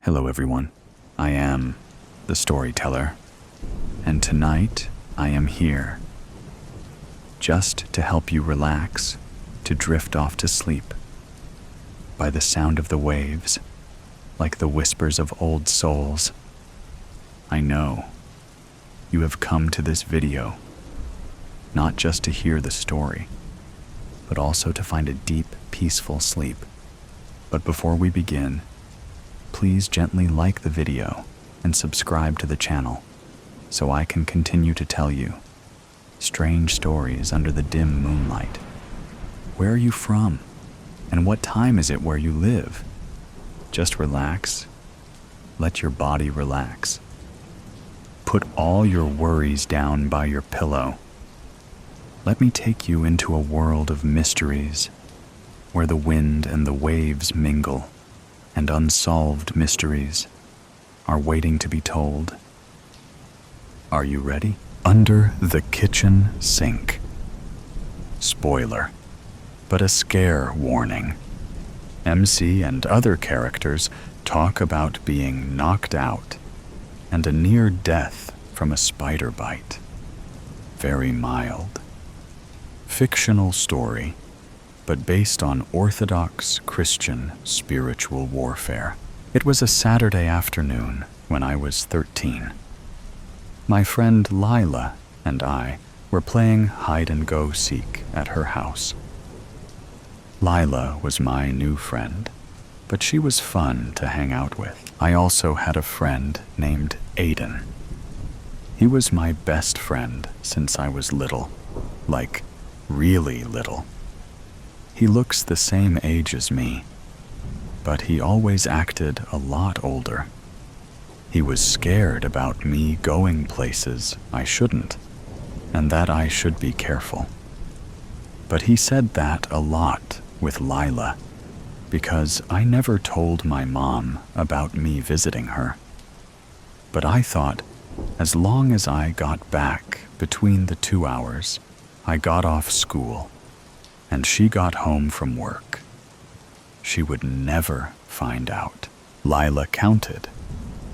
Hello everyone, I am the storyteller, and tonight I am here just to help you relax, to drift off to sleep by the sound of the waves, like the whispers of old souls. I know you have come to this video not just to hear the story, but also to find a deep, peaceful sleep. But before we begin, please gently like the video and subscribe to the channel so I can continue to tell you strange stories under the dim moonlight. Where are you from? And what time is it where you live? Just relax. Let your body relax. Put all your worries down by your pillow. Let me take you into a world of mysteries where the wind and the waves mingle, and unsolved mysteries are waiting to be told. Are you ready? Under the kitchen sink. Spoiler, but a scare warning. MC and other characters talk about being knocked out and a near death from a spider bite. Very mild. Fictional story, but based on Orthodox Christian spiritual warfare. It was a Saturday afternoon when I was 13. My friend Lila and I were playing hide-and-go-seek at her house. Lila was my new friend, but she was fun to hang out with. I also had a friend named Aiden. He was my best friend since I was little, like really little. He looks the same age as me, but he always acted a lot older. He was scared about me going places I shouldn't, and that I should be careful. But he said that a lot with Lila, because I never told my mom about me visiting her. But I thought, as long as I got back between the 2 hours I got off school and she got home from work, she would never find out. Lila counted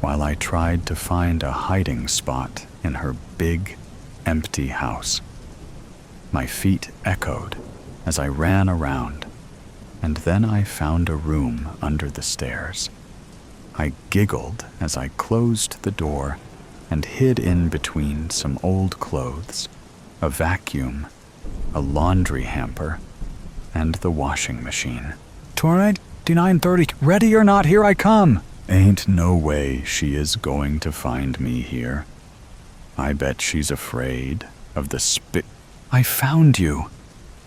while I tried to find a hiding spot in her big, empty house. My feet echoed as I ran around, and then I found a room under the stairs. I giggled as I closed the door and hid in between some old clothes, a vacuum, a laundry hamper, and the washing machine. 29:30, ready or not, here I come. Ain't no way she is going to find me here. I bet she's afraid of the I found you,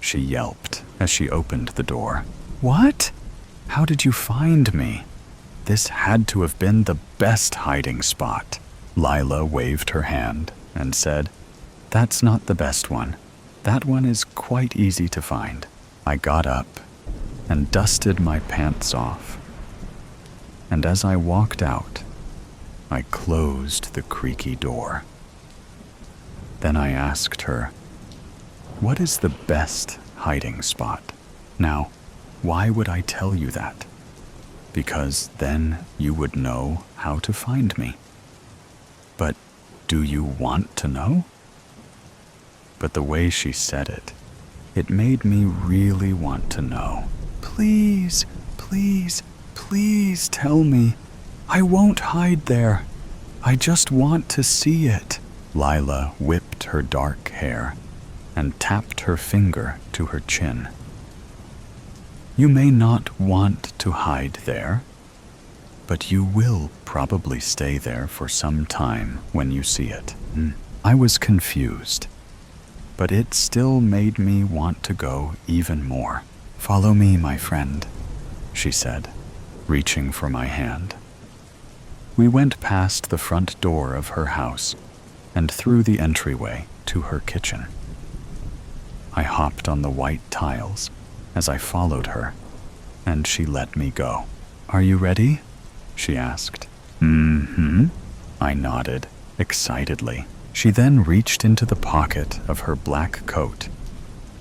she yelped as she opened the door. What? How did you find me? This had to have been the best hiding spot. Lila waved her hand and said, "That's not the best one. That one is quite easy to find." I got up and dusted my pants off, and as I walked out, I closed the creaky door. Then I asked her, "What is the best hiding spot?" Now, why would I tell you that? Because then you would know how to find me. But do you want to know? But the way she said it, it made me really want to know. Please, please, please tell me. I won't hide there. I just want to see it. Lila whipped her dark hair and tapped her finger to her chin. You may not want to hide there, but you will probably stay there for some time when you see it. I was confused, but it still made me want to go even more. Follow me, my friend, she said, reaching for my hand. We went past the front door of her house and through the entryway to her kitchen. I hopped on the white tiles as I followed her, and she let me go. Are you ready? She asked. Mm-hmm. I nodded excitedly. She then reached into the pocket of her black coat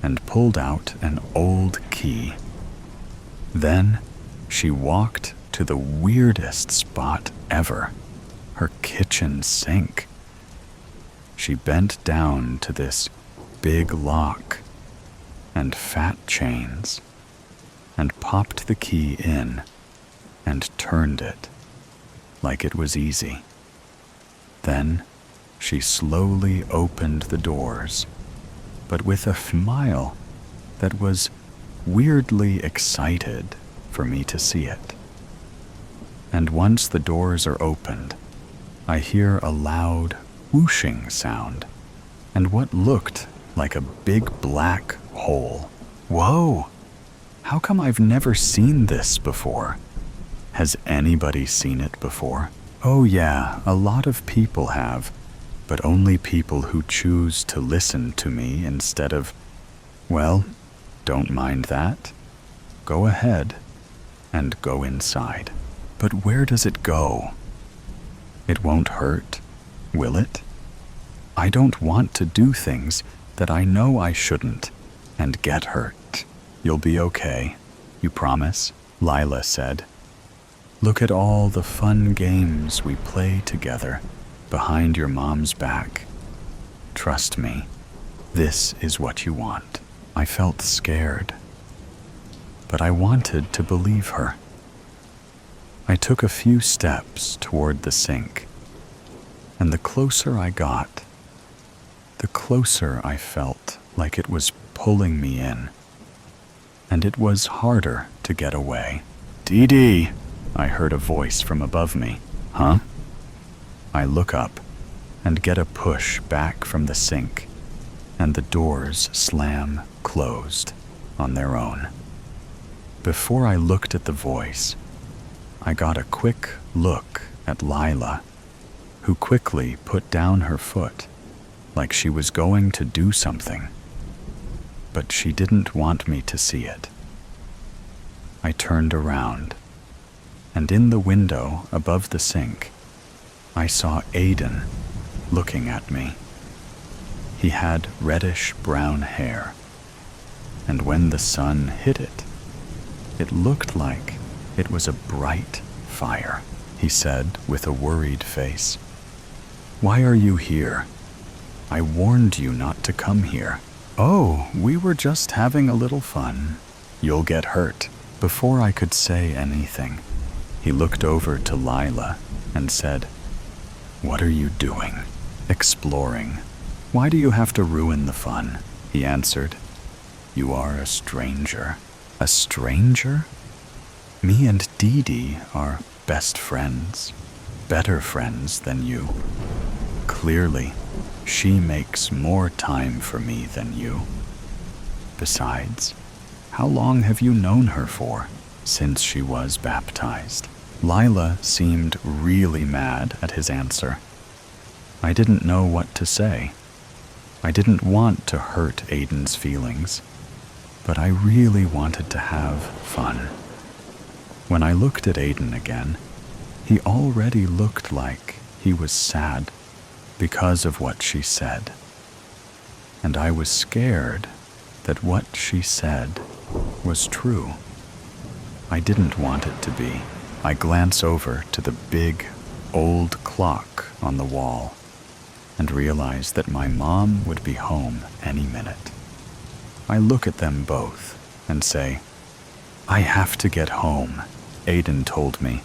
and pulled out an old key. Then she walked to to the weirdest spot ever, her kitchen sink. She bent down to this big lock and fat chains and popped the key in and turned it like it was easy. Then she slowly opened the doors, but with a smile that was weirdly excited for me to see it. And once the doors are opened, I hear a loud whooshing sound and what looked like a big black hole. Whoa! How come I've never seen this before? Has anybody seen it before? Oh yeah, a lot of people have, but only people who choose to listen to me instead of, well, don't mind that. Go ahead and go inside. But where does it go? It won't hurt, will it? I don't want to do things that I know I shouldn't and get hurt. You'll be okay, you promise? Lila said. Look at all the fun games we play together behind your mom's back. Trust me, this is what you want. I felt scared, but I wanted to believe her. I took a few steps toward the sink, and the closer I got, the closer I felt like it was pulling me in, and it was harder to get away. Dee Dee, I heard a voice from above me. Huh? I look up and get a push back from the sink, and the doors slam closed on their own. Before I looked at the voice, I got a quick look at Lila, who quickly put down her foot like she was going to do something, but she didn't want me to see it. I turned around, and in the window above the sink, I saw Aiden looking at me. He had reddish-brown hair, and when the sun hit it, it looked like it was a bright fire. He said with a worried face, "Why are you here? I warned you not to come here." "Oh, we were just having a little fun." "You'll get hurt." Before I could say anything, he looked over to Lila and said, "What are you doing?" "Exploring." "Why do you have to ruin the fun?" He answered, "You are a stranger." "A stranger?" "Me and Dee Dee are best friends, better friends than you. Clearly, she makes more time for me than you. Besides, how long have you known her for?" "Since she was baptized." Lila seemed really mad at his answer. I didn't know what to say. I didn't want to hurt Aiden's feelings, but I really wanted to have fun. When I looked at Aiden again, he already looked like he was sad because of what she said. And I was scared that what she said was true. I didn't want it to be. I glance over to the big, old clock on the wall and realize that my mom would be home any minute. I look at them both and say, "I have to get home." Aiden told me,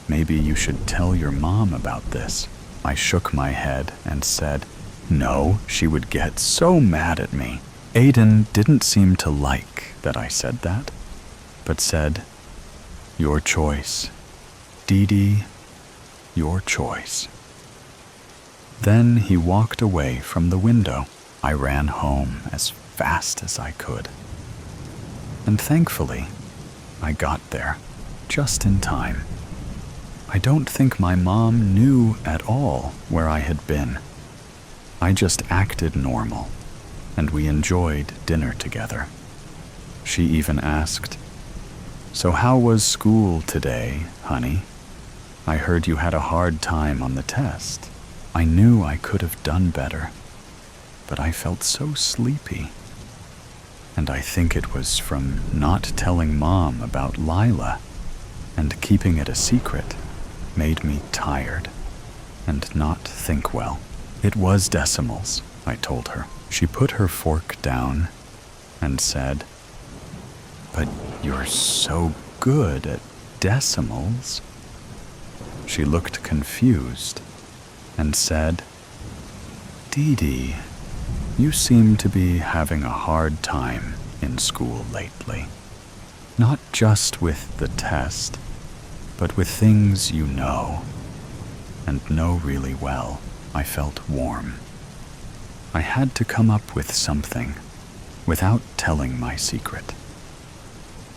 "Maybe you should tell your mom about this." I shook my head and said, "No, she would get so mad at me." Aiden didn't seem to like that I said that, but said, "Your choice. Dee Dee, your choice." Then he walked away from the window. I ran home as fast as I could. And thankfully, I got there just in time. I don't think my mom knew at all where I had been. I just acted normal, and we enjoyed dinner together. She even asked, "So how was school today, honey? I heard you had a hard time on the test." I knew I could have done better, but I felt so sleepy. And I think it was from not telling Mom about Lila and keeping it a secret made me tired and not think well. It was decimals, I told her. She put her fork down and said, "But you're so good at decimals." She looked confused and said, "Dee Dee, you seem to be having a hard time in school lately. Not just with the test, but with things you know, and know really well." I felt warm. I had to come up with something without telling my secret.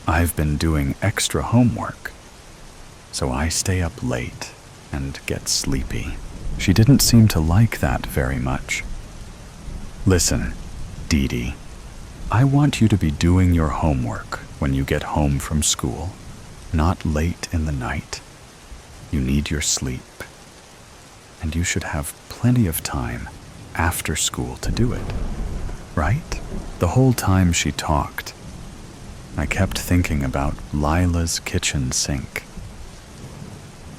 "I've been doing extra homework, so I stay up late and get sleepy." She didn't seem to like that very much. "Listen, Dee Dee, I want you to be doing your homework when you get home from school, not late in the night. You need your sleep, and you should have plenty of time after school to do it, right?" The whole time she talked, I kept thinking about Lila's kitchen sink.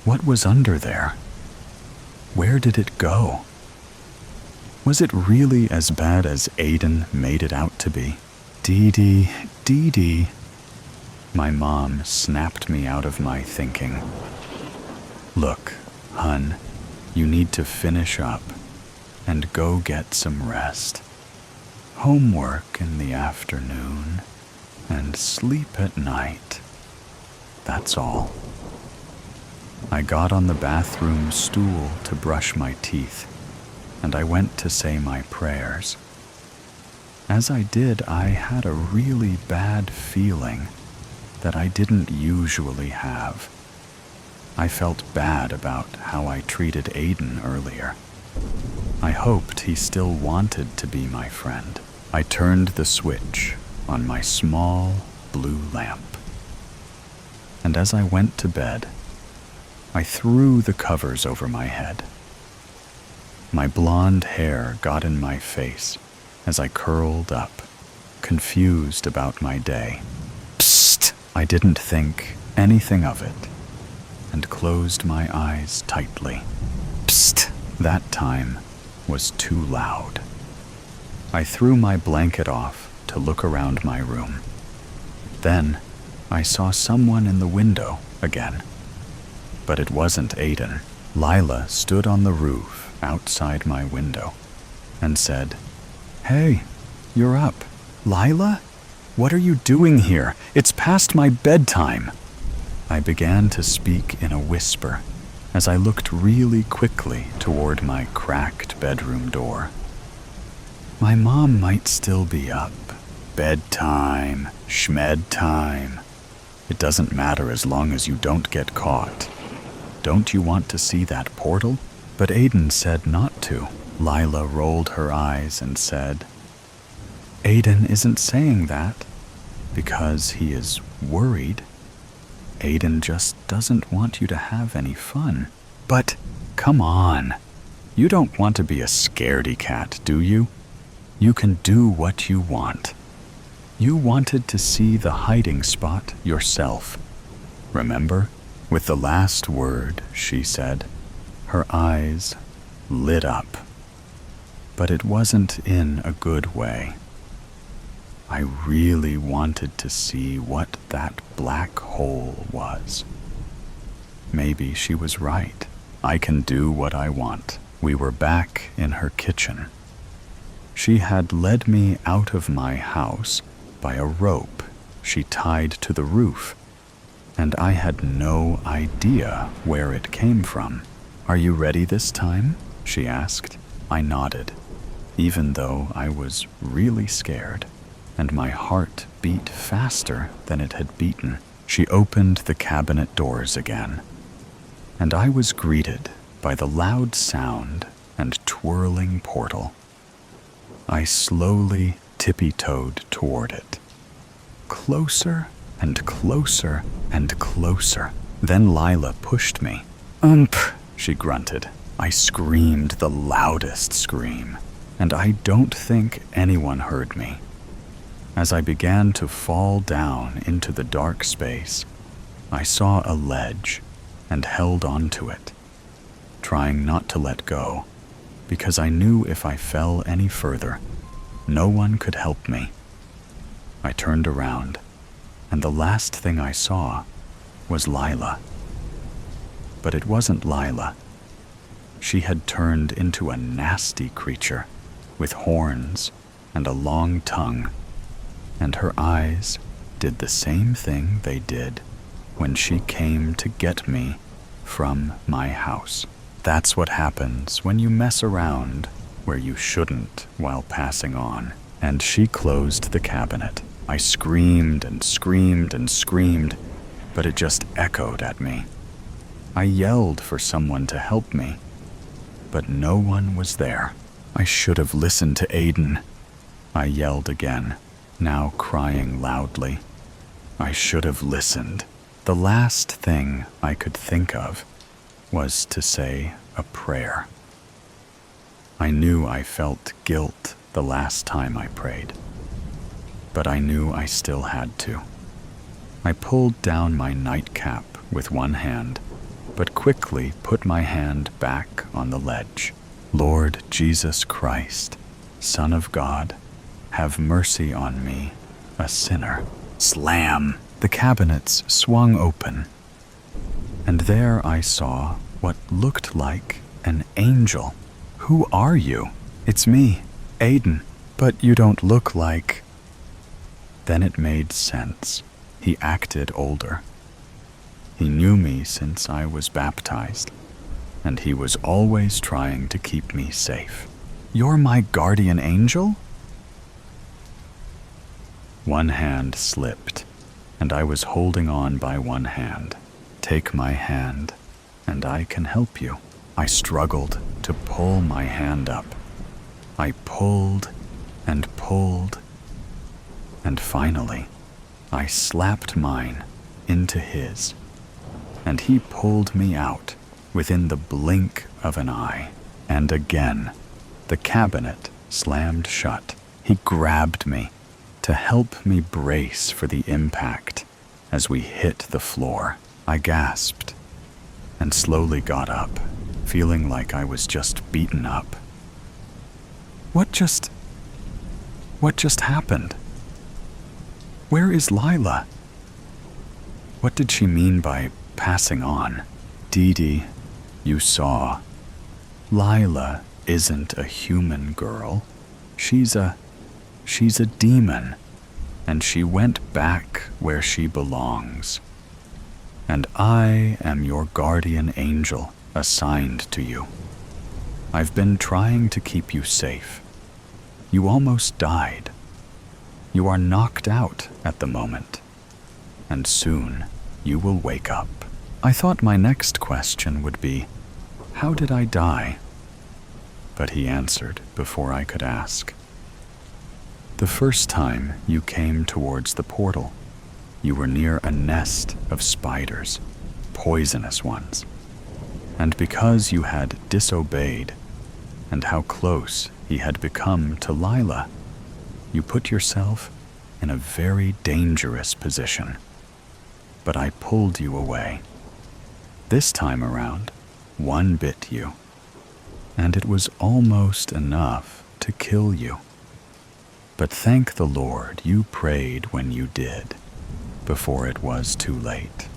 What was under there? Where did it go? Was it really as bad as Aiden made it out to be? "Dee Dee, Dee Dee." My mom snapped me out of my thinking. "Look, hun, you need to finish up and go get some rest. Homework in the afternoon and sleep at night. That's all." I got on the bathroom stool to brush my teeth, and I went to say my prayers. As I did, I had a really bad feeling that I didn't usually have. I felt bad about how I treated Aiden earlier. I hoped he still wanted to be my friend. I turned the switch on my small blue lamp. And as I went to bed, I threw the covers over my head. My blonde hair got in my face as I curled up, confused about my day. Psst! I didn't think anything of it, and closed my eyes tightly. Psst! That time was too loud. I threw my blanket off to look around my room. Then I saw someone in the window again. But it wasn't Aiden. Lila stood on the roof outside my window and said, "Hey, you're up." "Lila? What are you doing here? It's past my bedtime." I began to speak in a whisper as I looked really quickly toward my cracked bedroom door. "My mom might still be up. Bedtime, schmed time. It doesn't matter as long as you don't get caught. Don't you want to see that portal?" But Aiden said not to. Lila rolled her eyes and said, "Aiden isn't saying that because he is worried. Aiden just doesn't want you to have any fun." "But, come on. You don't want to be a scaredy cat, do you? You can do what you want. You wanted to see the hiding spot yourself. Remember?" With the last word, she said, her eyes lit up. But it wasn't in a good way. I really wanted to see what that black hole was. Maybe she was right. I can do what I want. We were back in her kitchen. She had led me out of my house by a rope she tied to the roof, and I had no idea where it came from. "Are you ready this time?" she asked. I nodded, even though I was really scared, and my heart beat faster than it had beaten. She opened the cabinet doors again, and I was greeted by the loud sound and twirling portal. I slowly tippy-toed toward it. Closer and closer and closer. Then Lila pushed me. She grunted. I screamed the loudest scream, and I don't think anyone heard me. As I began to fall down into the dark space, I saw a ledge and held onto it, trying not to let go, because I knew if I fell any further, no one could help me. I turned around, and the last thing I saw was Lila. But it wasn't Lila. She had turned into a nasty creature with horns and a long tongue, and her eyes did the same thing they did when she came to get me from my house. That's what happens when you mess around where you shouldn't while passing on. And she closed the cabinet. I screamed and screamed and screamed, but it just echoed at me. I yelled for someone to help me, but no one was there. I should have listened to Aiden. I yelled again, now crying loudly. I should have listened. The last thing I could think of was to say a prayer. I knew I felt guilt the last time I prayed, but I knew I still had to. I pulled down my nightcap with one hand, but quickly put my hand back on the ledge. Lord Jesus Christ, Son of God, have mercy on me, a sinner. Slam! The cabinets swung open, and there I saw what looked like an angel. Who are you? It's me, Aiden, but you don't look like... Then it made sense. He acted older. He knew me since I was baptized, and he was always trying to keep me safe. You're my guardian angel? One hand slipped, and I was holding on by one hand. Take my hand, and I can help you. I struggled to pull my hand up. I pulled and pulled, and finally, I slapped mine into his, and he pulled me out within the blink of an eye. And again, the cabinet slammed shut. He grabbed me to help me brace for the impact as we hit the floor. I gasped and slowly got up, feeling like I was just beaten up. What just happened? Where is Lila? What did she mean by passing on? Dee Dee, you saw. Lila isn't a human girl. She's a demon, and she went back where she belongs. And I am your guardian angel assigned to you. I've been trying to keep you safe. You almost died. You are knocked out at the moment, and soon you will wake up. I thought my next question would be, how did I die? But he answered before I could ask. The first time you came towards the portal, you were near a nest of spiders, poisonous ones. And because you had disobeyed, and how close he had become to Lila, you put yourself in a very dangerous position. But I pulled you away. This time around, one bit you, and it was almost enough to kill you. But thank the Lord you prayed when you did, before it was too late.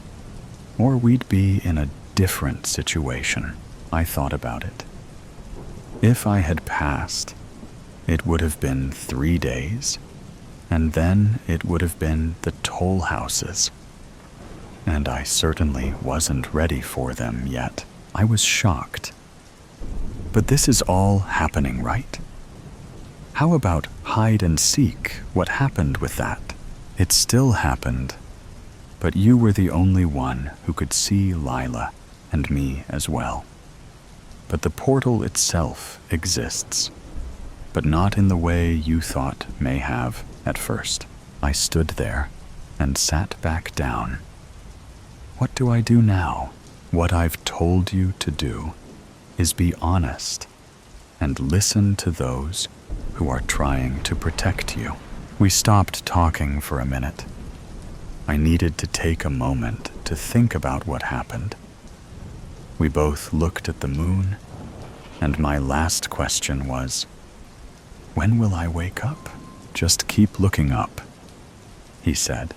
Or we'd be in a different situation. I thought about it. If I had passed, it would have been 3 days, and then it would have been the toll houses. And I certainly wasn't ready for them yet. I was shocked. But this is all happening, right? How about hide and seek? What happened with that? It still happened, but you were the only one who could see Lila and me as well. But the portal itself exists, but not in the way you thought may have at first. I stood there and sat back down. What do I do now? What I've told you to do is be honest and listen to those who are trying to protect you. We stopped talking for a minute. I needed to take a moment to think about what happened. We both looked at the moon, and my last question was, "When will I wake up?" "Just keep looking up," he said.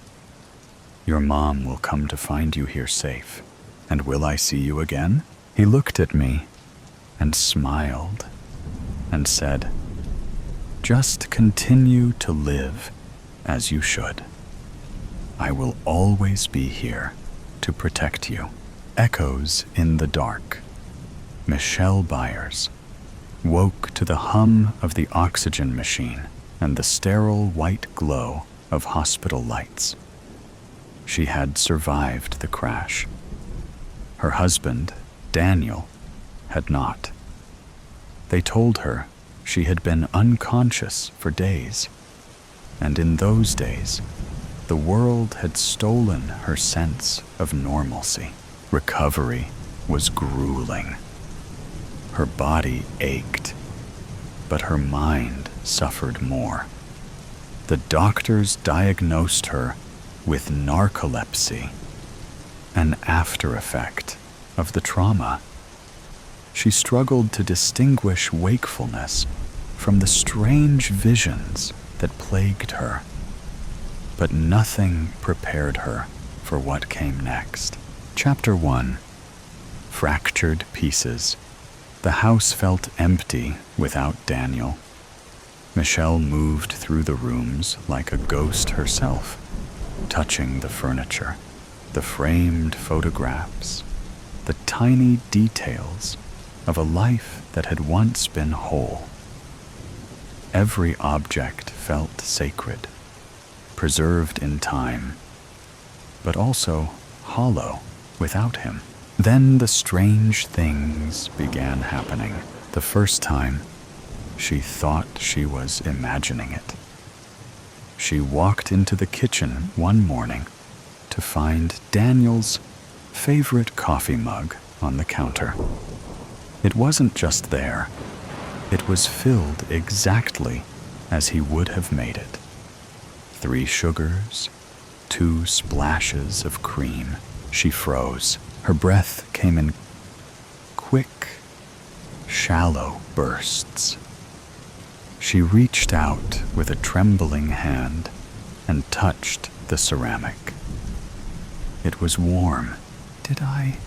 "Your mom will come to find you here safe. And will I see you again?" He looked at me and smiled and said, "Just continue to live as you should. I will always be here to protect you." Echoes in the dark. Michelle Byers woke to the hum of the oxygen machine and the sterile white glow of hospital lights. She had survived the crash. Her husband, Daniel, had not. They told her she had been unconscious for days, and in those days, the world had stolen her sense of normalcy. Recovery was grueling. Her body ached, but her mind suffered more. The doctors diagnosed her with narcolepsy, an after effect of the trauma. She struggled to distinguish wakefulness from the strange visions that plagued her, but nothing prepared her for what came next. Chapter 1. Fractured Pieces. The house felt empty without Daniel. Michelle moved through the rooms like a ghost herself, touching the furniture, the framed photographs, the tiny details of a life that had once been whole. Every object felt sacred, preserved in time, but also hollow without him. Then the strange things began happening. The first time, she thought she was imagining it. She walked into the kitchen one morning to find Daniel's favorite coffee mug on the counter. It wasn't just there. It was filled exactly as he would have made it. 3 sugars, 2 splashes of cream. She froze. Her breath came in quick, shallow bursts. She reached out with a trembling hand and touched the ceramic. It was warm. Did I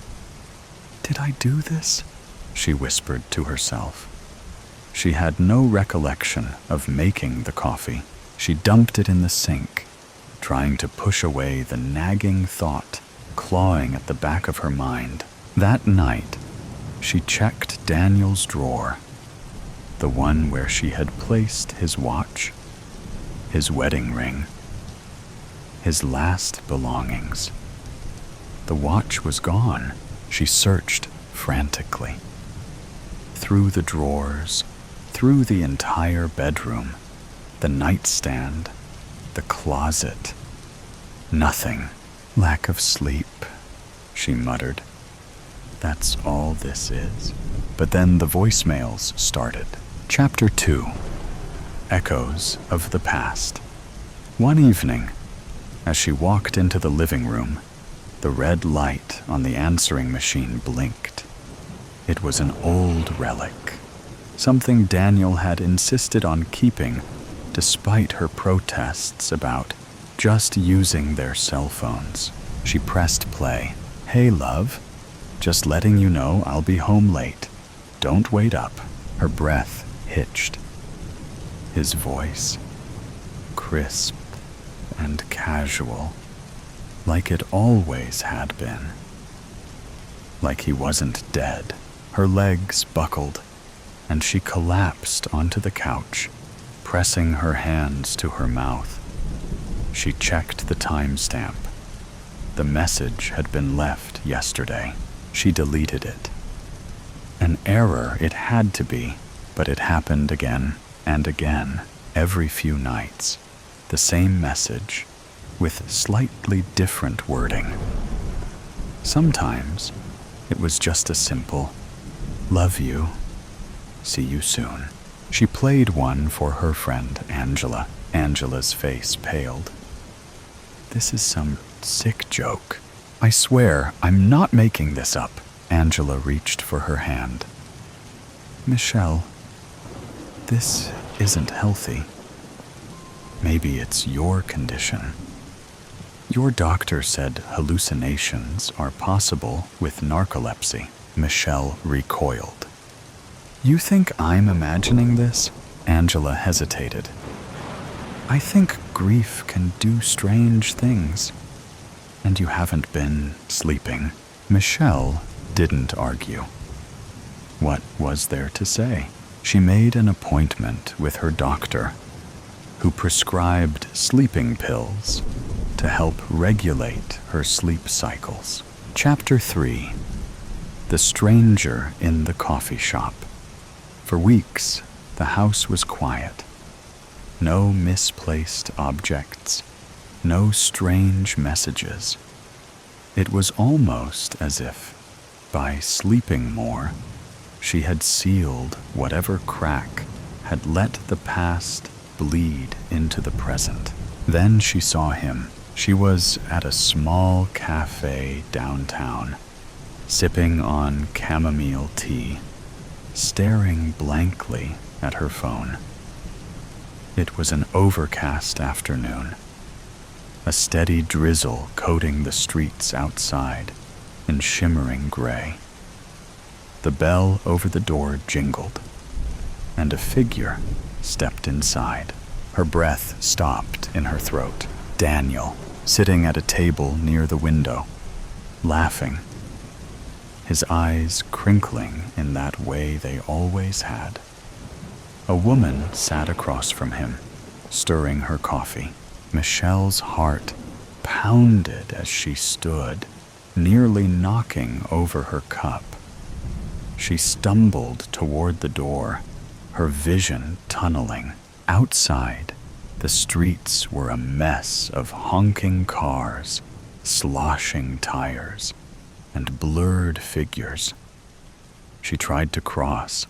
do this?" she whispered to herself. She had no recollection of making the coffee. She dumped it in the sink, trying to push away the nagging thought clawing at the back of her mind. That night, she checked Daniel's drawer, the one where she had placed his watch, his wedding ring, his last belongings. The watch was gone. She searched frantically. Through the drawers, through the entire bedroom, the nightstand, the closet. Nothing. "Lack of sleep," she muttered. "That's all this is." But then the voicemails started. Chapter 2. Echoes of the Past. One evening, as she walked into the living room, the red light on the answering machine blinked. It was an old relic, something Daniel had insisted on keeping despite her protests about just using their cell phones. She pressed play. "Hey, love. Just letting you know I'll be home late. Don't wait up." Her breath hitched. His voice, crisp and casual, like it always had been. Like he wasn't dead. Her legs buckled, and she collapsed onto the couch, pressing her hands to her mouth. She checked the timestamp. The message had been left yesterday. She deleted it. An error it had to be, but it happened again and again, every few nights. The same message, with slightly different wording. Sometimes it was just a simple, "Love you. See you soon." She played one for her friend Angela. Angela's face paled. "This is some sick joke. I swear, I'm not making this up. Angela reached for her hand. Michelle, this isn't healthy. Maybe it's your condition. Your doctor said hallucinations are possible with narcolepsy. Michelle recoiled. You think I'm imagining this? Angela hesitated. I think grief can do strange things. And you haven't been sleeping. Michelle didn't argue. What was there to say? She made an appointment with her doctor, who prescribed sleeping pills to help regulate her sleep cycles. Chapter 3. The Stranger in the Coffee Shop. For weeks, the house was quiet. No misplaced objects, no strange messages. It was almost as if, by sleeping more, she had sealed whatever crack had let the past bleed into the present. Then she saw him. She was at a small cafe downtown, sipping on chamomile tea, staring blankly at her phone. It was an overcast afternoon, a steady drizzle coating the streets outside in shimmering gray. The bell over the door jingled, and a figure stepped inside. Her breath stopped in her throat. Daniel, sitting at a table near the window, laughing, his eyes crinkling in that way they always had. A woman sat across from him, stirring her coffee. Michelle's heart pounded as she stood, nearly knocking over her cup. She stumbled toward the door, her vision tunneling. Outside, the streets were a mess of honking cars, sloshing tires, and blurred figures. She tried to cross,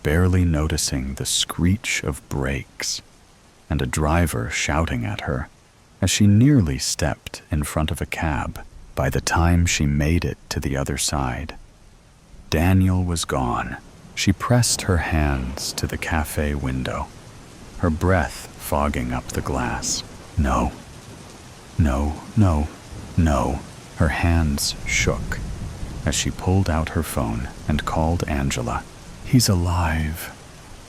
barely noticing the screech of brakes and a driver shouting at her as she nearly stepped in front of a cab. By the time she made it to the other side, Daniel was gone. She pressed her hands to the cafe window, her breath fogging up the glass. No, no, no, no. Her hands shook as she pulled out her phone and called Angela. He's alive,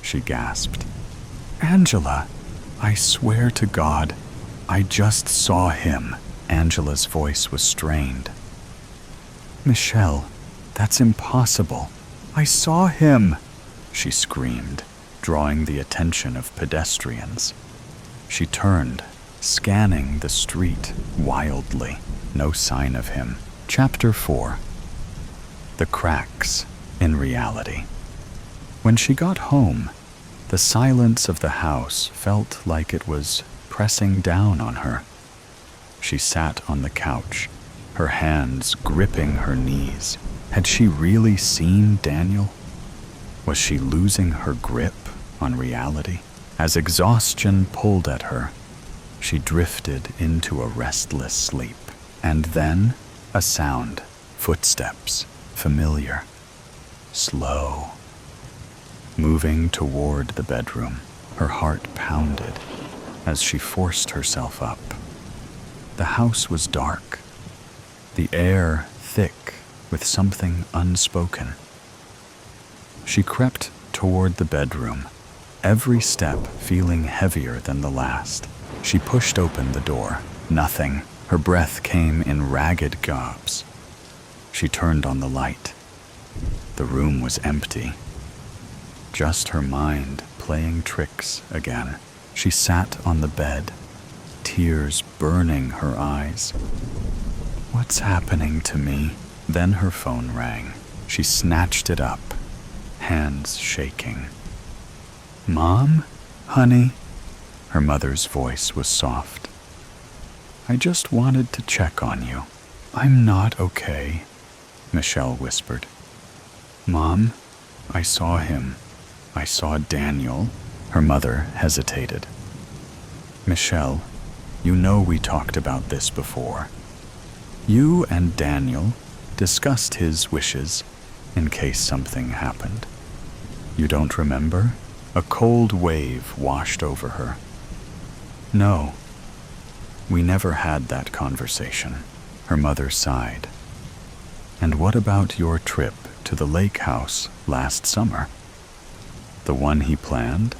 she gasped. Angela, I swear to God, I just saw him. Angela's voice was strained. Michelle, that's impossible. I saw him, she screamed, drawing the attention of pedestrians. She turned, scanning the street wildly. No sign of him. Chapter 4. The cracks in reality. When she got home, the silence of the house felt like it was pressing down on her. She sat on the couch, her hands gripping her knees. Had she really seen Daniel? Was she losing her grip on reality? As exhaustion pulled at her, she drifted into a restless sleep. And then a sound, footsteps, familiar, slow. Moving toward the bedroom, her heart pounded as she forced herself up. The house was dark, the air thick with something unspoken. She crept toward the bedroom, every step feeling heavier than the last. She pushed open the door. Nothing. Her breath came in ragged gobs. She turned on the light. The room was empty. Just her mind playing tricks again. She sat on the bed, tears burning her eyes. What's happening to me? Then her phone rang. She snatched it up, hands shaking. Mom? Honey? Her mother's voice was soft. I just wanted to check on you. I'm not okay, Michelle whispered. Mom, I saw him. I saw Daniel. Her mother hesitated. Michelle, you know we talked about this before. You and Daniel discussed his wishes in case something happened. You don't remember? A cold wave washed over her. No, we never had that conversation. Her mother sighed. And what about your trip to the lake house last summer? The one he planned?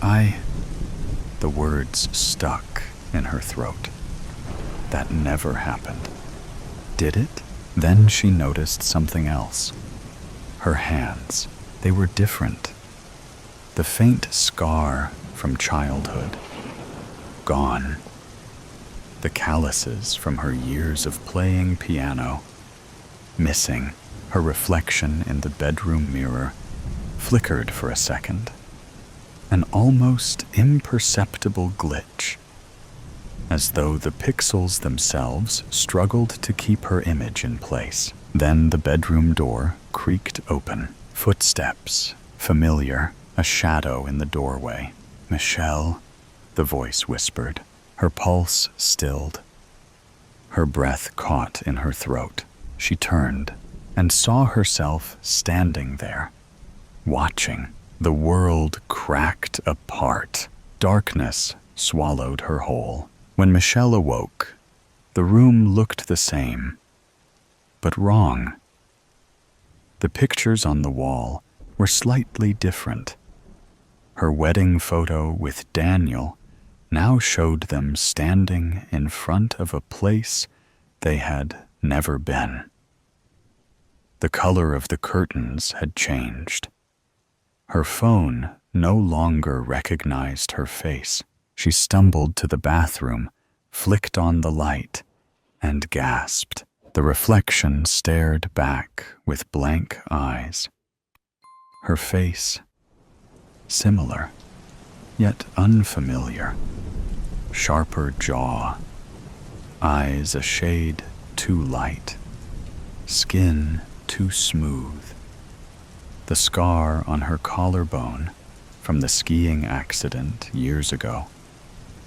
The words stuck in her throat. That never happened. Did it? Then she noticed something else. Her hands, they were different. The faint scar from childhood, gone. The calluses from her years of playing piano, missing. Her reflection in the bedroom mirror flickered for a second. An almost imperceptible glitch, as though the pixels themselves struggled to keep her image in place. Then the bedroom door creaked open. Footsteps, familiar, a shadow in the doorway. "Michelle," the voice whispered. Her pulse stilled. Her breath caught in her throat. She turned and saw herself standing there, watching. The world cracked apart. Darkness swallowed her whole. When Michelle awoke, the room looked the same, but wrong. The pictures on the wall were slightly different. Her wedding photo with Daniel now showed them standing in front of a place they had never been. The color of the curtains had changed. Her phone no longer recognized her face. She stumbled to the bathroom, flicked on the light, and gasped. The reflection stared back with blank eyes. Her face, similar, yet unfamiliar. Sharper jaw, eyes a shade too light, skin too smooth. The scar on her collarbone from the skiing accident years ago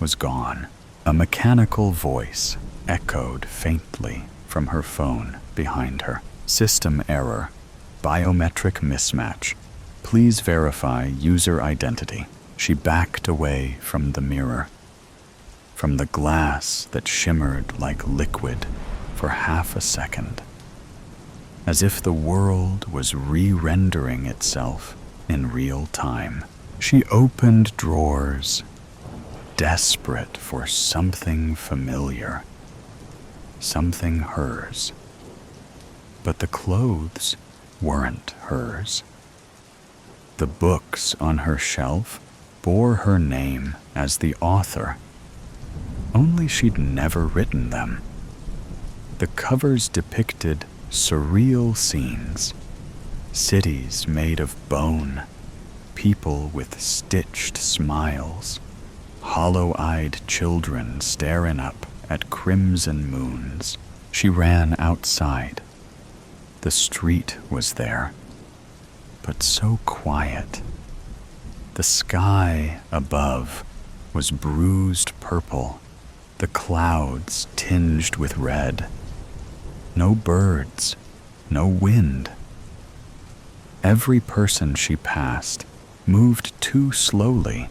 was gone. A mechanical voice echoed faintly from her phone behind her. "System error. Biometric mismatch. Please verify user identity." She backed away from the mirror, from the glass that shimmered like liquid for half a second, as if the world was re-rendering itself in real time. She opened drawers, desperate for something familiar, something hers. But the clothes weren't hers. The books on her shelf bore her name as the author, only she'd never written them. The covers depicted surreal scenes, cities made of bone, people with stitched smiles, hollow-eyed children staring up at crimson moons. She ran outside. The street was there, but so quiet. The sky above was bruised purple, the clouds tinged with red. No birds, no wind. Every person she passed moved too slowly,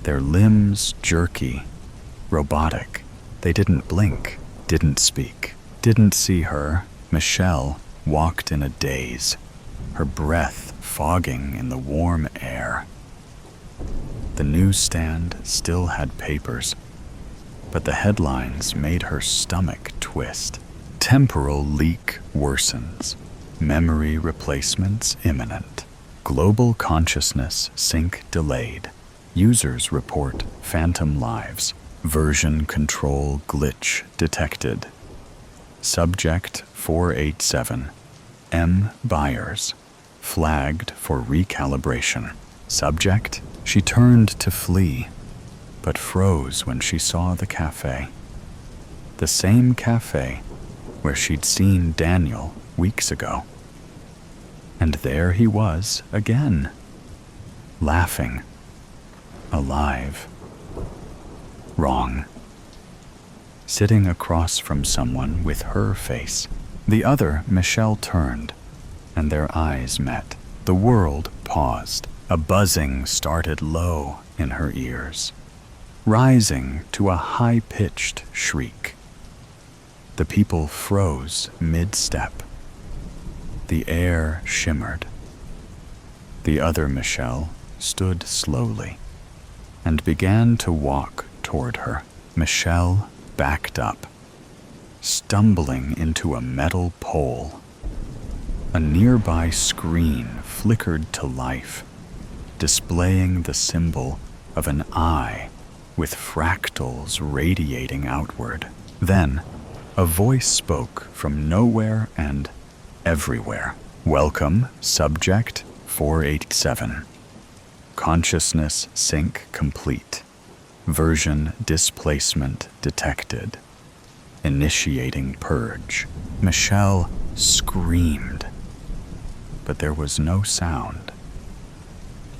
their limbs jerky, robotic. They didn't blink, didn't speak, didn't see her. Michelle walked in a daze, her breath fogging in the warm air. The newsstand still had papers, but the headlines made her stomach twist. Temporal leak worsens. Memory replacements imminent. Global consciousness sync delayed. Users report phantom lives. Version control glitch detected. Subject 487. M. Byers. Flagged for recalibration. Subject? She turned to flee, but froze when she saw the cafe. The same cafe where she'd seen Daniel weeks ago. And there he was again, laughing, alive. Wrong. sitting across from someone with her face. The other, Michelle, turned, and their eyes met. The world paused. A buzzing started low in her ears, rising to a high-pitched shriek. The people froze mid-step. The air shimmered. The other Michelle stood slowly and began to walk toward her. Michelle backed up, stumbling into a metal pole. A nearby screen flickered to life, displaying the symbol of an eye with fractals radiating outward. Then, a voice spoke from nowhere and everywhere. Welcome, Subject 487. Consciousness sync complete. Version displacement detected. Initiating purge. Michelle screamed, but there was no sound,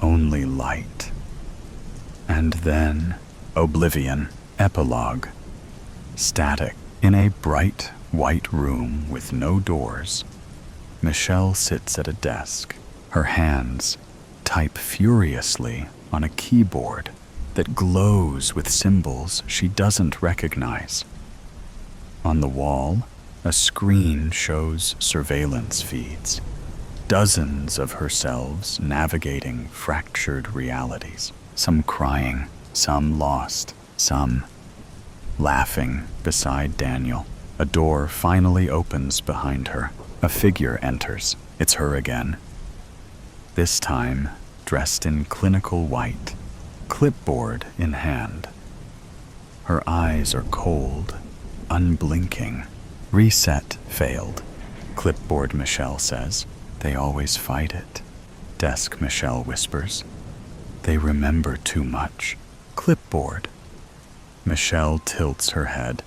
only light. And then oblivion. Epilogue. Static. In a bright white room with no doors, Michelle sits at a desk. Her hands type furiously on a keyboard that glows with symbols she doesn't recognize. On the wall, a screen shows surveillance feeds, dozens of herselves navigating fractured realities, some crying, some lost, some laughing beside Daniel. A door finally opens behind her. A figure enters. It's her again. This time, dressed in clinical white, clipboard in hand. Her eyes are cold, unblinking. Reset failed. Clipboard Michelle says. They always fight it. Desk Michelle whispers. They remember too much. Clipboard. Michelle tilts her head.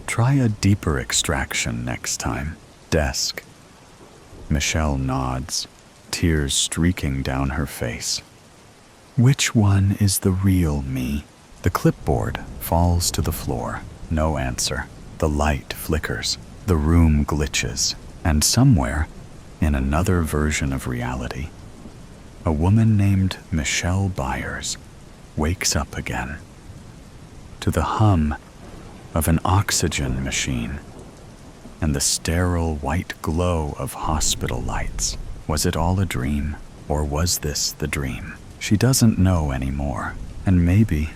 Try a deeper extraction next time. Desk. Michelle nods, tears streaking down her face. Which one is the real me? The clipboard falls to the floor. No answer. The light flickers. The room glitches. And somewhere, in another version of reality, a woman named Michelle Byers wakes up again to the hum of an oxygen machine and the sterile white glow of hospital lights. Was it all a dream, or was this the dream? She doesn't know anymore, and maybe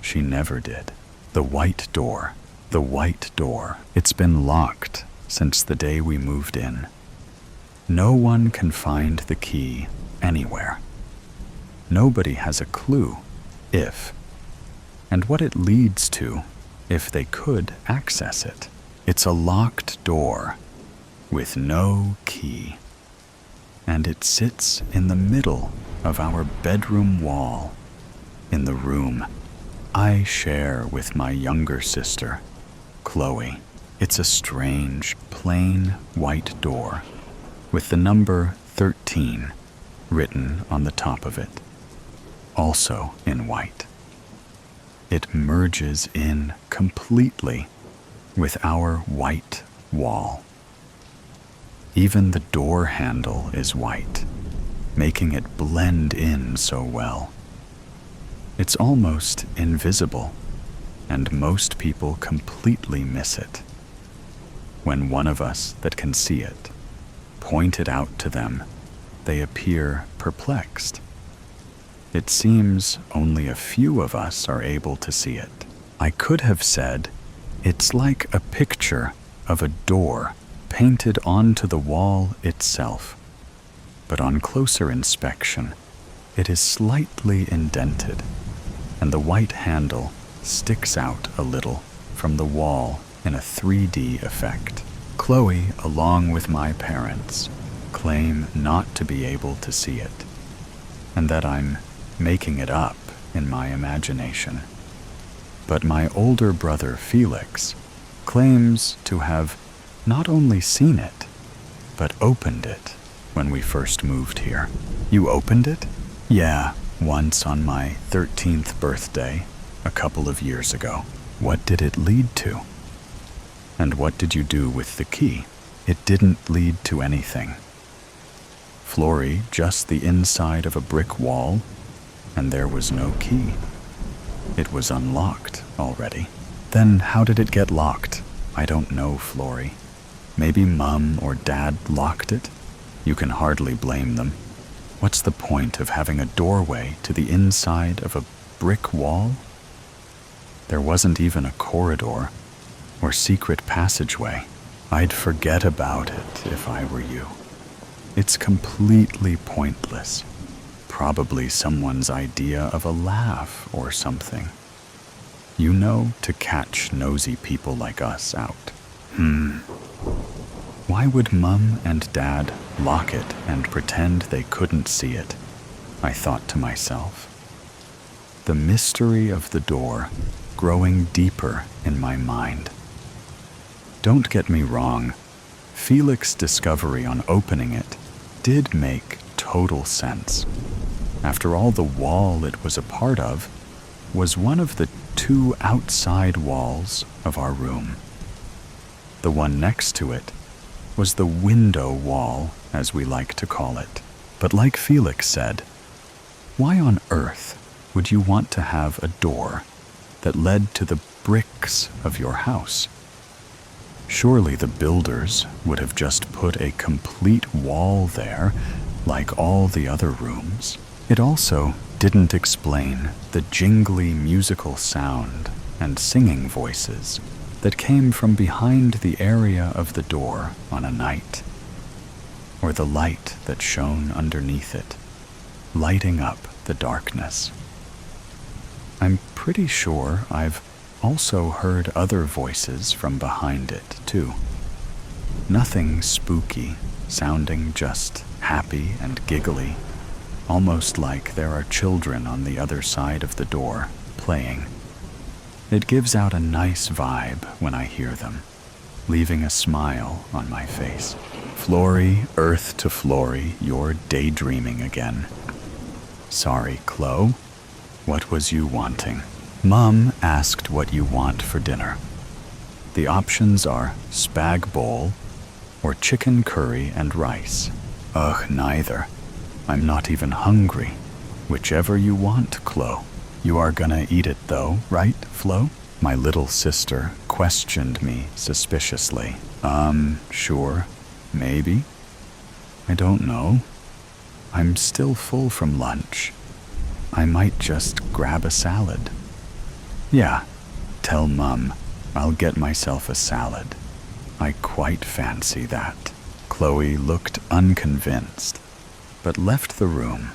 she never did. The white door. The white door. It's been locked since the day we moved in. No one can find the key anywhere. Nobody has a clue if and what it leads to if they could access it. It's a locked door with no key, and it sits in the middle of our bedroom wall in the room I share with my younger sister, Chloe. It's a strange, plain white door with the number 13 written on the top of it, also in white. It merges in completely with our white wall. Even the door handle is white, making it blend in so well. It's almost invisible, and most people completely miss it. When one of us that can see it point it out to them, they appear perplexed. It seems only a few of us are able to see it. I could have said, it's like a picture of a door painted onto the wall itself. But on closer inspection, it is slightly indented, and the white handle sticks out a little from the wall in a 3D effect. Chloe, along with my parents, claim not to be able to see it, and that I'm making it up in my imagination. But my older brother Felix claims to have not only seen it, but opened it when we first moved here. You opened it? Yeah, once on my 13th birthday, a couple of years ago. What did it lead to? And what did you do with the key? It didn't lead to anything. Flory, just the inside of a brick wall, and there was no key. It was unlocked already. Then how did it get locked? I don't know, Flory. Maybe Mum or Dad locked it? You can hardly blame them. What's the point of having a doorway to the inside of a brick wall? There wasn't even a corridor or secret passageway. I'd forget about it if I were you. It's completely pointless. Probably someone's idea of a laugh or something. You know, to catch nosy people like us out. Why would Mum and Dad lock it and pretend they couldn't see it? I thought to myself. The mystery of the door growing deeper in my mind. Don't get me wrong, Felix's discovery on opening it did make total sense. After all, the wall it was a part of was one of the 2 outside walls of our room. The one next to it was the window wall, as we like to call it. But like Felix said, why on earth would you want to have a door that led to the bricks of your house? Surely the builders would have just put a complete wall there, like all the other rooms. It also didn't explain the jingly musical sound and singing voices that came from behind the area of the door on a night, or the light that shone underneath it, lighting up the darkness. I'm pretty sure I've also heard other voices from behind it, too. Nothing spooky, sounding just happy and giggly, almost like there are children on the other side of the door playing. It gives out a nice vibe when I hear them, leaving a smile on my face. Flory, earth to Flory, you're daydreaming again. Sorry, Chloe. What was you wanting? Mum asked what you want for dinner. The options are spag bowl or chicken curry and rice. Ugh, neither. I'm not even hungry. Whichever you want, Chloe. You are gonna eat it though, right, Flo? My little sister questioned me suspiciously. Sure, maybe. I don't know. I'm still full from lunch. I might just grab a salad. Yeah, tell Mum I'll get myself a salad. I quite fancy that. Chloe looked unconvinced, but left the room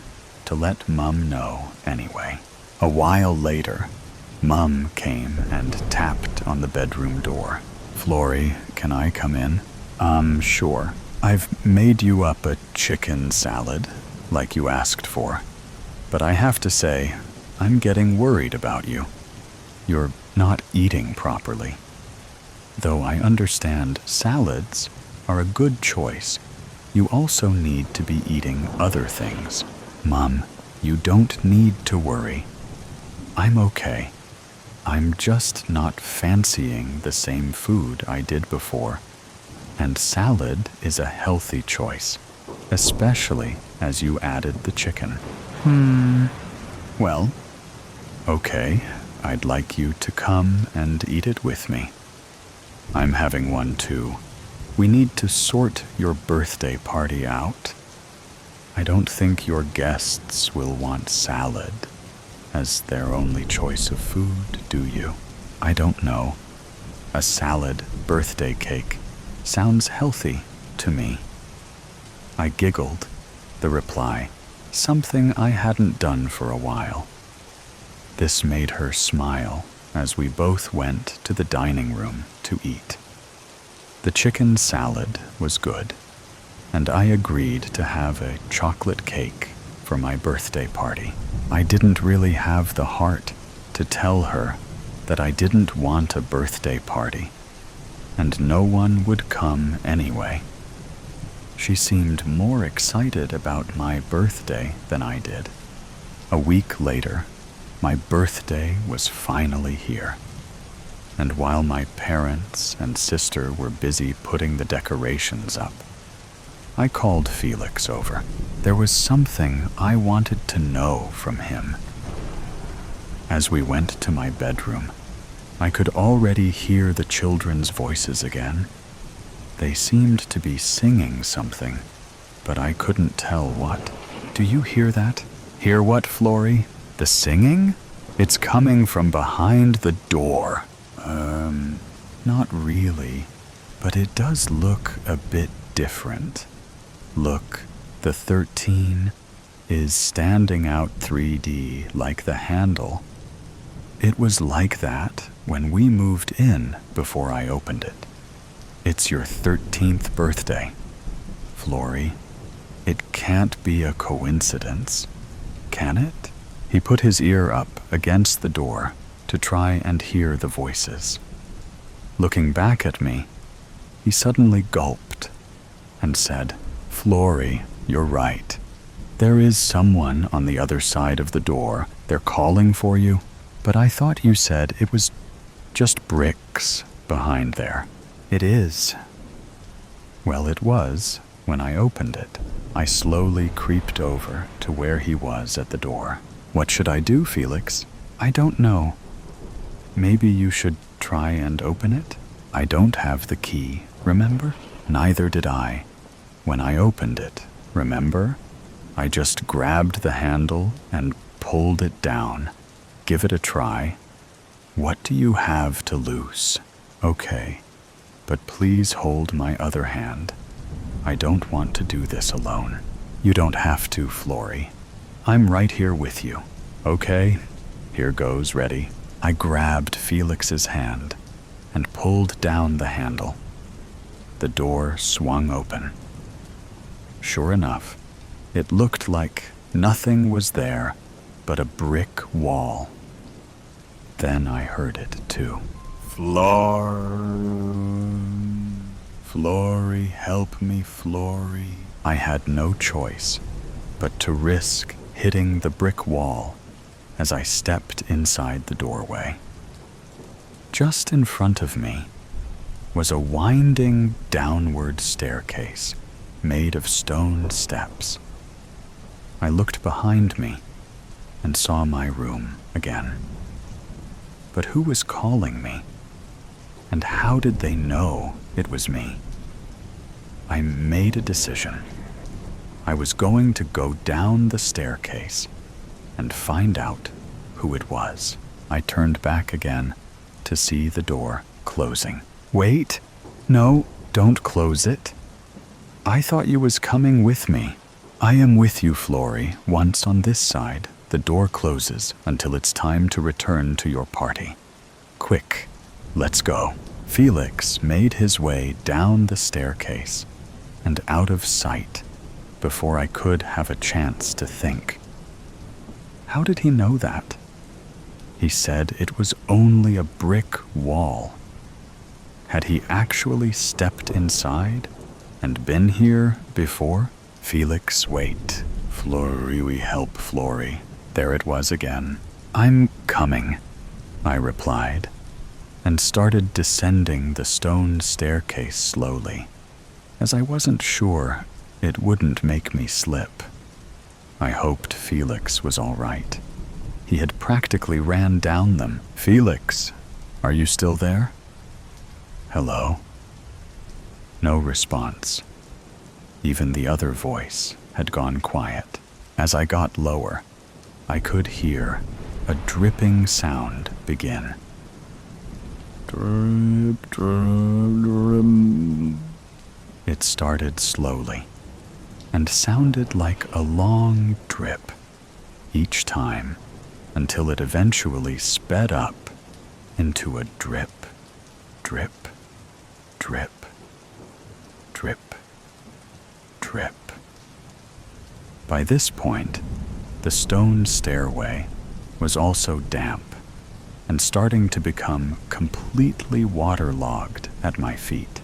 to let Mum know anyway. A while later, Mum came and tapped on the bedroom door. Flory, can I come in? Sure. I've made you up a chicken salad, like you asked for. But I have to say, I'm getting worried about you. You're not eating properly. Though I understand salads are a good choice, you also need to be eating other things. Mum, you don't need to worry. I'm okay. I'm just not fancying the same food I did before. And salad is a healthy choice, especially as you added the chicken. Well, okay, I'd like you to come and eat it with me. I'm having one too. We need to sort your birthday party out. I don't think your guests will want salad as their only choice of food, do you? I don't know. A salad birthday cake sounds healthy to me. I giggled, the reply, something I hadn't done for a while. This made her smile as we both went to the dining room to eat. The chicken salad was good, and I agreed to have a chocolate cake for my birthday party. I didn't really have the heart to tell her that I didn't want a birthday party, and no one would come anyway. She seemed more excited about my birthday than I did. A week later, my birthday was finally here. and while my parents and sister were busy putting the decorations up, I called Felix over. There was something I wanted to know from him. As we went to my bedroom, I could already hear the children's voices again. They seemed to be singing something, but I couldn't tell what. Do you hear that? Hear what, Flory? The singing? It's coming from behind the door. Not really, but it does look a bit different. Look, the 13 is standing out 3D like the handle. It was like that when we moved in before I opened it. It's your 13th birthday, Flory. It can't be a coincidence, can it? He put his ear up against the door to try and hear the voices. Looking back at me, he suddenly gulped and said, Flory, you're right. There is someone on the other side of the door. They're calling for you, but I thought you said it was just bricks behind there. It is. Well, it was when I opened it. I slowly creeped over to where he was at the door. What should I do, Felix? I don't know. Maybe you should try and open it? I don't have the key, remember? Neither did I. When I opened it, remember? I just grabbed the handle and pulled it down. Give it a try. What do you have to lose? Okay, but please hold my other hand. I don't want to do this alone. You don't have to, Flory. I'm right here with you. Okay, here goes, ready. I grabbed Felix's hand and pulled down the handle. The door swung open. Sure enough, it looked like nothing was there but a brick wall. Then I heard it too. Flory, help me, Flory. I had no choice but to risk hitting the brick wall as I stepped inside the doorway. Just in front of me was a winding downward staircase made of stone steps. I looked behind me and saw my room again. But who was calling me? And how did they know it was me? I made a decision. I was going to go down the staircase and find out who it was. I turned back again to see the door closing. Wait, no, don't close it. I thought you was coming with me. I am with you, Flory. Once on this side, the door closes until it's time to return to your party. Quick, let's go. Felix made his way down the staircase and out of sight before I could have a chance to think. How did he know that? He said it was only a brick wall. Had he actually stepped inside and been here before? Felix, wait. Flory, we help Flory. There it was again. I'm coming, I replied, and started descending the stone staircase slowly, as I wasn't sure it wouldn't make me slip. I hoped Felix was all right. He had practically ran down them. Felix, are you still there? Hello? No response. Even the other voice had gone quiet. As I got lower, I could hear a dripping sound begin. Drip, drip, drip. It started slowly and sounded like a long drip each time until it eventually sped up into a drip, drip, drip, drip, drip. By this point, the stone stairway was also damp and starting to become completely waterlogged at my feet.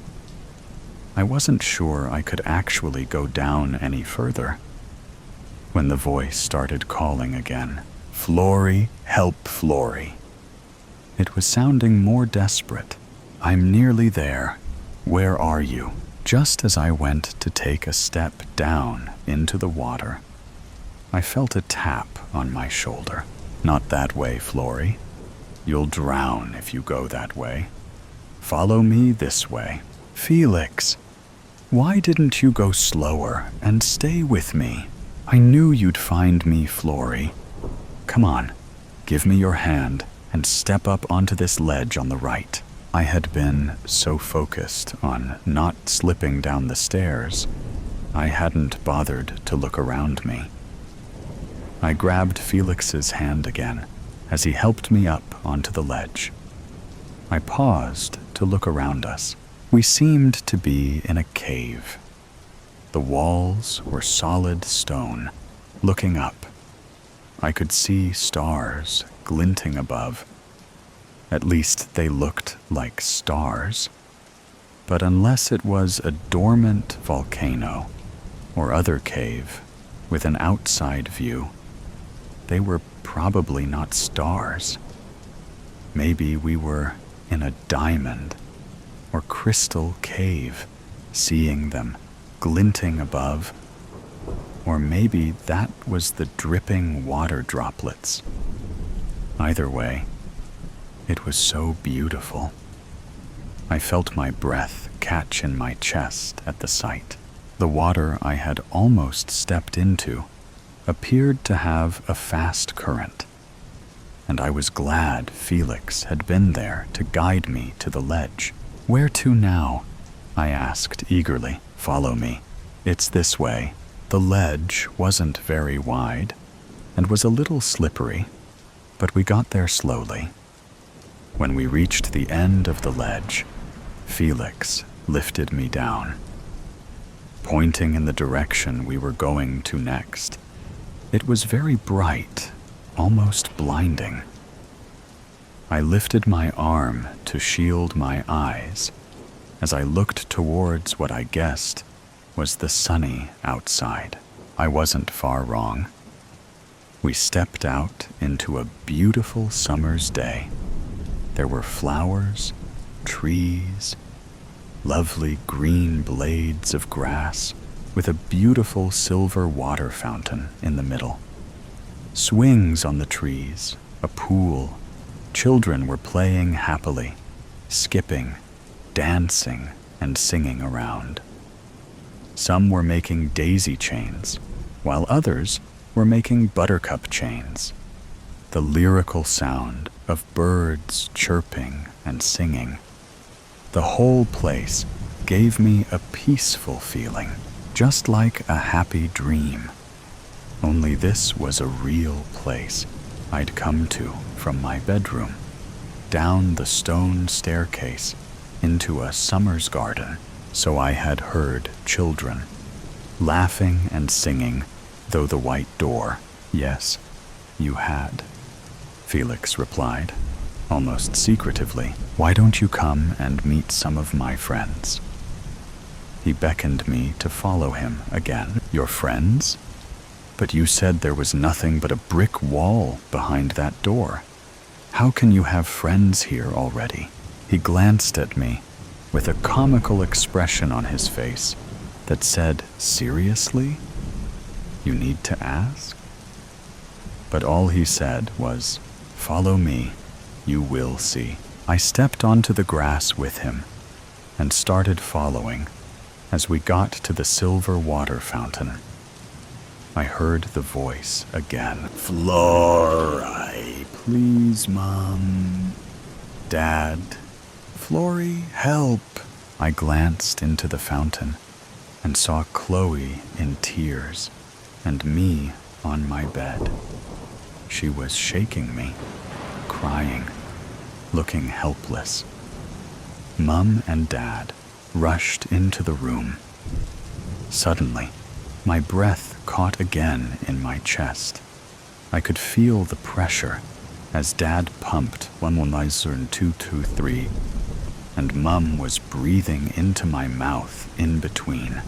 I wasn't sure I could actually go down any further when the voice started calling again. Flory, help Flory. It was sounding more desperate. I'm nearly there. Where are you? Just as I went to take a step down into the water, I felt a tap on my shoulder. Not that way, Flory. You'll drown if you go that way. Follow me this way. Felix, why didn't you go slower and stay with me? I knew you'd find me, Flory. Come on, give me your hand and step up onto this ledge on the right. I had been so focused on not slipping down the stairs, I hadn't bothered to look around me. I grabbed Felix's hand again as he helped me up onto the ledge. I paused to look around us. We seemed to be in a cave. The walls were solid stone. Looking up, I could see stars glinting above. At least they looked like stars. But unless it was a dormant volcano or other cave with an outside view, they were probably not stars. Maybe we were in a diamond or crystal cave, seeing them glinting above. Or maybe that was the dripping water droplets. Either way, it was so beautiful. I felt my breath catch in my chest at the sight. The water I had almost stepped into appeared to have a fast current, and I was glad Felix had been there to guide me to the ledge. Where to now? I asked eagerly. Follow me. It's this way. The ledge wasn't very wide and was a little slippery, but we got there slowly. When we reached the end of the ledge, Felix lifted me down, pointing in the direction we were going to next. It was very bright, almost blinding. I lifted my arm to shield my eyes as I looked towards what I guessed was the sunny outside. I wasn't far wrong. We stepped out into a beautiful summer's day. There were flowers, trees, lovely green blades of grass with a beautiful silver water fountain in the middle. Swings on the trees, a pool. Children were playing happily, skipping, dancing, and singing around. Some were making daisy chains, while others were making buttercup chains. The lyrical sound of birds chirping and singing. The whole place gave me a peaceful feeling, just like a happy dream. Only this was a real place I'd come to from my bedroom, down the stone staircase into a summer's garden. So I had heard children laughing and singing through the white door. Yes, you had, Felix replied, almost secretively. Why don't you come and meet some of my friends? He beckoned me to follow him again. Your friends? But you said there was nothing but a brick wall behind that door. How can you have friends here already? He glanced at me with a comical expression on his face that said, seriously? You need to ask? But all he said was, follow me, you will see. I stepped onto the grass with him and started following as we got to the silver water fountain. I heard the voice again. Flory, please, Mom. Dad, Flory, help. I glanced into the fountain and saw Chloe in tears and me on my bed. She was shaking me, crying, looking helpless. Mum and Dad rushed into the room. Suddenly, my breath caught again in my chest. I could feel the pressure as Dad pumped 119-223, and Mum was breathing into my mouth in between.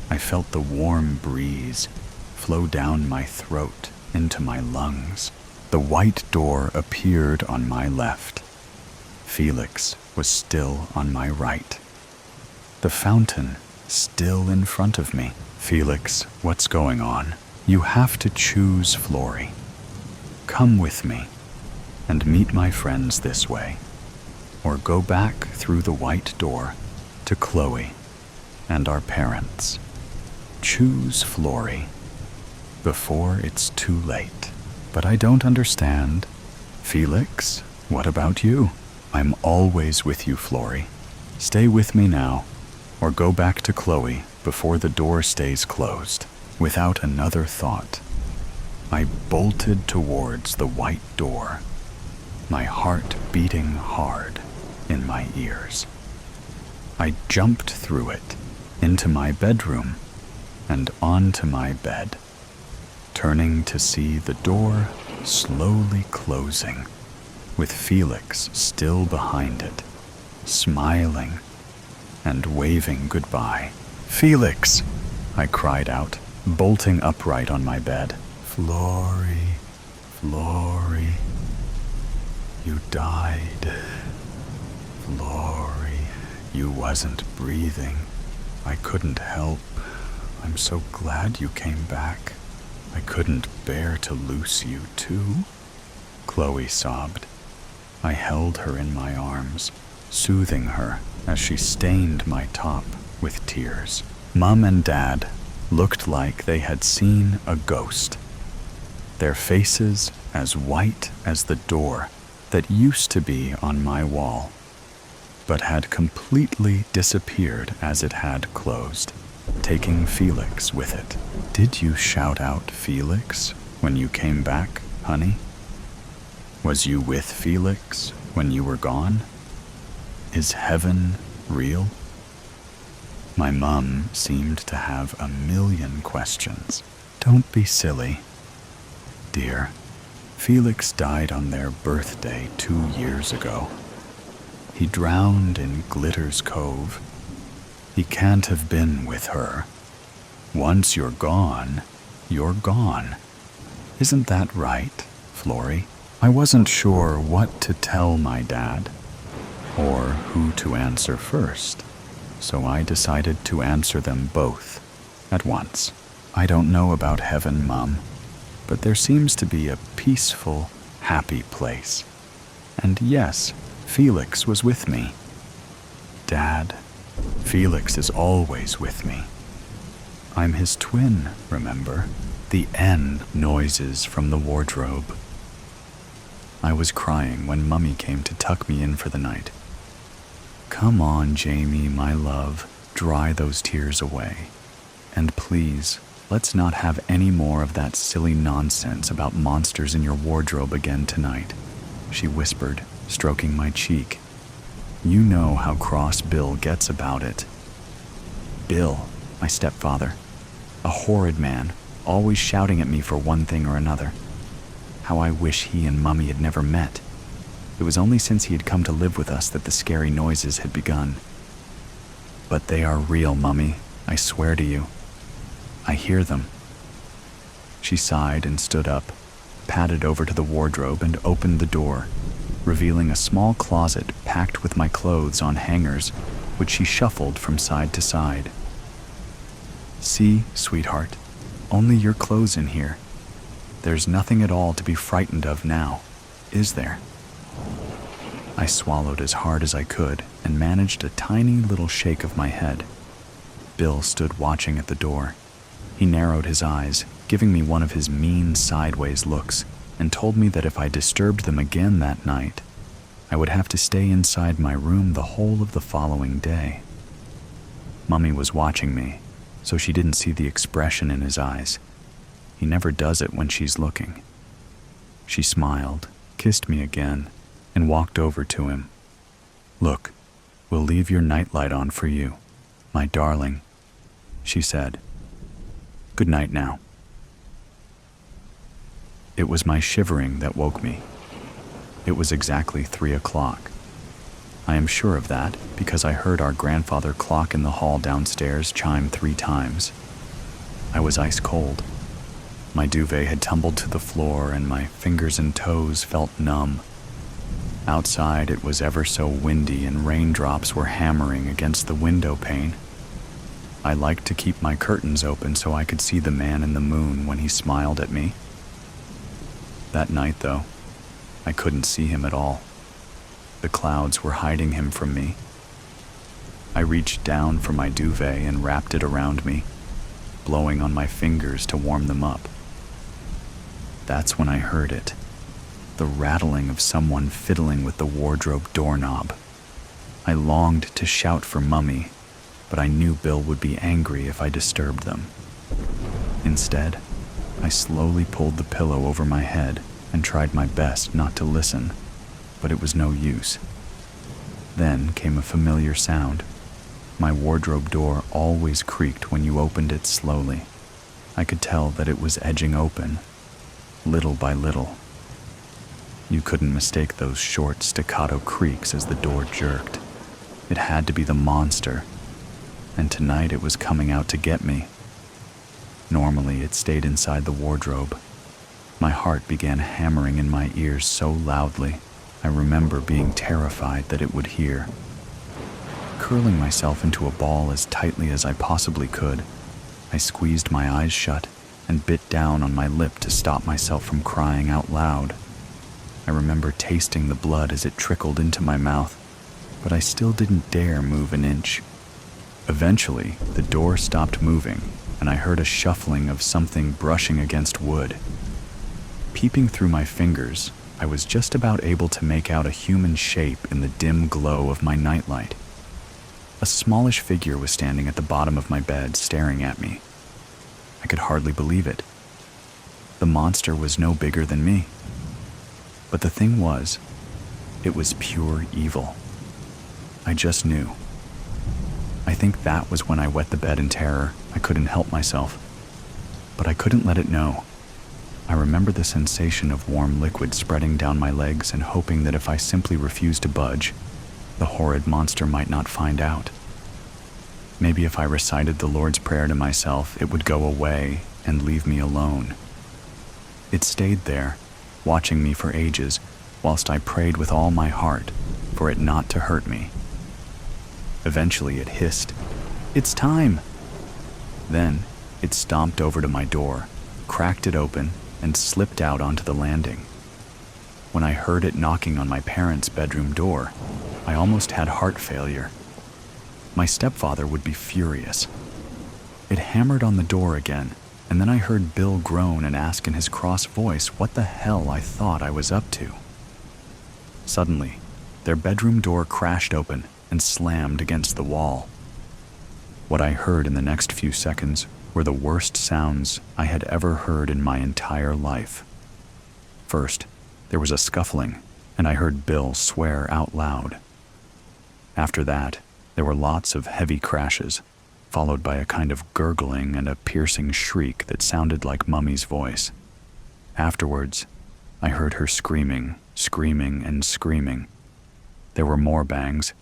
I felt the warm breeze flow down my throat into my lungs. The white door appeared on my left. Felix was still on my right. The fountain still in front of me. Felix, what's going on? You have to choose, Flory. Come with me and meet my friends this way, or go back through the white door to Chloe and our parents. Choose, Flory, before it's too late. But I don't understand. Felix, what about you? I'm always with you, Flory. Stay with me now, or go back to Chloe before the door stays closed. Without another thought, I bolted towards the white door, my heart beating hard in my ears. I jumped through it, into my bedroom, and onto my bed, turning to see the door slowly closing, with Felix still behind it, smiling and waving goodbye. Felix, I cried out, bolting upright on my bed. Flory, Flory, you died. Flory, you wasn't breathing. I couldn't help. I'm so glad you came back. I couldn't bear to lose you too. Chloe sobbed. I held her in my arms, soothing her as she stained my top with tears. Mom and Dad looked like they had seen a ghost, their faces as white as the door that used to be on my wall, but had completely disappeared as it had closed, taking Felix with it. Did you shout out Felix when you came back, honey? Was you with Felix when you were gone? Is heaven real? My mom seemed to have a million questions. Don't be silly, dear. Felix died on their birthday 2 years ago. He drowned in Glitter's Cove. He can't have been with her. Once you're gone, you're gone. Isn't that right, Flory? I wasn't sure what to tell my dad, or who to answer first, so I decided to answer them both at once. I don't know about heaven, Mom, but there seems to be a peaceful, happy place. And yes, Felix was with me. Dad, Felix is always with me. I'm his twin, remember? The N noises from the wardrobe. I was crying when Mummy came to tuck me in for the night. Come on, Jamie, my love, dry those tears away. And please, let's not have any more of that silly nonsense about monsters in your wardrobe again tonight, she whispered, stroking my cheek. You know how cross Bill gets about it. Bill, my stepfather, a horrid man, always shouting at me for one thing or another. How I wish he and Mummy had never met. It was only since he had come to live with us that the scary noises had begun. But they are real, Mummy, I swear to you. I hear them. She sighed and stood up, padded over to the wardrobe and opened the door, revealing a small closet packed with my clothes on hangers, which she shuffled from side to side. See, sweetheart, only your clothes in here. There's nothing at all to be frightened of now, is there? I swallowed as hard as I could and managed a tiny little shake of my head. Bill stood watching at the door. He narrowed his eyes, giving me one of his mean sideways looks, and told me that if I disturbed them again that night, I would have to stay inside my room the whole of the following day. Mummy was watching me, so she didn't see the expression in his eyes. He never does it when she's looking. She smiled, kissed me again, and walked over to him. Look, we'll leave your nightlight on for you, my darling, she said. Good night now. It was my shivering that woke me. It was exactly 3 o'clock. I am sure of that because I heard our grandfather clock in the hall downstairs chime 3 times. I was ice cold. My duvet had tumbled to the floor and my fingers and toes felt numb. Outside it was ever so windy and raindrops were hammering against the window pane. I liked to keep my curtains open so I could see the man in the moon when he smiled at me. That night, though, I couldn't see him at all. The clouds were hiding him from me. I reached down for my duvet and wrapped it around me, blowing on my fingers to warm them up. That's when I heard it, the rattling of someone fiddling with the wardrobe doorknob. I longed to shout for Mummy, but I knew Bill would be angry if I disturbed them. Instead, I slowly pulled the pillow over my head and tried my best not to listen, but it was no use. Then came a familiar sound. My wardrobe door always creaked when you opened it slowly. I could tell that it was edging open, little by little. You couldn't mistake those short staccato creaks as the door jerked. It had to be the monster, and tonight it was coming out to get me. Normally it stayed inside the wardrobe. My heart began hammering in my ears so loudly, I remember being terrified that it would hear. Curling myself into a ball as tightly as I possibly could, I squeezed my eyes shut and bit down on my lip to stop myself from crying out loud. I remember tasting the blood as it trickled into my mouth, but I still didn't dare move an inch. Eventually, the door stopped moving, and I heard a shuffling of something brushing against wood. Peeping through my fingers, I was just about able to make out a human shape in the dim glow of my nightlight. A smallish figure was standing at the bottom of my bed, staring at me. I could hardly believe it. The monster was no bigger than me. But the thing was, it was pure evil. I just knew. I think that was when I wet the bed in terror. I couldn't help myself. But I couldn't let it know. I remember the sensation of warm liquid spreading down my legs and hoping that if I simply refused to budge, the horrid monster might not find out. Maybe if I recited the Lord's Prayer to myself, it would go away and leave me alone. It stayed there, watching me for ages, whilst I prayed with all my heart for it not to hurt me. Eventually it hissed, "It's time!" Then it stomped over to my door, cracked it open, and slipped out onto the landing. When I heard it knocking on my parents' bedroom door, I almost had heart failure. My stepfather would be furious. It hammered on the door again, and then I heard Bill groan and ask in his cross voice what the hell I thought I was up to. Suddenly, their bedroom door crashed open and slammed against the wall. What I heard in the next few seconds were the worst sounds I had ever heard in my entire life. First, there was a scuffling, and I heard Bill swear out loud. After that, there were lots of heavy crashes, followed by a kind of gurgling and a piercing shriek that sounded like Mummy's voice. Afterwards, I heard her screaming, and screaming. There were more bangs,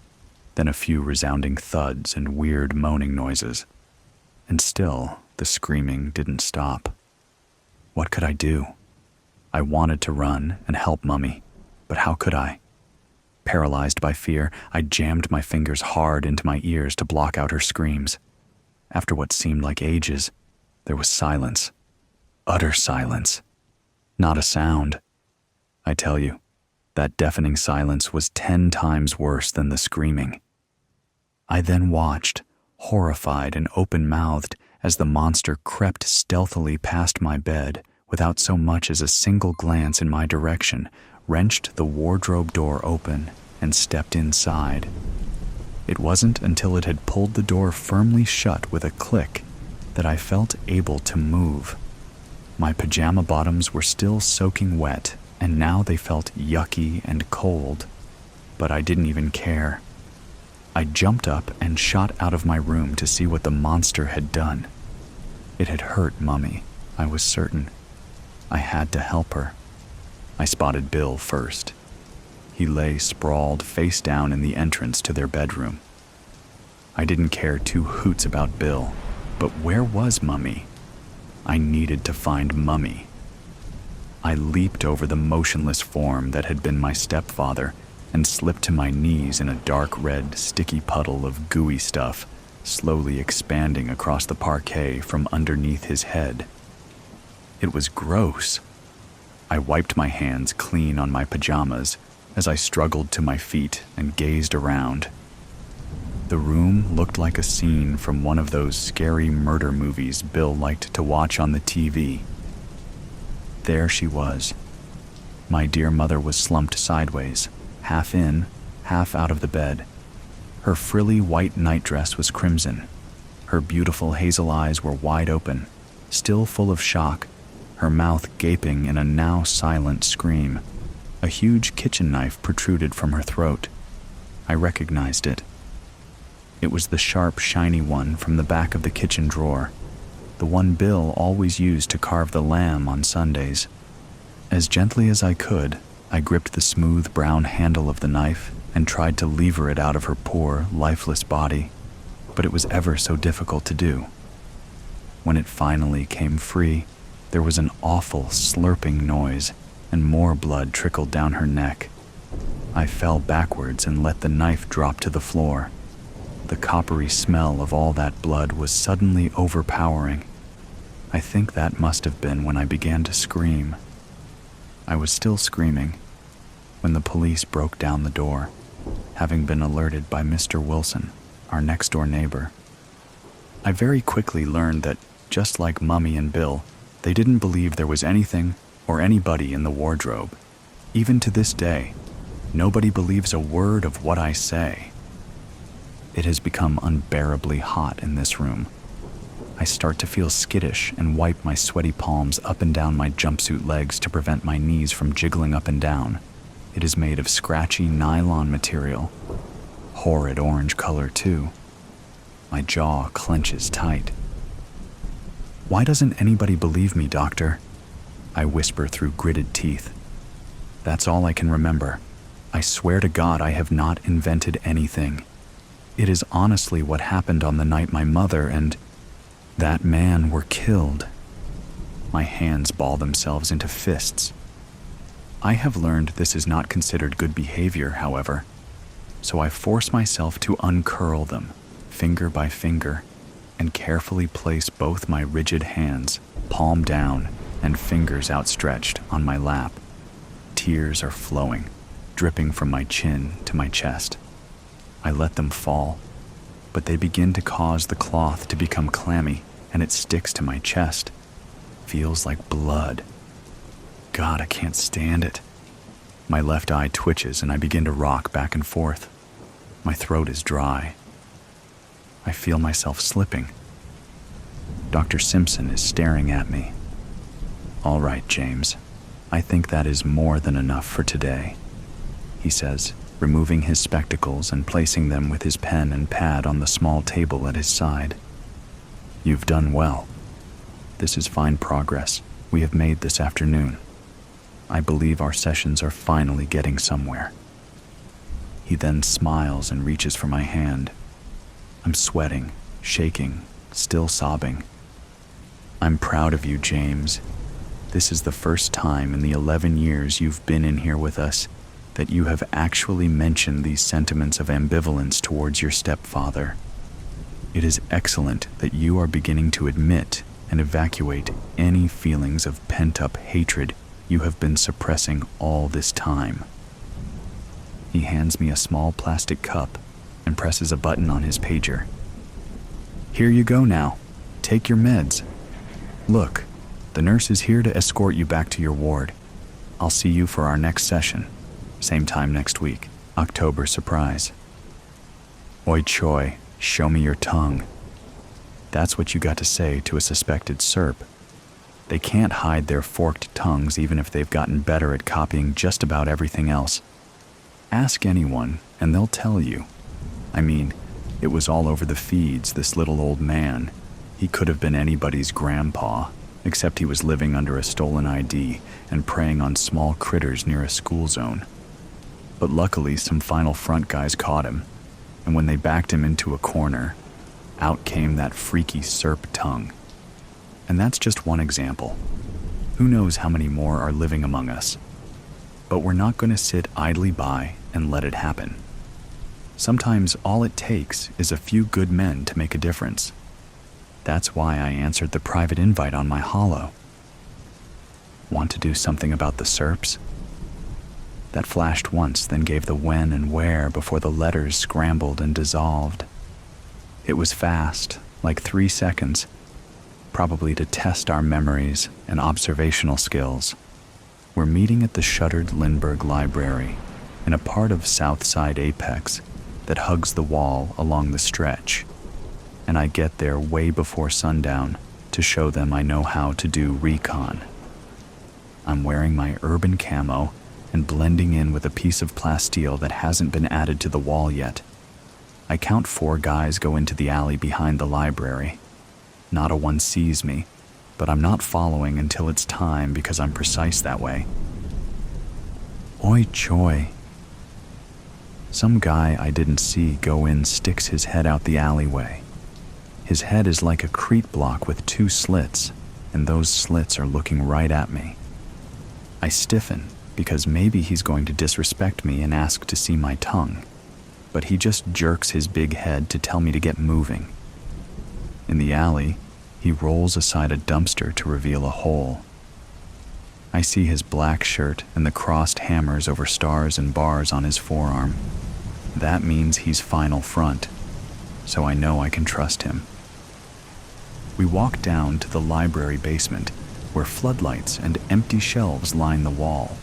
then a few resounding thuds and weird moaning noises. And still, the screaming didn't stop. What could I do? I wanted to run and help Mummy, but how could I? Paralyzed by fear, I jammed my fingers hard into my ears to block out her screams. After what seemed like ages, there was silence. Utter silence. Not a sound. I tell you, that deafening silence was 10 times worse than the screaming. I then watched, horrified and open-mouthed, as the monster crept stealthily past my bed without so much as a single glance in my direction, wrenched the wardrobe door open, and stepped inside. It wasn't until it had pulled the door firmly shut with a click that I felt able to move. My pajama bottoms were still soaking wet, and now they felt yucky and cold, but I didn't even care. I jumped up and shot out of my room to see what the monster had done. It had hurt Mummy, I was certain. I had to help her. I spotted Bill first. He lay sprawled face down in the entrance to their bedroom. I didn't care two hoots about Bill, but where was Mummy? I needed to find Mummy. I leaped over the motionless form that had been my stepfather and slipped to my knees in a dark red, sticky puddle of gooey stuff, slowly expanding across the parquet from underneath his head. It was gross. I wiped my hands clean on my pajamas as I struggled to my feet and gazed around. The room looked like a scene from one of those scary murder movies Bill liked to watch on the TV. There she was. My dear mother was slumped sideways, half in, half out of the bed. Her frilly white nightdress was crimson. Her beautiful hazel eyes were wide open, still full of shock, her mouth gaping in a now silent scream. A huge kitchen knife protruded from her throat. I recognized it. It was the sharp, shiny one from the back of the kitchen drawer, the one Bill always used to carve the lamb on Sundays. As gently as I could, I gripped the smooth brown handle of the knife and tried to lever it out of her poor, lifeless body, but it was ever so difficult to do. When it finally came free, there was an awful slurping noise, and more blood trickled down her neck. I fell backwards and let the knife drop to the floor. The coppery smell of all that blood was suddenly overpowering. I think that must have been when I began to scream. I was still screaming when the police broke down the door, having been alerted by Mr. Wilson, our next-door neighbor. I very quickly learned that, just like Mummy and Bill, they didn't believe there was anything or anybody in the wardrobe. Even to this day, nobody believes a word of what I say. It has become unbearably hot in this room. I start to feel skittish and wipe my sweaty palms up and down my jumpsuit legs to prevent my knees from jiggling up and down. It is made of scratchy nylon material. Horrid orange color, too. My jaw clenches tight. "Why doesn't anybody believe me, doctor?" I whisper through gritted teeth. That's all I can remember. I swear to God I have not invented anything. It is honestly what happened on the night my mother and that man were killed. My hands ball themselves into fists. I have learned this is not considered good behavior, however, so I force myself to uncurl them, finger by finger, and carefully place both my rigid hands, palm down and fingers outstretched, on my lap. Tears are flowing, dripping from my chin to my chest. I let them fall, but they begin to cause the cloth to become clammy, and it sticks to my chest. Feels like blood. God, I can't stand it. My left eye twitches and I begin to rock back and forth. My throat is dry. I feel myself slipping. Dr. Simpson is staring at me. "All right, James. I think that is more than enough for today," he says, removing his spectacles and placing them with his pen and pad on the small table at his side. "You've done well. This is fine progress we have made this afternoon. I believe our sessions are finally getting somewhere." He then smiles and reaches for my hand. I'm sweating, shaking, still sobbing. "I'm proud of you, James. This is the first time in the 11 years you've been in here with us that you have actually mentioned these sentiments of ambivalence towards your stepfather. It is excellent that you are beginning to admit and evacuate any feelings of pent-up hatred you have been suppressing all this time." He hands me a small plastic cup and presses a button on his pager. "Here you go now. Take your meds. Look, the nurse is here to escort you back to your ward. I'll see you for our next session. Same time next week. October surprise." Oi Choi, show me your tongue. That's what you got to say to a suspected SERP. They can't hide their forked tongues even if they've gotten better at copying just about everything else. Ask anyone and they'll tell you. I mean, it was all over the feeds, this little old man. He could have been anybody's grandpa, except he was living under a stolen ID and preying on small critters near a school zone. But luckily some Final Front guys caught him, and when they backed him into a corner, out came that freaky SERP tongue. And that's just one example. Who knows how many more are living among us? But we're not going to sit idly by and let it happen. Sometimes all it takes is a few good men to make a difference. That's why I answered the private invite on my holo. Want to do something about the SERPs? That flashed once, then gave the when and where before the letters scrambled and dissolved. It was fast, like 3 seconds, probably to test our memories and observational skills. We're meeting at the shuttered Lindbergh Library in a part of Southside Apex that hugs the wall along the stretch, and I get there way before sundown to show them I know how to do recon. I'm wearing my urban camo and blending in with a piece of plasteel that hasn't been added to the wall yet. I count 4 guys go into the alley behind the library. Not a one sees me, but I'm not following until it's time because I'm precise that way. Oi choy. Some guy I didn't see go in sticks his head out the alleyway. His head is like a crete block with 2 slits, and those slits are looking right at me. I stiffen because maybe he's going to disrespect me and ask to see my tongue, but he just jerks his big head to tell me to get moving. In the alley, he rolls aside a dumpster to reveal a hole. I see his black shirt and the crossed hammers over stars and bars on his forearm. That means he's final front, so I know I can trust him. We walk down to the library basement, where floodlights and empty shelves line the wall.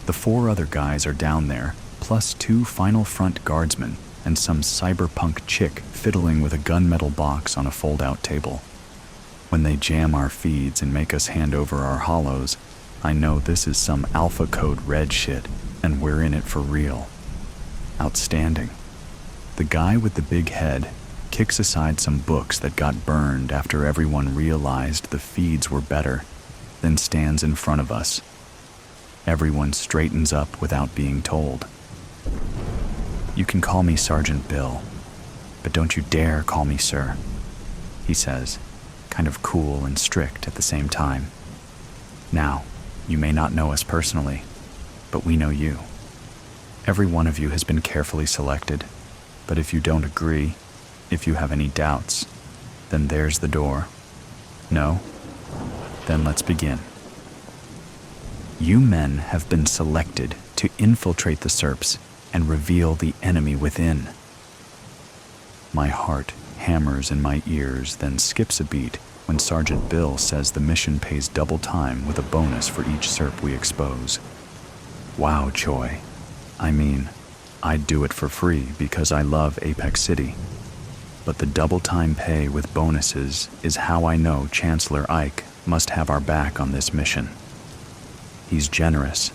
The 4 other guys are down there, plus 2 final front guardsmen and some cyberpunk chick fiddling with a gunmetal box on a fold-out table. When they jam our feeds and make us hand over our holos, I know this is some alpha code red shit, and we're in it for real. Outstanding. The guy with the big head kicks aside some books that got burned after everyone realized the feeds were better, then stands in front of us. Everyone straightens up without being told. You can call me Sergeant Bill, but don't you dare call me sir, he says, kind of cool and strict at the same time. Now, you may not know us personally, but we know you. Every one of you has been carefully selected, but if you don't agree, if you have any doubts, then there's the door. No? Then let's begin. You men have been selected to infiltrate the SERPs and reveal the enemy within. My heart hammers in my ears, then skips a beat when Sergeant Bill says the mission pays double time with a bonus for each SERP we expose. Wow, Choi. I mean, I'd do it for free because I love Apex City. But the double time pay with bonuses is how I know Chancellor Ike must have our back on this mission. He's generous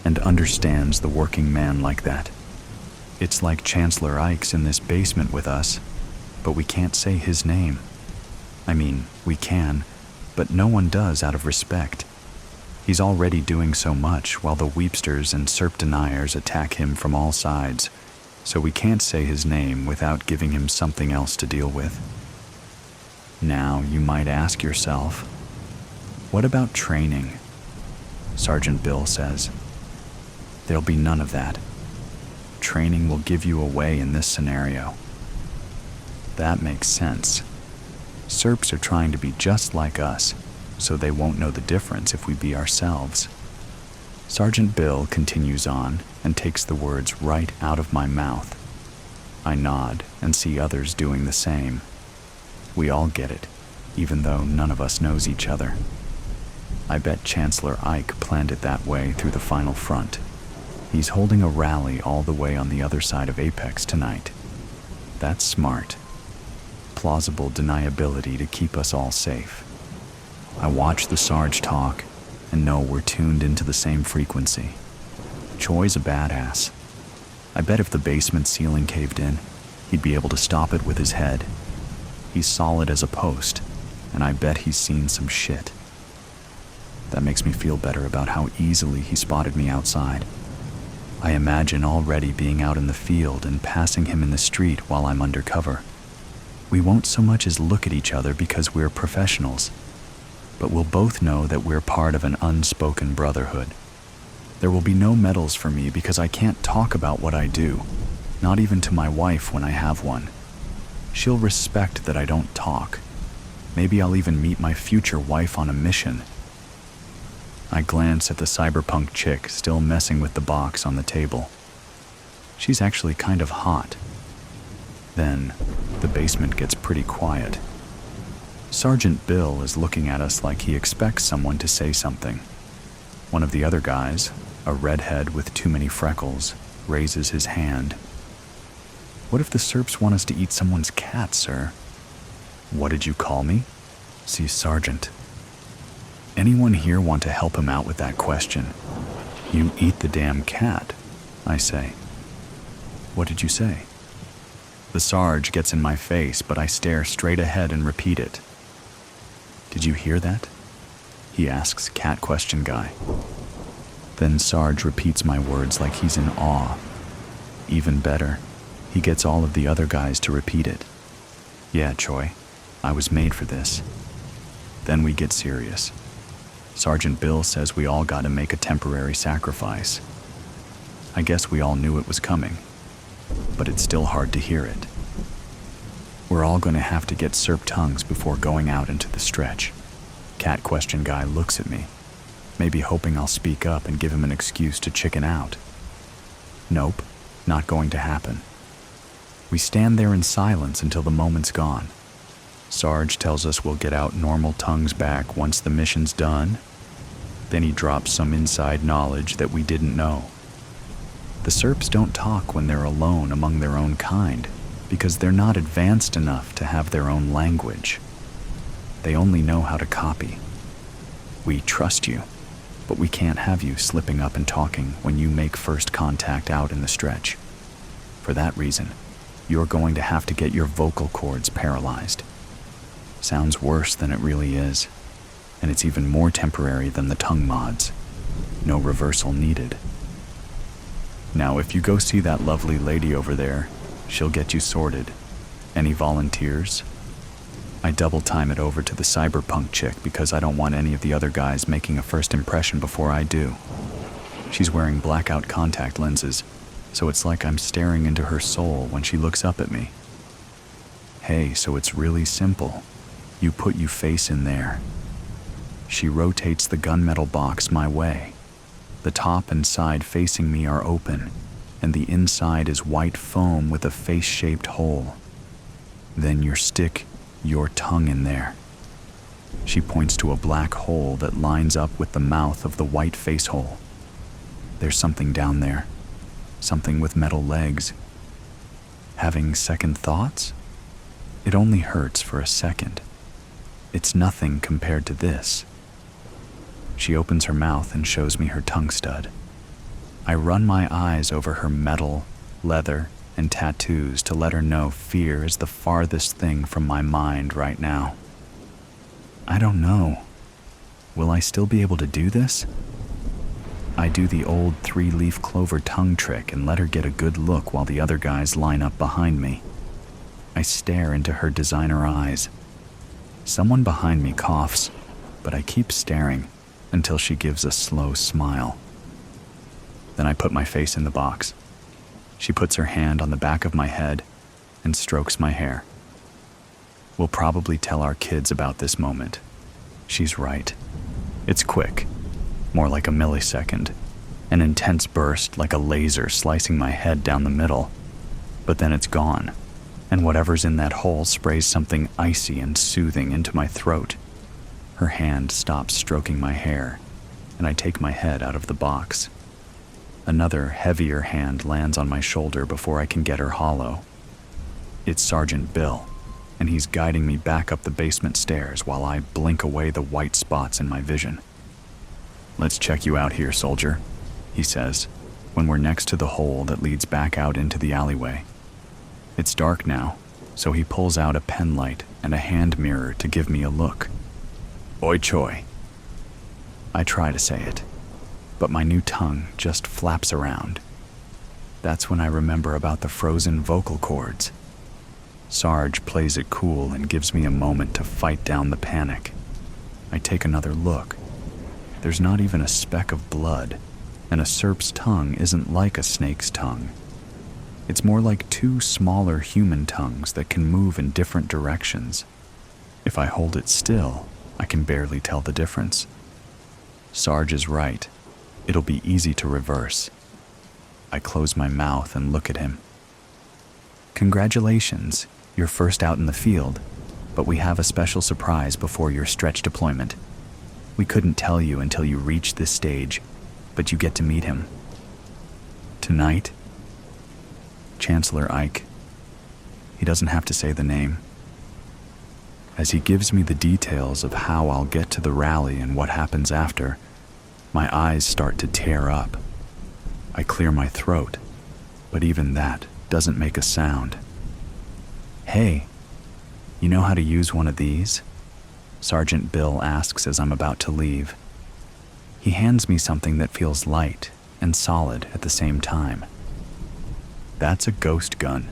and understands the working man like that. It's like Chancellor Ike's in this basement with us, but we can't say his name. I mean, we can, but no one does out of respect. He's already doing so much while the Weepsters and SERP deniers attack him from all sides, so we can't say his name without giving him something else to deal with. Now, you might ask yourself, what about training? Sergeant Bill says. There'll be none of that. Training will give you away in this scenario. That makes sense. SERPs are trying to be just like us, so they won't know the difference if we be ourselves. Sergeant Bill continues on and takes the words right out of my mouth. I nod and see others doing the same. We all get it, even though none of us knows each other. I bet Chancellor Ike planned it that way through the final front. He's holding a rally all the way on the other side of Apex tonight. That's smart. Plausible deniability to keep us all safe. I watch the Sarge talk and know we're tuned into the same frequency. Choi's a badass. I bet if the basement ceiling caved in, he'd be able to stop it with his head. He's solid as a post, and I bet he's seen some shit. That makes me feel better about how easily he spotted me outside. I imagine already being out in the field and passing him in the street while I'm undercover. We won't so much as look at each other because we're professionals. but we'll both know that we're part of an unspoken brotherhood. There will be no medals for me because I can't talk about what I do, not even to my wife when I have one. She'll respect that I don't talk. Maybe I'll even meet my future wife on a mission. I glance at the cyberpunk chick still messing with the box on the table. She's actually kind of hot. Then, the basement gets pretty quiet. Sergeant Bill is looking at us like he expects someone to say something. One of the other guys, a redhead with too many freckles, raises his hand. What if the Serps want us to eat someone's cat, sir? What did you call me? See, Sergeant. Anyone here want to help him out with that question? You eat the damn cat, I say. What did you say? The Sarge gets in my face, but I stare straight ahead and repeat it. Did you hear that? He asks cat question guy. Then Sarge repeats my words like he's in awe. Even better, he gets all of the other guys to repeat it. Yeah, Choi, I was made for this. Then we get serious. Sergeant Bill says we all gotta make a temporary sacrifice. I guess we all knew it was coming, but it's still hard to hear it. We're all gonna have to get Serp tongues before going out into the stretch. Cat question guy looks at me, maybe hoping I'll speak up and give him an excuse to chicken out. Nope, not going to happen. We stand there in silence until the moment's gone. Sarge tells us we'll get out normal tongues back once the mission's done. Then he drops some inside knowledge that we didn't know. The Serps don't talk when they're alone among their own kind because they're not advanced enough to have their own language. They only know how to copy. We trust you, but we can't have you slipping up and talking when you make first contact out in the stretch. For that reason, you're going to have to get your vocal cords paralyzed. Sounds worse than it really is, and it's even more temporary than the tongue mods. No reversal needed. Now, if you go see that lovely lady over there, she'll get you sorted. Any volunteers? I double time it over to the cyberpunk chick because I don't want any of the other guys making a first impression before I do. She's wearing blackout contact lenses, so it's like I'm staring into her soul when she looks up at me. Hey, so it's really simple. You put your face in there. She rotates the gunmetal box my way. The top and side facing me are open, and the inside is white foam with a face-shaped hole. Then you stick your tongue in there. She points to a black hole that lines up with the mouth of the white face hole. There's something down there, something with metal legs. Having second thoughts? It only hurts for a second. It's nothing compared to this. She opens her mouth and shows me her tongue stud. I run my eyes over her metal, leather, and tattoos to let her know fear is the farthest thing from my mind right now. I don't know. Will I still be able to do this? I do the old 3-leaf clover tongue trick and let her get a good look while the other guys line up behind me. I stare into her designer eyes. Someone behind me coughs, but I keep staring until she gives a slow smile. Then I put my face in the box. She puts her hand on the back of my head and strokes my hair. We'll probably tell our kids about this moment. She's right. It's quick, more like a millisecond, an intense burst like a laser slicing my head down the middle. But then it's gone, and whatever's in that hole sprays something icy and soothing into my throat. Her hand stops stroking my hair, and I take my head out of the box. Another, heavier hand lands on my shoulder before I can get her hollow. It's Sergeant Bill, and he's guiding me back up the basement stairs while I blink away the white spots in my vision. "Let's check you out here, soldier," he says, when we're next to the hole that leads back out into the alleyway. It's dark now, so he pulls out a pen light and a hand mirror to give me a look. "Oi Choi." I try to say it, but my new tongue just flaps around. That's when I remember about the frozen vocal cords. Sarge plays it cool and gives me a moment to fight down the panic. I take another look. There's not even a speck of blood, and a serp's tongue isn't like a snake's tongue. It's more like two smaller human tongues that can move in different directions. If I hold it still, I can barely tell the difference. Sarge is right. It'll be easy to reverse. I close my mouth and look at him. Congratulations, you're first out in the field, but we have a special surprise before your stretch deployment. We couldn't tell you until you reached this stage, but you get to meet him. Tonight, Chancellor Ike. He doesn't have to say the name. As he gives me the details of how I'll get to the rally and what happens after, my eyes start to tear up. I clear my throat, but even that doesn't make a sound. Hey, you know how to use one of these? Sergeant Bill asks as I'm about to leave. He hands me something that feels light and solid at the same time. That's a ghost gun,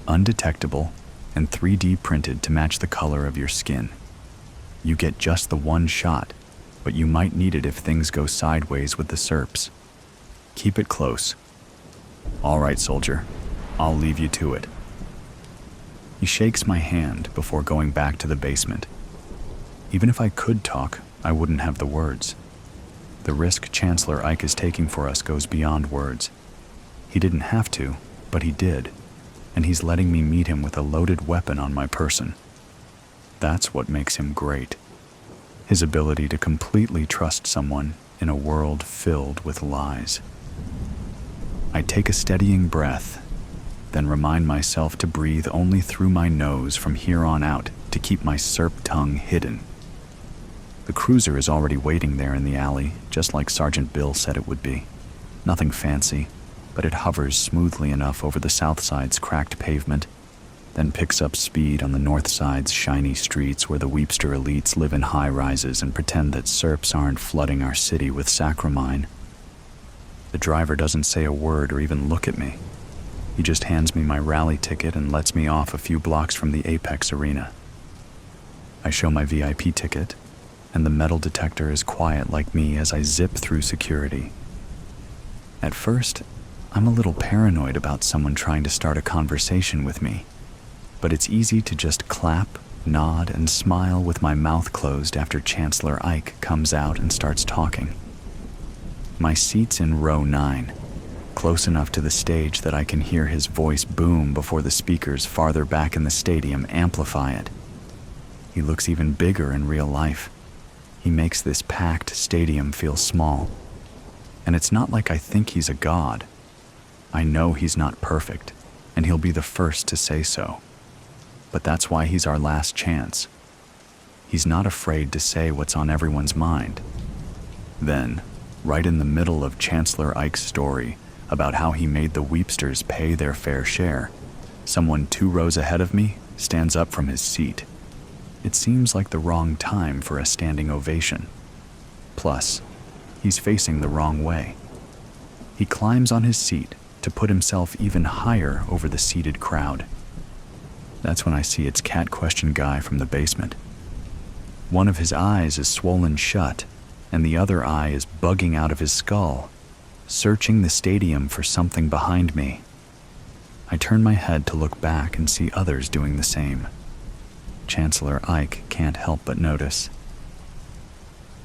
undetectable and 3D printed to match the color of your skin. You get just the one shot, but you might need it if things go sideways with the serps. Keep it close. All right, soldier, I'll leave you to it. He shakes my hand before going back to the basement. Even if I could talk, I wouldn't have the words. The risk Chancellor Ike is taking for us goes beyond words. He didn't have to, but he did, and he's letting me meet him with a loaded weapon on my person. That's what makes him great. His ability to completely trust someone in a world filled with lies. I take a steadying breath, then remind myself to breathe only through my nose from here on out to keep my serp tongue hidden. The cruiser is already waiting there in the alley, just like Sergeant Bill said it would be. Nothing fancy, but it hovers smoothly enough over the south side's cracked pavement, then picks up speed on the north side's shiny streets where the Weepster elites live in high-rises and pretend that serps aren't flooding our city with sacramine. The driver doesn't say a word or even look at me. He just hands me my rally ticket and lets me off a few blocks from the Apex arena. I show my VIP ticket, and the metal detector is quiet like me as I zip through security. At first, I'm a little paranoid about someone trying to start a conversation with me, but it's easy to just clap, nod, and smile with my mouth closed after Chancellor Ike comes out and starts talking. My seat's in row 9, close enough to the stage that I can hear his voice boom before the speakers farther back in the stadium amplify it. He looks even bigger in real life. He makes this packed stadium feel small. And it's not like I think he's a god. I know he's not perfect, and he'll be the first to say so. But that's why he's our last chance. He's not afraid to say what's on everyone's mind. Then, right in the middle of Chancellor Ike's story about how he made the Weepsters pay their fair share, someone 2 rows ahead of me stands up from his seat. It seems like the wrong time for a standing ovation. Plus, he's facing the wrong way. He climbs on his seat to put himself even higher over the seated crowd. That's when I see it's Cat Question Guy from the basement. One of his eyes is swollen shut, and the other eye is bugging out of his skull, searching the stadium for something behind me. I turn my head to look back and see others doing the same. Chancellor Ike can't help but notice.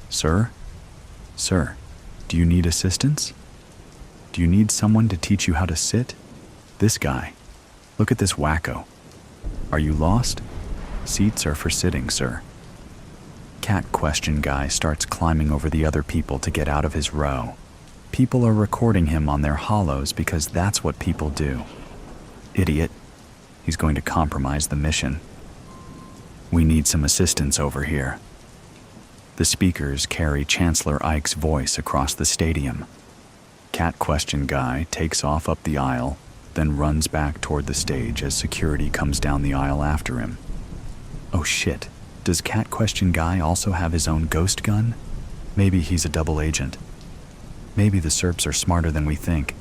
Sir? Sir, do you need assistance? Do you need someone to teach you how to sit? This guy. Look at this wacko. Are you lost? Seats are for sitting, sir. Cat Question Guy starts climbing over the other people to get out of his row. People are recording him on their hollows because that's what people do. Idiot. He's going to compromise the mission. We need some assistance over here. The speakers carry Chancellor Ike's voice across the stadium. Cat Question Guy takes off up the aisle, then runs back toward the stage as security comes down the aisle after him. Oh shit, does Cat Question Guy also have his own ghost gun? Maybe he's a double agent. Maybe the serps are smarter than we think.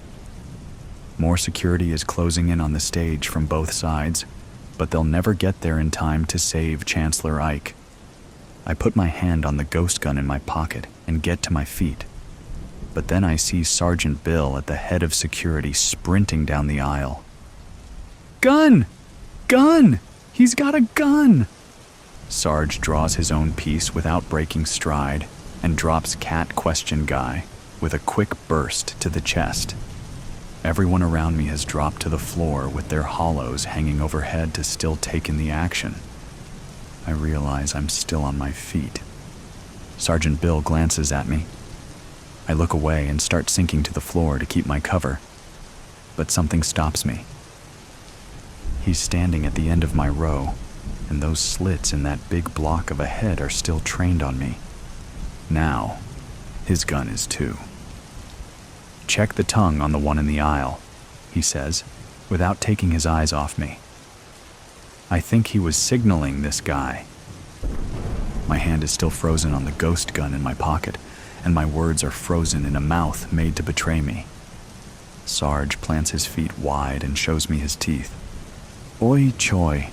More security is closing in on the stage from both sides, but they'll never get there in time to save Chancellor Ike. I put my hand on the ghost gun in my pocket and get to my feet. But then I see Sergeant Bill at the head of security sprinting down the aisle. "Gun! Gun! He's got a gun!" Sarge draws his own piece without breaking stride and drops Cat Question Guy with a quick burst to the chest. Everyone around me has dropped to the floor with their hollows hanging overhead to still take in the action. I realize I'm still on my feet. Sergeant Bill glances at me. I look away and start sinking to the floor to keep my cover, but something stops me. He's standing at the end of my row, and those slits in that big block of a head are still trained on me. Now, his gun is too. "Check the tongue on the one in the aisle," he says, without taking his eyes off me. I think he was signaling this guy. My hand is still frozen on the ghost gun in my pocket, and my words are frozen in a mouth made to betray me. Sarge plants his feet wide and shows me his teeth. "Oi, Choi,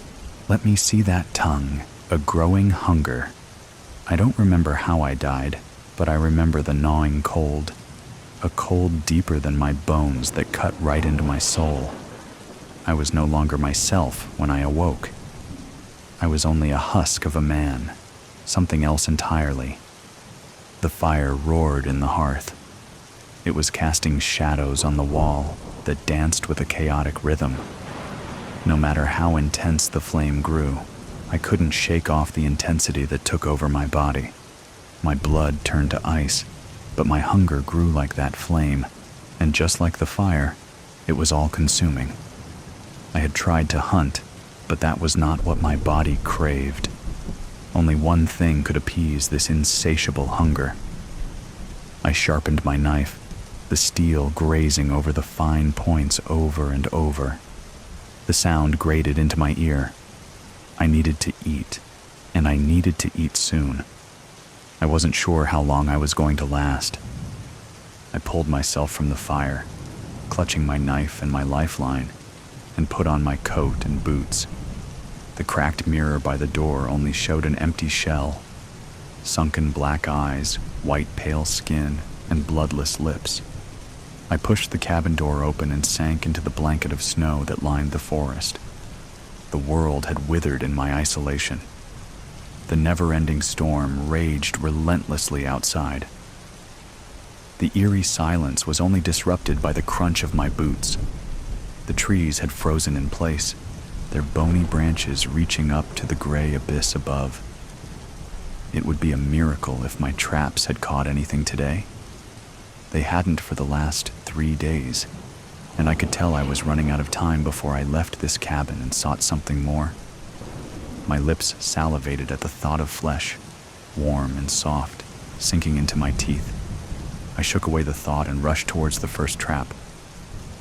let me see that tongue, a growing hunger." I don't remember how I died, but I remember the gnawing cold, a cold deeper than my bones that cut right into my soul. I was no longer myself when I awoke. I was only a husk of a man, something else entirely. The fire roared in the hearth. It was casting shadows on the wall that danced with a chaotic rhythm. No matter how intense the flame grew, I couldn't shake off the intensity that took over my body. My blood turned to ice, but my hunger grew like that flame, and just like the fire, it was all-consuming. I had tried to hunt, but that was not what my body craved. Only one thing could appease this insatiable hunger. I sharpened my knife, the steel grazing over the fine points over and over. The sound grated into my ear. I needed to eat, and I needed to eat soon. I wasn't sure how long I was going to last. I pulled myself from the fire, clutching my knife and my lifeline, and put on my coat and boots. The cracked mirror by the door only showed an empty shell, sunken black eyes, white pale skin, and bloodless lips. I pushed the cabin door open and sank into the blanket of snow that lined the forest. The world had withered in my isolation. The never-ending storm raged relentlessly outside. The eerie silence was only disrupted by the crunch of my boots. The trees had frozen in place, their bony branches reaching up to the gray abyss above. It would be a miracle if my traps had caught anything today. They hadn't for the last 3 days, and I could tell I was running out of time before I left this cabin and sought something more. My lips salivated at the thought of flesh, warm and soft, sinking into my teeth. I shook away the thought and rushed towards the first trap.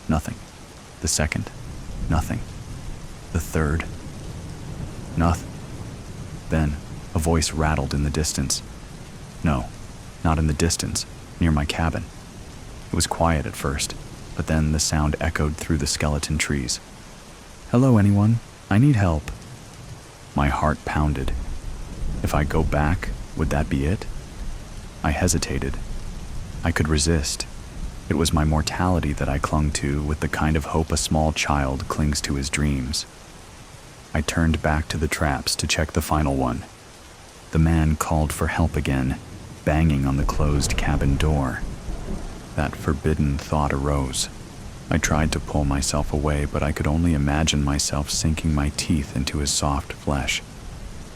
Nothing. The second. Nothing. The third. Nothing. Then, a voice rattled in the distance. No, not in the distance, near my cabin. It was quiet at first, but then the sound echoed through the skeleton trees. "Hello, anyone? I need help." My heart pounded. If I go back, would that be it? I hesitated. I could resist. It was my mortality that I clung to with the kind of hope a small child clings to his dreams. I turned back to the traps to check the final one. The man called for help again, banging on the closed cabin door. That forbidden thought arose. I tried to pull myself away, but I could only imagine myself sinking my teeth into his soft flesh,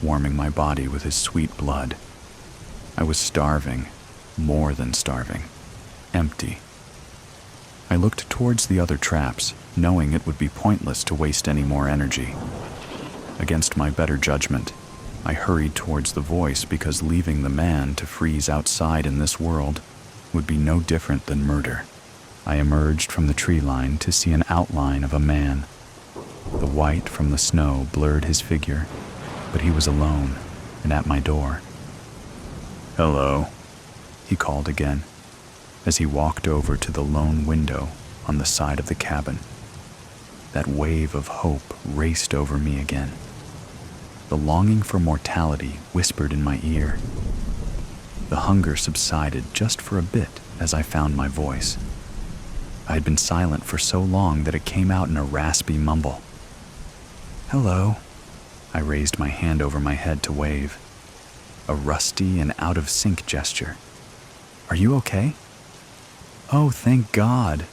warming my body with his sweet blood. I was starving, more than starving, empty. I looked towards the other traps, knowing it would be pointless to waste any more energy. Against my better judgment, I hurried towards the voice because leaving the man to freeze outside in this world would be no different than murder. I emerged from the tree line to see an outline of a man. The white from the snow blurred his figure, but he was alone and at my door. "Hello," he called again, as he walked over to the lone window on the side of the cabin. That wave of hope raced over me again. The longing for mortality whispered in my ear. The hunger subsided just for a bit as I found my voice. I had been silent for so long that it came out in a raspy mumble. "Hello." I raised my hand over my head to wave. A rusty and out-of-sync gesture. "Are you okay?" "Oh, thank God."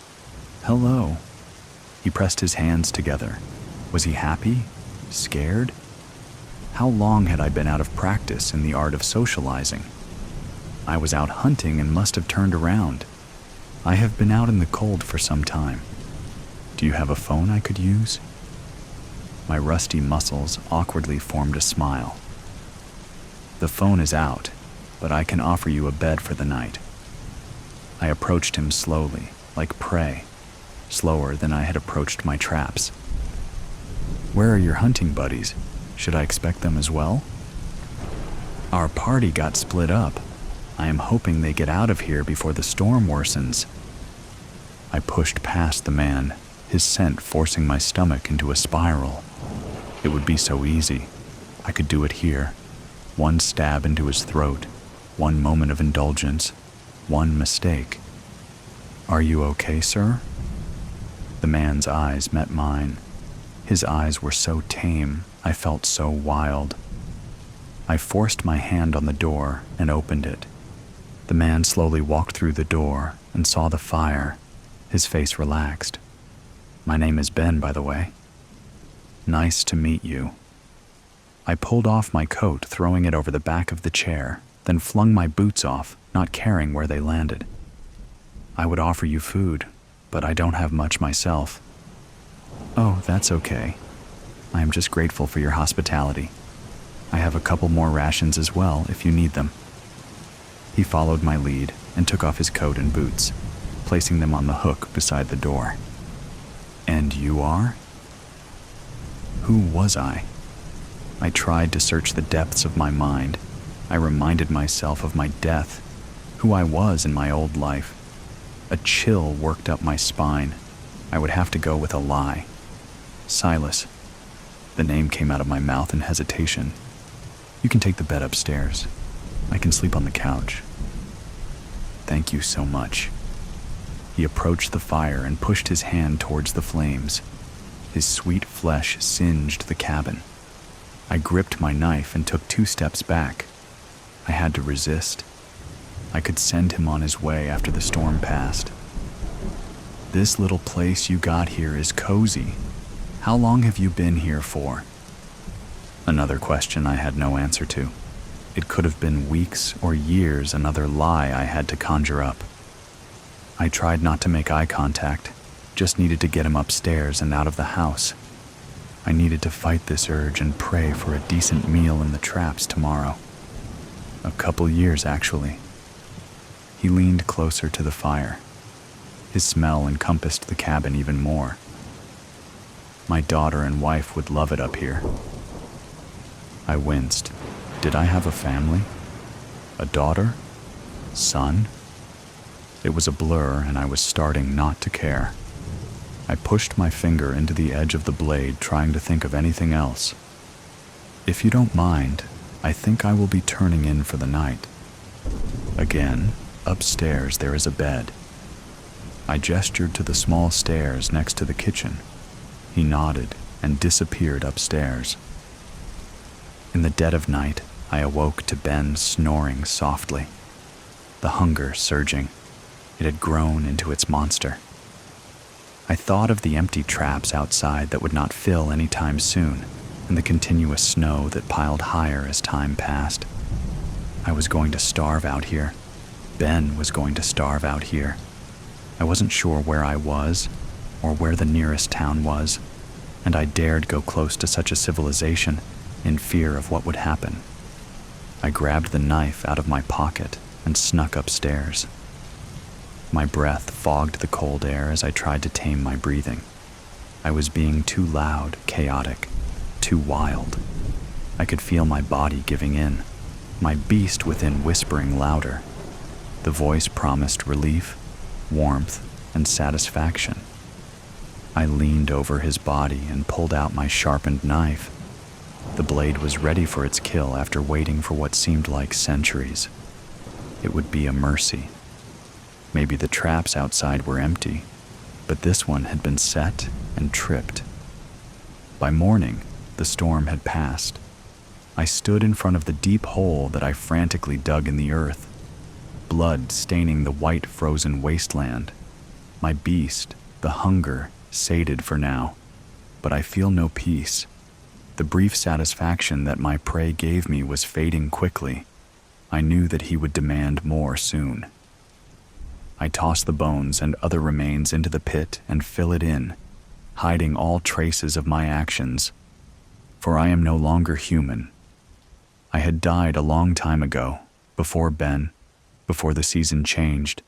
"Hello." He pressed his hands together. Was he happy? Scared? How long had I been out of practice in the art of socializing? I was out hunting and must have turned around. "I have been out in the cold for some time. Do you have a phone I could use?" My rusty muscles awkwardly formed a smile. "The phone is out, but I can offer you a bed for the night." I approached him slowly, like prey, slower than I had approached my traps. "Where are your hunting buddies? Should I expect them as well?" "Our party got split up. I am hoping they get out of here before the storm worsens." I pushed past the man, his scent forcing my stomach into a spiral. It would be so easy. I could do it here. One stab into his throat, one moment of indulgence, one mistake. "Are you okay, sir?" The man's eyes met mine. His eyes were so tame, I felt so wild. I forced my hand on the door and opened it. The man slowly walked through the door and saw the fire. His face relaxed. "My name is Ben, by the way." "Nice to meet you." I pulled off my coat, throwing it over the back of the chair, then flung my boots off, not caring where they landed. "I would offer you food, but I don't have much myself." "Oh, that's okay. I am just grateful for your hospitality. I have a couple more rations as well if you need them." He followed my lead and took off his coat and boots, placing them on the hook beside the door. "And you are?" Who was I? I tried to search the depths of my mind. I reminded myself of my death, who I was in my old life. A chill worked up my spine. I would have to go with a lie. "Silas." The name came out of my mouth in hesitation. "You can take the bed upstairs. I can sleep on the couch." "Thank you so much." He approached the fire and pushed his hand towards the flames. His sweet flesh singed the cabin. I gripped my knife and took 2 steps back. I had to resist. I could send him on his way after the storm passed. "This little place you got here is cozy. How long have you been here for?" Another question I had no answer to. It could have been weeks or years, another lie I had to conjure up. I tried not to make eye contact, just needed to get him upstairs and out of the house. I needed to fight this urge and pray for a decent meal in the traps tomorrow. A couple years, actually. He leaned closer to the fire. His smell encompassed the cabin even more. "My daughter and wife would love it up here." I winced. Did I have a family? A daughter? Son? It was a blur, and I was starting not to care. I pushed my finger into the edge of the blade, trying to think of anything else. "If you don't mind, I think I will be turning in for the night." Again, upstairs there is a bed. I gestured to the small stairs next to the kitchen. He nodded and disappeared upstairs. In the dead of night, I awoke to Ben snoring softly. The hunger surging. It had grown into its monster. I thought of the empty traps outside that would not fill any time soon, and the continuous snow that piled higher as time passed. I was going to starve out here. Ben was going to starve out here. I wasn't sure where I was, or where the nearest town was, and I dared go close to such a civilization in fear of what would happen. I grabbed the knife out of my pocket and snuck upstairs. My breath fogged the cold air as I tried to tame my breathing. I was being too loud, chaotic, too wild. I could feel my body giving in, my beast within whispering louder. The voice promised relief, warmth, and satisfaction. I leaned over his body and pulled out my sharpened knife. The blade was ready for its kill after waiting for what seemed like centuries. It would be a mercy. Maybe the traps outside were empty, but this one had been set and tripped. By morning, the storm had passed. I stood in front of the deep hole that I frantically dug in the earth, blood staining the white frozen wasteland. My beast, the hunger, sated for now, but I feel no peace. The brief satisfaction that my prey gave me was fading quickly. I knew that he would demand more soon. I toss the bones and other remains into the pit and fill it in, hiding all traces of my actions, for I am no longer human. I had died a long time ago, before Ben, before the season changed,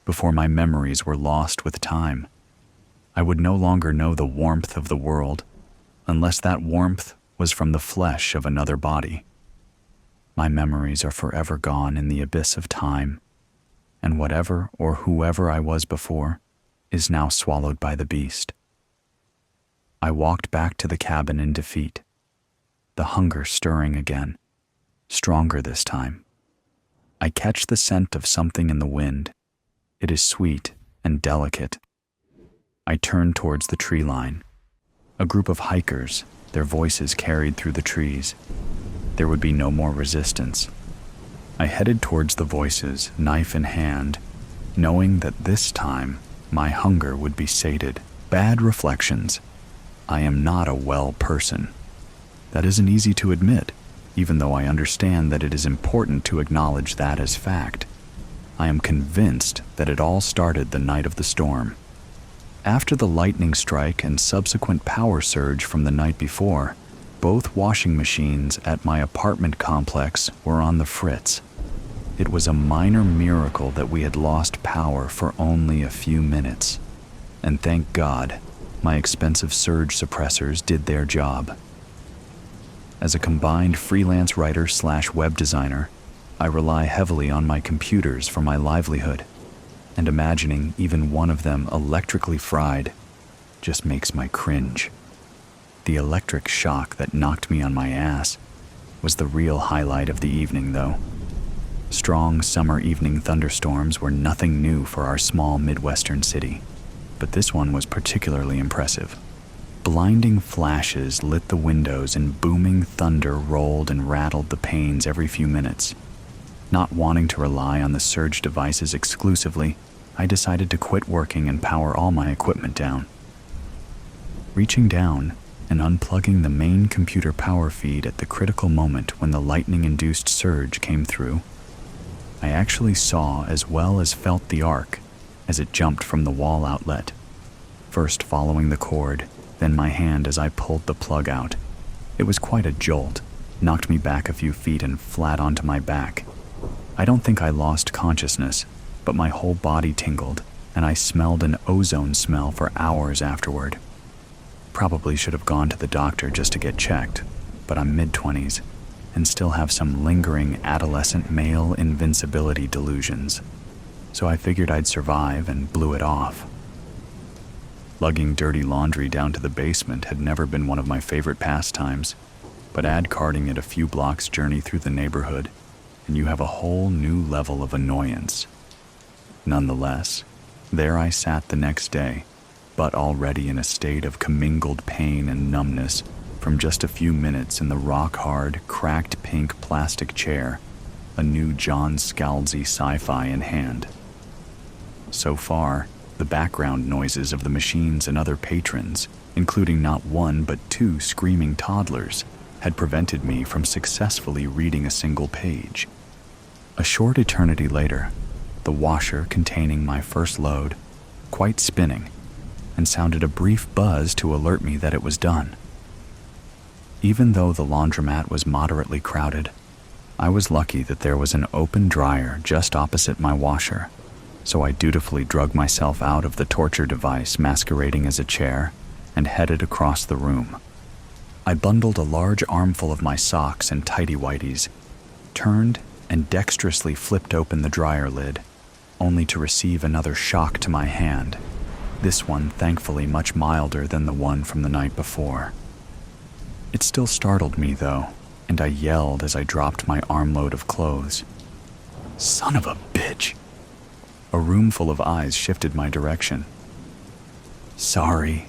before my memories were lost with time. I would no longer know the warmth of the world, unless that warmth was from the flesh of another body. My memories are forever gone in the abyss of time, and whatever or whoever I was before is now swallowed by the beast. I walked back to the cabin in defeat, the hunger stirring again, stronger this time. I catch the scent of something in the wind. It is sweet and delicate. I turn towards the tree line. A group of hikers, their voices carried through the trees. There would be no more resistance. I headed towards the voices, knife in hand, knowing that this time my hunger would be sated. Bad reflections. I am not a well person. That isn't easy to admit, even though I understand that it is important to acknowledge that as fact. I am convinced that it all started the night of the storm. After the lightning strike and subsequent power surge from the night before, both washing machines at my apartment complex were on the fritz. It was a minor miracle that we had lost power for only a few minutes. And thank God, my expensive surge suppressors did their job. As a combined freelance writer/web designer, I rely heavily on my computers for my livelihood, and imagining even one of them electrically fried just makes my cringe. The electric shock that knocked me on my ass was the real highlight of the evening, though. Strong summer evening thunderstorms were nothing new for our small Midwestern city, but this one was particularly impressive. Blinding flashes lit the windows and booming thunder rolled and rattled the panes every few minutes. Not wanting to rely on the surge devices exclusively, I decided to quit working and power all my equipment down. Reaching down and unplugging the main computer power feed at the critical moment when the lightning-induced surge came through, I actually saw as well as felt the arc as it jumped from the wall outlet, first following the cord, then my hand as I pulled the plug out. It was quite a jolt, knocked me back a few feet and flat onto my back. I don't think I lost consciousness, but my whole body tingled, and I smelled an ozone smell for hours afterward. Probably should have gone to the doctor just to get checked, but I'm mid-20s and still have some lingering adolescent male invincibility delusions, so I figured I'd survive and blew it off. Lugging dirty laundry down to the basement had never been one of my favorite pastimes, but add carting it a few blocks journey through the neighborhood, and you have a whole new level of annoyance. Nonetheless, there I sat the next day, but already in a state of commingled pain and numbness from just a few minutes in the rock-hard, cracked pink plastic chair, a new John Scalzi sci-fi in hand. So far, the background noises of the machines and other patrons, including not one but two screaming toddlers, had prevented me from successfully reading a single page. A short eternity later, the washer containing my first load, quite spinning, and sounded a brief buzz to alert me that it was done. Even though the laundromat was moderately crowded, I was lucky that there was an open dryer just opposite my washer, so I dutifully drug myself out of the torture device masquerading as a chair and headed across the room. I bundled a large armful of my socks and tighty-whities, turned and dexterously flipped open the dryer lid, only to receive another shock to my hand, this one thankfully much milder than the one from the night before. It still startled me, though, and I yelled as I dropped my armload of clothes. Son of a bitch! A room full of eyes shifted my direction. Sorry,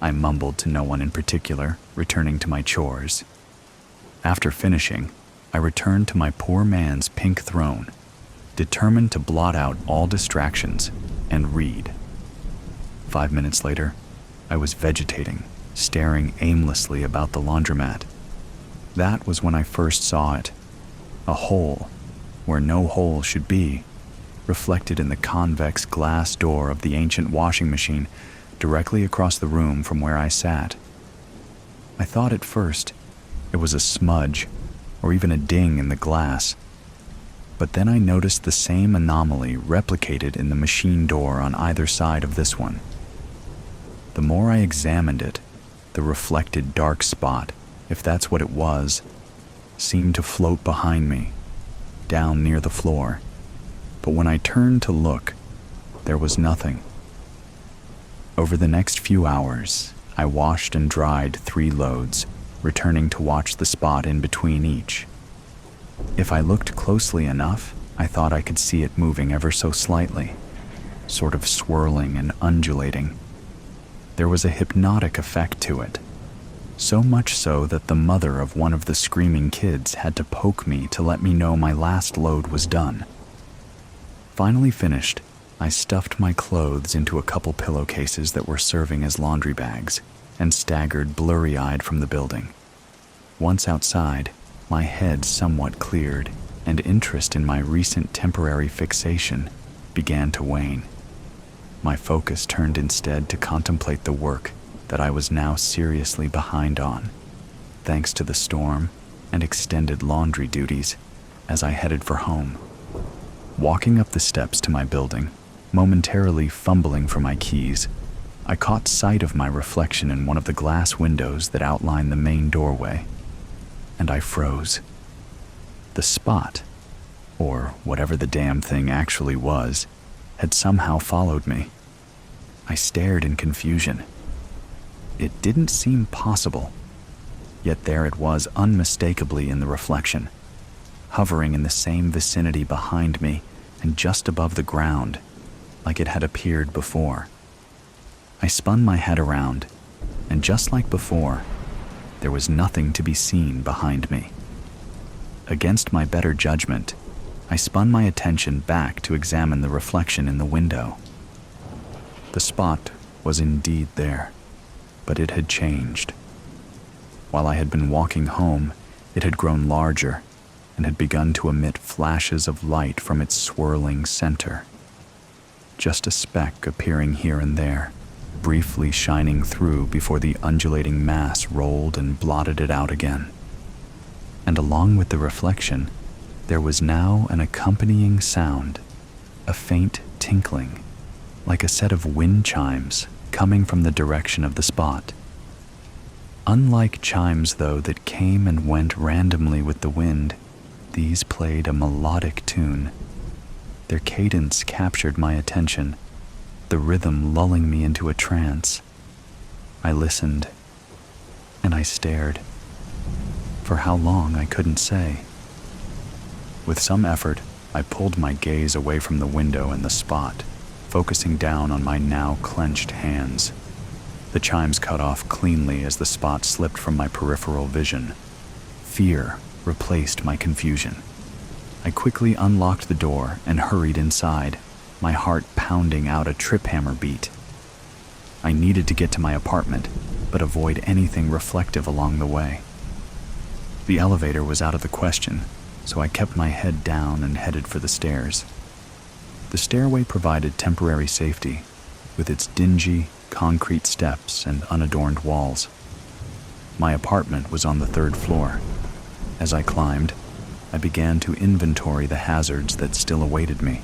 I mumbled to no one in particular, returning to my chores. After finishing, I returned to my poor man's pink throne, determined to blot out all distractions and read. 5 minutes later, I was vegetating, staring aimlessly about the laundromat. That was when I first saw it. A hole, where no hole should be, reflected in the convex glass door of the ancient washing machine directly across the room from where I sat. I thought at first it was a smudge or even a ding in the glass, but then I noticed the same anomaly replicated in the machine door on either side of this one. The more I examined it, the reflected dark spot, if that's what it was, seemed to float behind me, down near the floor. But when I turned to look, there was nothing. Over the next few hours, I washed and dried 3 loads, returning to watch the spot in between each. If I looked closely enough, I thought I could see it moving ever so slightly, sort of swirling and undulating. There was a hypnotic effect to it, so much so that the mother of one of the screaming kids had to poke me to let me know my last load was done. Finally finished, I stuffed my clothes into a couple pillowcases that were serving as laundry bags and staggered blurry-eyed from the building. Once outside, my head somewhat cleared, and interest in my recent temporary fixation began to wane. My focus turned instead to contemplate the work that I was now seriously behind on, thanks to the storm and extended laundry duties as I headed for home. Walking up the steps to my building, momentarily fumbling for my keys, I caught sight of my reflection in one of the glass windows that outlined the main doorway, and I froze. The spot, or whatever the damn thing actually was, had somehow followed me. I stared in confusion. It didn't seem possible, yet there it was unmistakably in the reflection, hovering in the same vicinity behind me and just above the ground, like it had appeared before. I spun my head around, and just like before, there was nothing to be seen behind me. Against my better judgment, I spun my attention back to examine the reflection in the window. The spot was indeed there, but it had changed. While I had been walking home, it had grown larger and had begun to emit flashes of light from its swirling center. Just a speck appearing here and there, briefly shining through before the undulating mass rolled and blotted it out again. And along with the reflection, there was now an accompanying sound, a faint tinkling, like a set of wind chimes coming from the direction of the spot. Unlike chimes, though, that came and went randomly with the wind, these played a melodic tune. Their cadence captured my attention, the rhythm lulling me into a trance. I listened, and I stared. For how long, I couldn't say. With some effort, I pulled my gaze away from the window and the spot, focusing down on my now clenched hands. The chimes cut off cleanly as the spot slipped from my peripheral vision. Fear replaced my confusion. I quickly unlocked the door and hurried inside, my heart pounding out a trip hammer beat. I needed to get to my apartment, but avoid anything reflective along the way. The elevator was out of the question, so I kept my head down and headed for the stairs. The stairway provided temporary safety, with its dingy, concrete steps and unadorned walls. My apartment was on the 3rd floor. As I climbed, I began to inventory the hazards that still awaited me.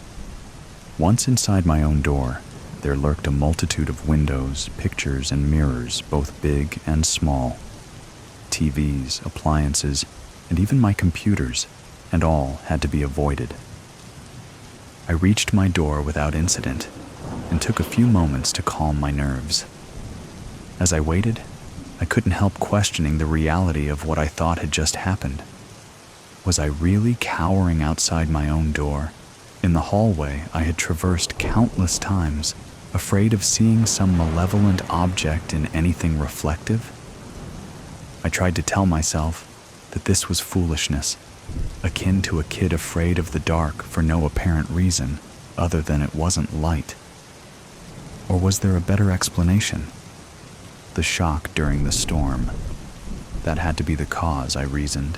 Once inside my own door, there lurked a multitude of windows, pictures, and mirrors, both big and small. TVs, appliances, and even my computers, and all had to be avoided. I reached my door without incident, and took a few moments to calm my nerves. As I waited, I couldn't help questioning the reality of what I thought had just happened. Was I really cowering outside my own door, in the hallway I had traversed countless times, afraid of seeing some malevolent object in anything reflective? I tried to tell myself that this was foolishness, akin to a kid afraid of the dark for no apparent reason other than it wasn't light. Or was there a better explanation? The shock during the storm. That had to be the cause, I reasoned.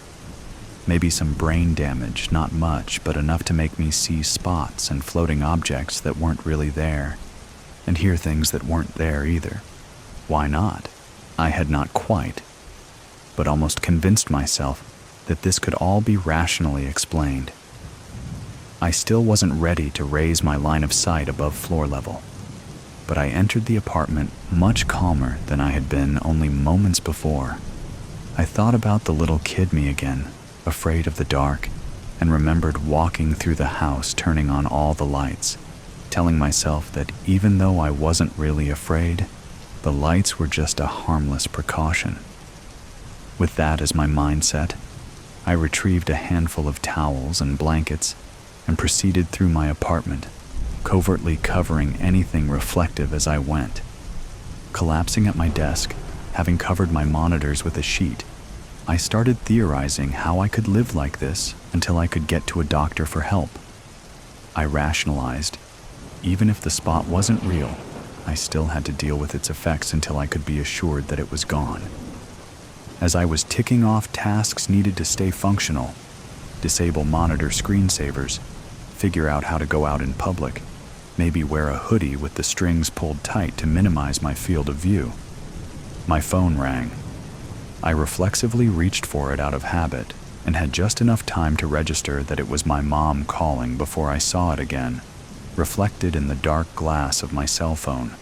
Maybe some brain damage, not much, but enough to make me see spots and floating objects that weren't really there, and hear things that weren't there either. Why not? I had not quite, but almost convinced myself that this could all be rationally explained. I still wasn't ready to raise my line of sight above floor level, but I entered the apartment much calmer than I had been only moments before. I thought about the little kid me again, afraid of the dark, and remembered walking through the house turning on all the lights, telling myself that even though I wasn't really afraid, the lights were just a harmless precaution. With that as my mindset, I retrieved a handful of towels and blankets and proceeded through my apartment, covertly covering anything reflective as I went. Collapsing at my desk, having covered my monitors with a sheet, I started theorizing how I could live like this until I could get to a doctor for help. I rationalized, even if the spot wasn't real, I still had to deal with its effects until I could be assured that it was gone. As I was ticking off tasks needed to stay functional, disable monitor screensavers, figure out how to go out in public, maybe wear a hoodie with the strings pulled tight to minimize my field of view, my phone rang. I reflexively reached for it out of habit and had just enough time to register that it was my mom calling before I saw it again, reflected in the dark glass of my cell phone.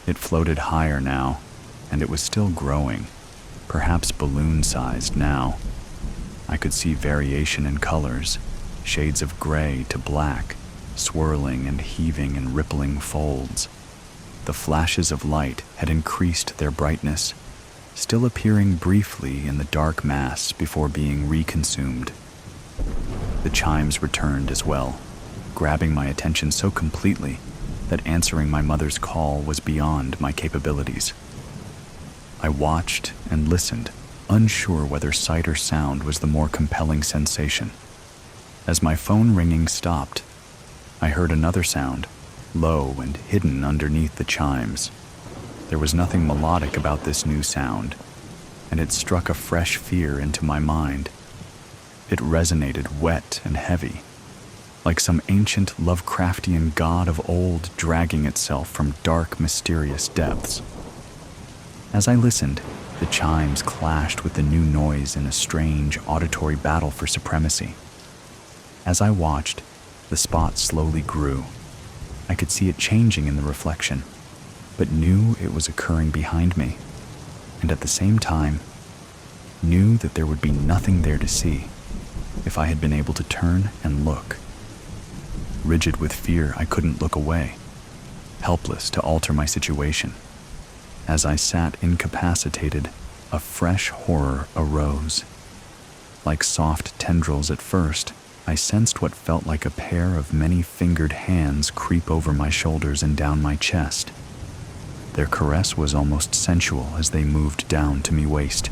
It floated higher now, and it was still growing, perhaps balloon-sized now. I could see variation in colors, shades of gray to black, swirling and heaving in rippling folds. The flashes of light had increased their brightness, still appearing briefly in the dark mass before being reconsumed. The chimes returned as well, grabbing my attention so completely that answering my mother's call was beyond my capabilities. I watched and listened, unsure whether sight or sound was the more compelling sensation. As my phone ringing stopped, I heard another sound, low and hidden underneath the chimes. There was nothing melodic about this new sound, and it struck a fresh fear into my mind. It resonated wet and heavy, like some ancient Lovecraftian god of old dragging itself from dark, mysterious depths. As I listened, the chimes clashed with the new noise in a strange auditory battle for supremacy. As I watched, the spot slowly grew. I could see it changing in the reflection, but knew it was occurring behind me, and at the same time, knew that there would be nothing there to see if I had been able to turn and look. Rigid with fear, I couldn't look away, helpless to alter my situation. As I sat incapacitated, a fresh horror arose. Like soft tendrils at first, I sensed what felt like a pair of many-fingered hands creep over my shoulders and down my chest. Their caress was almost sensual as they moved down to me waist,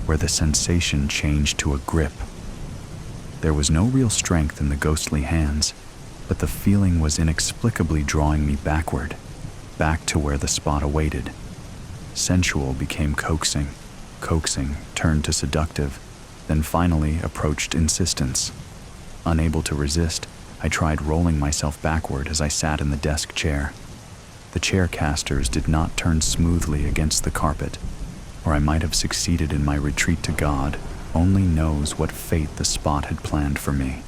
where the sensation changed to a grip. There was no real strength in the ghostly hands, but the feeling was inexplicably drawing me backward, back to where the spot awaited. Sensual became coaxing, coaxing turned to seductive, then finally approached insistence. Unable to resist, I tried rolling myself backward as I sat in the desk chair. The chair casters did not turn smoothly against the carpet, or I might have succeeded in my retreat to God. Only knows what fate the spot had planned for me.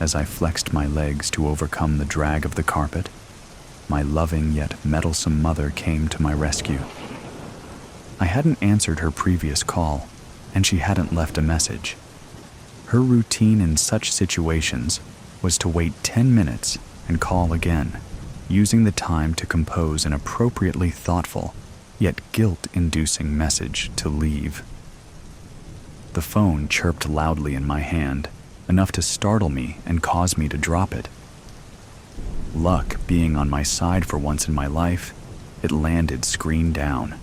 As I flexed my legs to overcome the drag of the carpet, my loving yet meddlesome mother came to my rescue. I hadn't answered her previous call, and she hadn't left a message. Her routine in such situations was to wait 10 minutes and call again, using the time to compose an appropriately thoughtful, yet guilt-inducing message to leave. The phone chirped loudly in my hand, enough to startle me and cause me to drop it. Luck being on my side for once in my life, it landed screen down.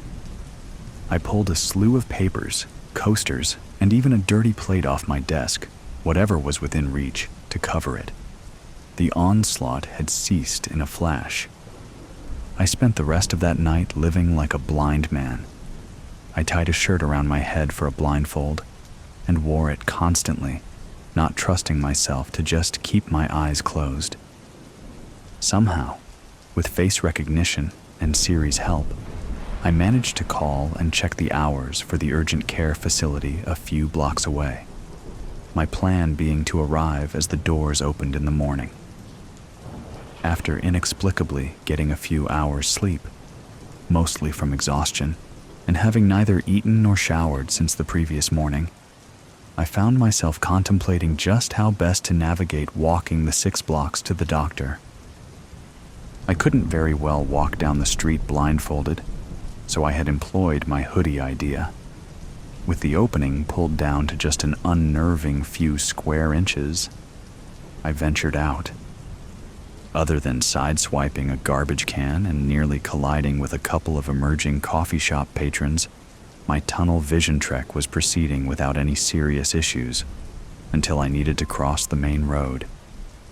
I pulled a slew of papers, coasters, and even a dirty plate off my desk, whatever was within reach, to cover it. The onslaught had ceased in a flash. I spent the rest of that night living like a blind man. I tied a shirt around my head for a blindfold and wore it constantly, not trusting myself to just keep my eyes closed. Somehow, with face recognition and Siri's help, I managed to call and check the hours for the urgent care facility a few blocks away, my plan being to arrive as the doors opened in the morning. After inexplicably getting a few hours sleep, mostly from exhaustion, and having neither eaten nor showered since the previous morning, I found myself contemplating just how best to navigate walking the 6 blocks to the doctor. I couldn't very well walk down the street blindfolded, so I had employed my hoodie idea. With the opening pulled down to just an unnerving few square inches, I ventured out. Other than sideswiping a garbage can and nearly colliding with a couple of emerging coffee shop patrons, my tunnel vision trek was proceeding without any serious issues until I needed to cross the main road.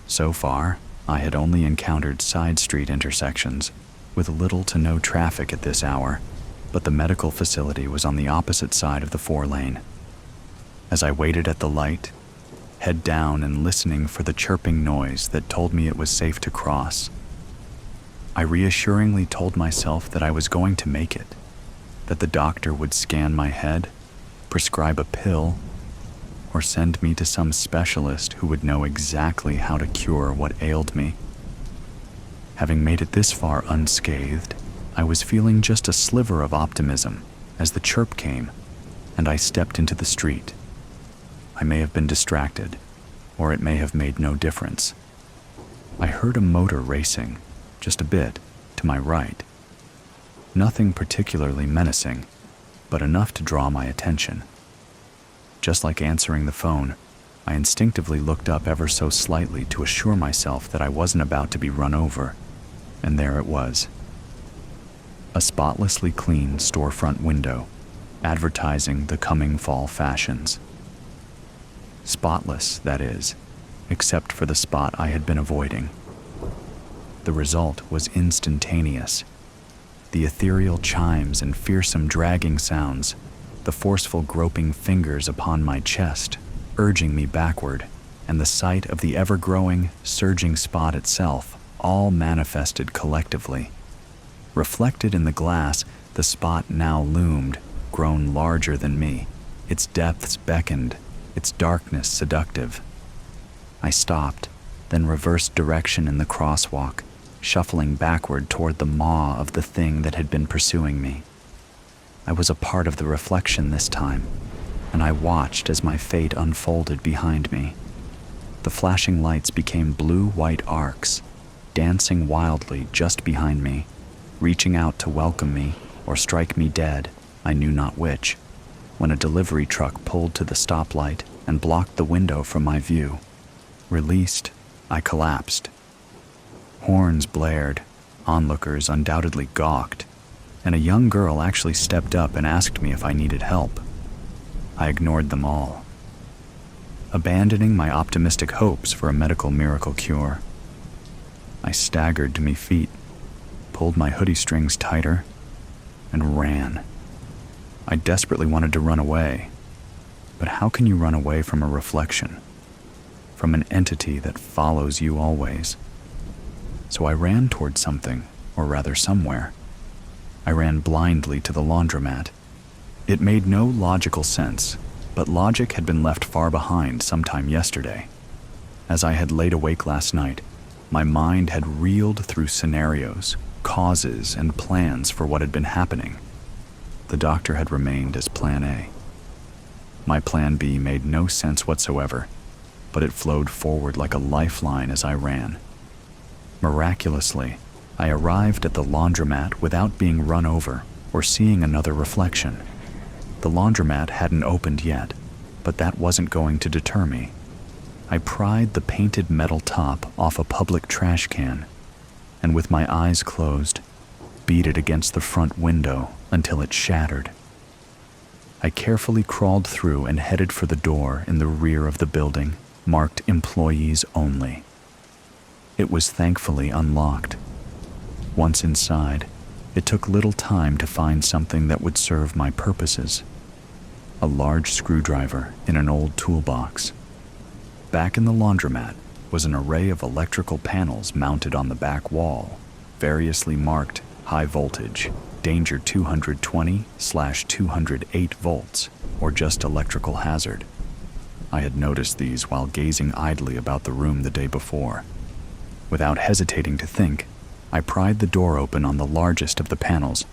So far, I had only encountered side street intersections with little to no traffic at this hour, but the medical facility was on the opposite side of the 4-lane. As I waited at the light, head down and listening for the chirping noise that told me it was safe to cross, I reassuringly told myself that I was going to make it, that the doctor would scan my head, prescribe a pill, or send me to some specialist who would know exactly how to cure what ailed me. Having made it this far unscathed, I was feeling just a sliver of optimism as the chirp came and I stepped into the street. I may have been distracted, or it may have made no difference. I heard a motor racing, just a bit, to my right. Nothing particularly menacing, but enough to draw my attention. Just like answering the phone, I instinctively looked up ever so slightly to assure myself that I wasn't about to be run over, and there it was. A spotlessly clean storefront window, advertising the coming fall fashions. Spotless, that is, except for the spot I had been avoiding. The result was instantaneous. The ethereal chimes and fearsome dragging sounds, the forceful groping fingers upon my chest, urging me backward, and the sight of the ever-growing, surging spot itself, all manifested collectively. Reflected in the glass, the spot now loomed, grown larger than me. Its depths beckoned, its darkness seductive. I stopped, then reversed direction in the crosswalk, shuffling backward toward the maw of the thing that had been pursuing me. I was a part of the reflection this time, and I watched as my fate unfolded behind me. The flashing lights became blue-white arcs, dancing wildly just behind me, reaching out to welcome me or strike me dead, I knew not which, when a delivery truck pulled to the stoplight and blocked the window from my view. Released, I collapsed. Horns blared, onlookers undoubtedly gawked, and a young girl actually stepped up and asked me if I needed help. I ignored them all, abandoning my optimistic hopes for a medical miracle cure. I staggered to my feet, pulled my hoodie strings tighter, and ran. I desperately wanted to run away, but how can you run away from a reflection? From an entity that follows you always? So I ran toward something, or rather somewhere. I ran blindly to the laundromat. It made no logical sense, but logic had been left far behind sometime yesterday. As I had laid awake last night, my mind had reeled through scenarios, causes, and plans for what had been happening. The doctor had remained as plan A. My plan B made no sense whatsoever, but it flowed forward like a lifeline as I ran. Miraculously, I arrived at the laundromat without being run over, or seeing another reflection. The laundromat hadn't opened yet, but that wasn't going to deter me. I pried the painted metal top off a public trash can, and with my eyes closed, beat it against the front window until it shattered. I carefully crawled through and headed for the door in the rear of the building, marked Employees Only. It was thankfully unlocked. Once inside, it took little time to find something that would serve my purposes. A large screwdriver in an old toolbox. Back in the laundromat was an array of electrical panels mounted on the back wall, variously marked high voltage, danger 220/208 volts, or just electrical hazard. I had noticed these while gazing idly about the room the day before. Without hesitating to think, I pried the door open on the largest of the panels,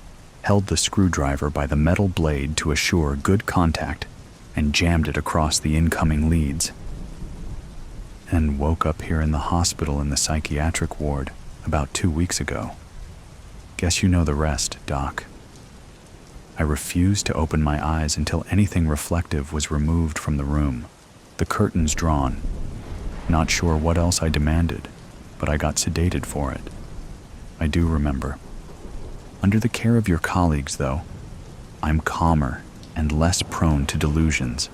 held the screwdriver by the metal blade to assure good contact, and jammed it across the incoming leads. And woke up here in the hospital in the psychiatric ward about 2 weeks ago. Guess you know the rest, Doc. I refused to open my eyes until anything reflective was removed from the room, the curtains drawn. Not sure what else I demanded, but I got sedated for it. I do remember. Under the care of your colleagues, though, I'm calmer and less prone to delusions.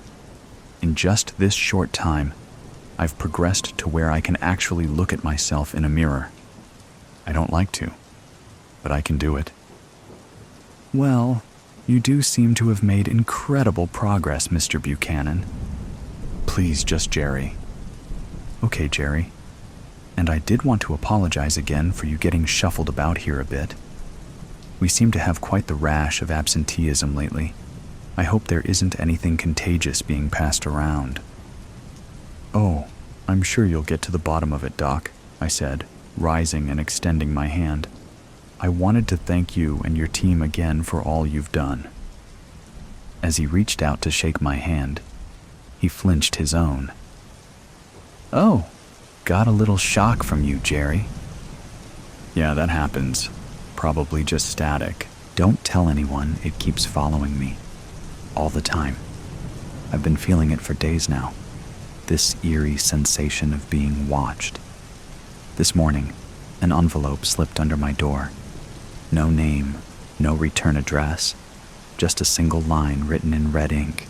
In just this short time, I've progressed to where I can actually look at myself in a mirror. I don't like to, but I can do it. Well, you do seem to have made incredible progress, Mr. Buchanan. Please, just Jerry. Okay, Jerry. And I did want to apologize again for you getting shuffled about here a bit. We seem to have quite the rash of absenteeism lately. I hope there isn't anything contagious being passed around. Oh, I'm sure you'll get to the bottom of it, Doc, I said, rising and extending my hand. I wanted to thank you and your team again for all you've done. As he reached out to shake my hand, he flinched his own. Oh, got a little shock from you, Jerry. Yeah, that happens. Probably just static. Don't tell anyone, it keeps following me. All the time. I've been feeling it for days now. This eerie sensation of being watched. This morning, an envelope slipped under my door. No name, no return address, just a single line written in red ink.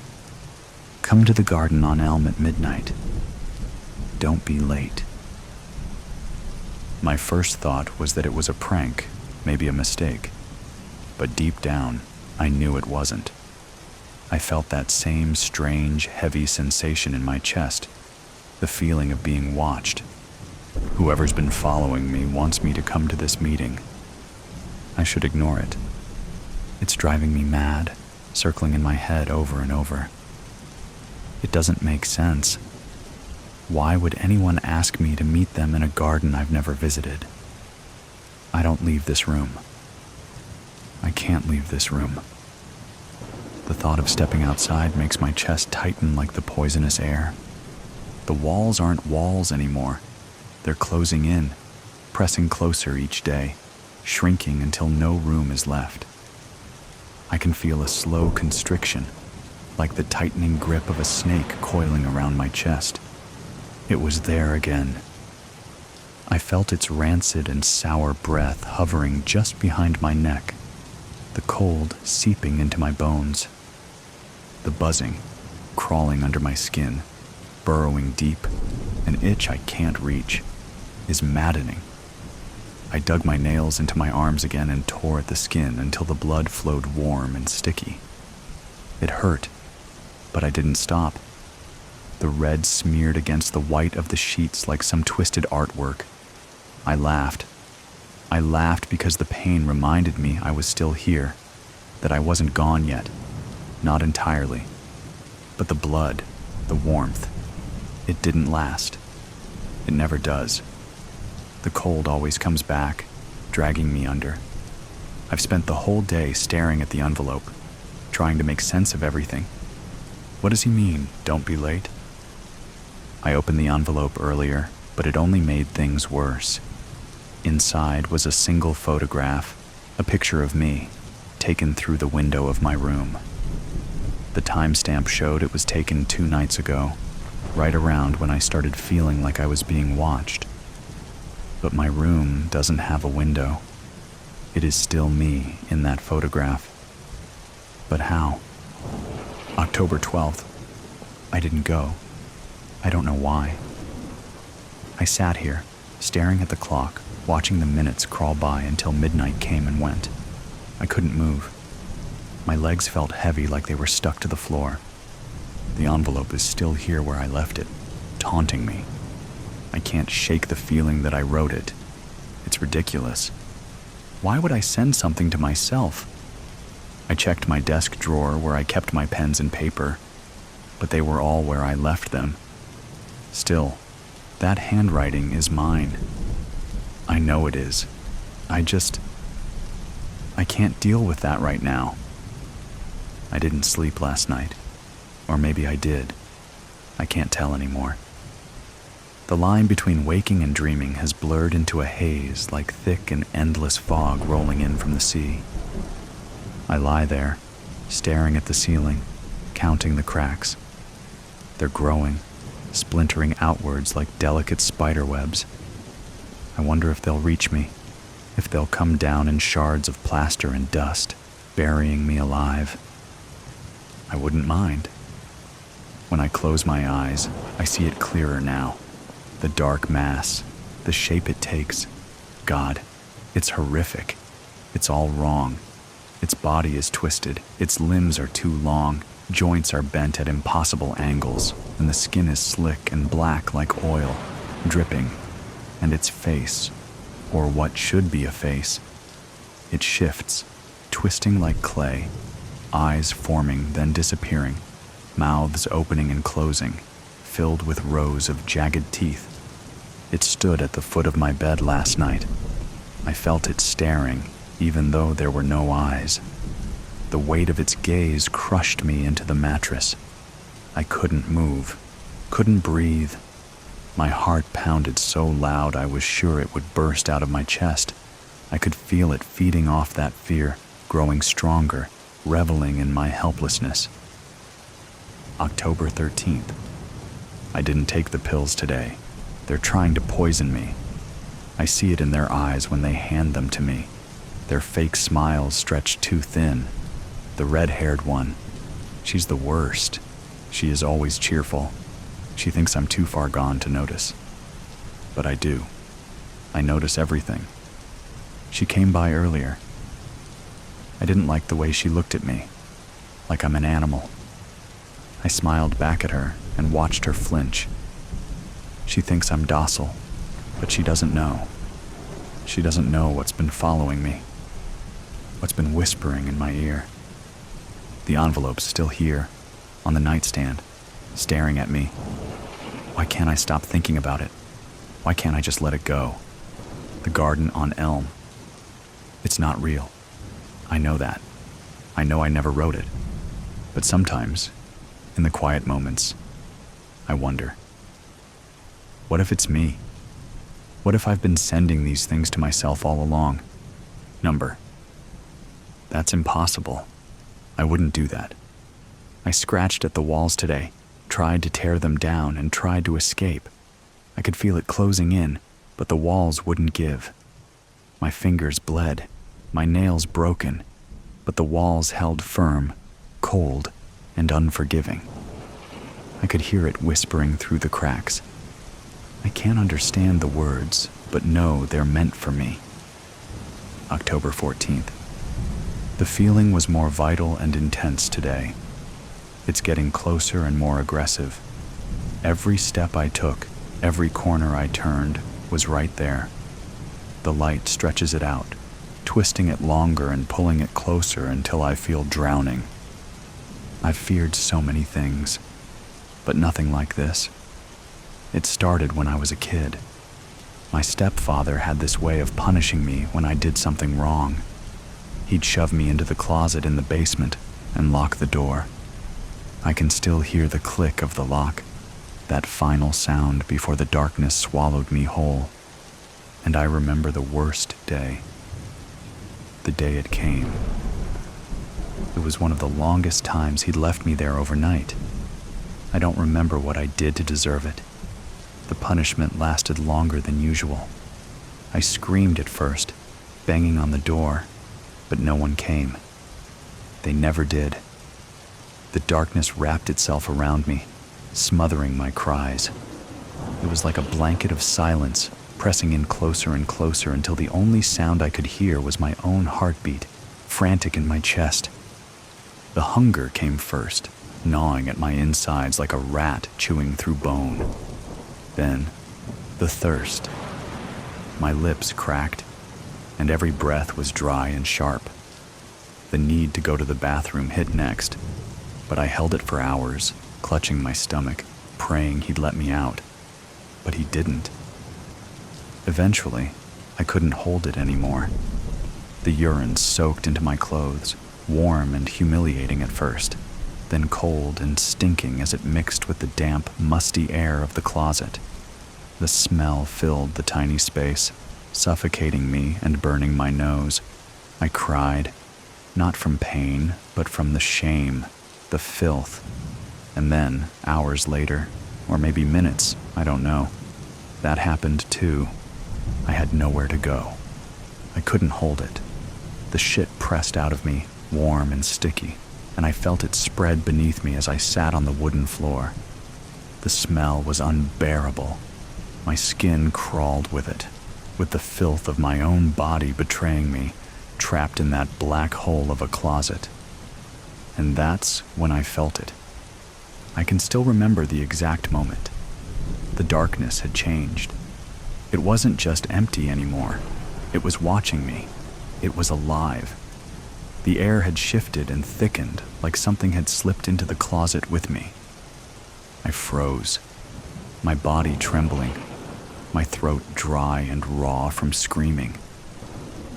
Come to the garden on Elm at midnight. Don't be late. My first thought was that it was a prank, maybe a mistake. But deep down, I knew it wasn't. I felt that same strange, heavy sensation in my chest, the feeling of being watched. Whoever's been following me wants me to come to this meeting. I should ignore it. It's driving me mad, circling in my head over and over. It doesn't make sense. Why would anyone ask me to meet them in a garden I've never visited? I don't leave this room. I can't leave this room. The thought of stepping outside makes my chest tighten like the poisonous air. The walls aren't walls anymore. They're closing in, pressing closer each day, shrinking until no room is left. I can feel a slow constriction, like the tightening grip of a snake coiling around my chest. It was there again. I felt its rancid and sour breath hovering just behind my neck, the cold seeping into my bones. The buzzing, crawling under my skin, burrowing deep, an itch I can't reach, is maddening. I dug my nails into my arms again and tore at the skin until the blood flowed warm and sticky. It hurt, but I didn't stop. The red smeared against the white of the sheets like some twisted artwork. I laughed. I laughed because the pain reminded me I was still here, that I wasn't gone yet, not entirely. But the blood, the warmth, it didn't last. It never does. The cold always comes back, dragging me under. I've spent the whole day staring at the envelope, trying to make sense of everything. What does he mean, don't be late? I opened the envelope earlier, but it only made things worse. Inside was a single photograph, a picture of me, taken through the window of my room. The timestamp showed it was taken 2 nights ago, right around when I started feeling like I was being watched. But my room doesn't have a window. It is still me in that photograph. But how? October 12th. I didn't go. I don't know why. I sat here, staring at the clock, watching the minutes crawl by until midnight came and went. I couldn't move. My legs felt heavy like they were stuck to the floor. The envelope is still here where I left it, taunting me. I can't shake the feeling that I wrote it. It's ridiculous. Why would I send something to myself? I checked my desk drawer where I kept my pens and paper, but they were all where I left them. Still, that handwriting is mine. I know it is. I can't deal with that right now. I didn't sleep last night. Or maybe I did. I can't tell anymore. The line between waking and dreaming has blurred into a haze like thick and endless fog rolling in from the sea. I lie there, staring at the ceiling, counting the cracks. They're growing, splintering outwards like delicate spider webs. I wonder if they'll reach me, if they'll come down in shards of plaster and dust, burying me alive. I wouldn't mind. When I close my eyes, I see it clearer now. The dark mass, the shape it takes. God, it's horrific. It's all wrong. Its body is twisted, its limbs are too long, joints are bent at impossible angles, and the skin is slick and black like oil, dripping. And its face, or what should be a face, it shifts, twisting like clay, eyes forming then disappearing, mouths opening and closing, filled with rows of jagged teeth. It stood at the foot of my bed last night. I felt it staring, even though there were no eyes. The weight of its gaze crushed me into the mattress. I couldn't move, couldn't breathe. My heart pounded so loud I was sure it would burst out of my chest. I could feel it feeding off that fear, growing stronger, reveling in my helplessness. October 13th. I didn't take the pills today. They're trying to poison me. I see it in their eyes when they hand them to me. Their fake smiles stretched too thin. The red-haired one. She's the worst. She is always cheerful. She thinks I'm too far gone to notice. But I do. I notice everything. She came by earlier. I didn't like the way she looked at me, like I'm an animal. I smiled back at her and watched her flinch. She thinks I'm docile, but she doesn't know. She doesn't know what's been following me, what's been whispering in my ear. The envelope's still here, on the nightstand, staring at me. Why can't I stop thinking about it? Why can't I just let it go? The garden on Elm. It's not real. I know that. I know I never wrote it. But sometimes, in the quiet moments, I wonder. What if it's me? What if I've been sending these things to myself all along? Number. That's impossible. I wouldn't do that. I scratched at the walls today, tried to tear them down and tried to escape. I could feel it closing in, but the walls wouldn't give. My fingers bled, my nails broken, but the walls held firm, cold, and unforgiving. I could hear it whispering through the cracks. I can't understand the words, but know they're meant for me. October 14th. The feeling was more vital and intense today. It's getting closer and more aggressive. Every step I took, every corner I turned, was right there. The light stretches it out, twisting it longer and pulling it closer until I feel drowning. I've feared so many things, but nothing like this. It started when I was a kid. My stepfather had this way of punishing me when I did something wrong. He'd shove me into the closet in the basement and lock the door. I can still hear the click of the lock, that final sound before the darkness swallowed me whole. And I remember the worst day. The day it came. It was one of the longest times he'd left me there overnight. I don't remember what I did to deserve it. The punishment lasted longer than usual. I screamed at first, banging on the door, but no one came. They never did. The darkness wrapped itself around me, smothering my cries. It was like a blanket of silence, pressing in closer and closer until the only sound I could hear was my own heartbeat, frantic in my chest. The hunger came first, gnawing at my insides like a rat chewing through bone. Then, the thirst. My lips cracked, and every breath was dry and sharp. The need to go to the bathroom hit next, but I held it for hours, clutching my stomach, praying he'd let me out. But he didn't. Eventually, I couldn't hold it anymore. The urine soaked into my clothes, warm and humiliating at first, then cold and stinking as it mixed with the damp, musty air of the closet. The smell filled the tiny space, suffocating me and burning my nose. I cried, not from pain, but from the shame, the filth. And then, hours later, or maybe minutes, I don't know, that happened too. I had nowhere to go. I couldn't hold it. The shit pressed out of me, warm and sticky, and I felt it spread beneath me as I sat on the wooden floor. The smell was unbearable. My skin crawled with it, with the filth of my own body betraying me, trapped in that black hole of a closet. And that's when I felt it. I can still remember the exact moment. The darkness had changed. It wasn't just empty anymore. It was watching me. It was alive. The air had shifted and thickened like something had slipped into the closet with me. I froze, my body trembling, my throat dry and raw from screaming.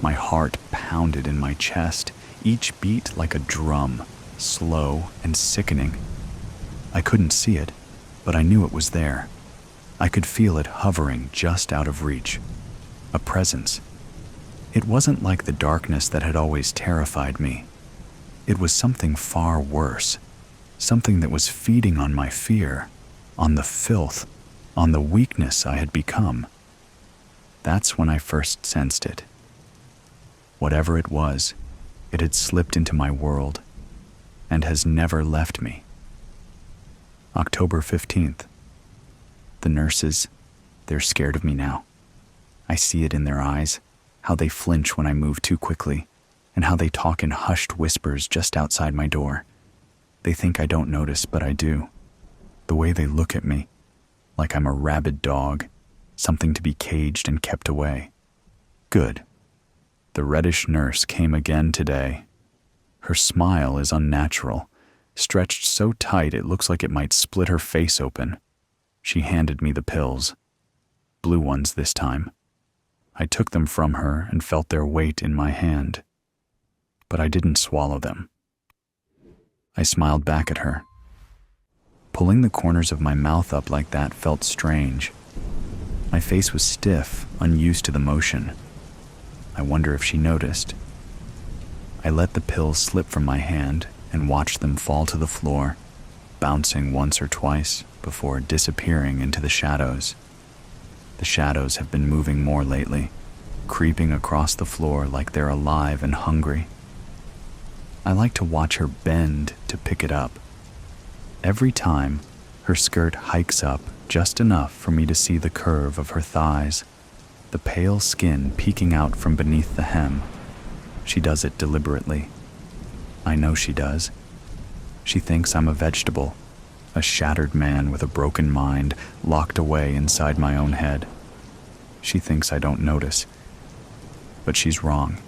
My heart pounded in my chest, each beat like a drum, slow and sickening. I couldn't see it, but I knew it was there. I could feel it hovering just out of reach. A presence. It wasn't like the darkness that had always terrified me. It was something far worse. Something that was feeding on my fear, on the filth, on the weakness I had become. That's when I first sensed it. Whatever it was, it had slipped into my world and has never left me. October 15th. The nurses, they're scared of me now. I see it in their eyes, how they flinch when I move too quickly, and how they talk in hushed whispers just outside my door. They think I don't notice, but I do. The way they look at me, like I'm a rabid dog, something to be caged and kept away. Good. The reddish nurse came again today. Her smile is unnatural, stretched so tight it looks like it might split her face open. She handed me the pills. Blue ones this time. I took them from her and felt their weight in my hand. But I didn't swallow them. I smiled back at her. Pulling the corners of my mouth up like that felt strange. My face was stiff, unused to the motion. I wonder if she noticed. I let the pills slip from my hand and watched them fall to the floor, bouncing once or twice before disappearing into the shadows. The shadows have been moving more lately, creeping across the floor like they're alive and hungry. I like to watch her bend to pick it up. Every time, her skirt hikes up just enough for me to see the curve of her thighs, the pale skin peeking out from beneath the hem. She does it deliberately. I know she does. She thinks I'm a vegetable, a shattered man with a broken mind locked away inside my own head. She thinks I don't notice, but she's wrong.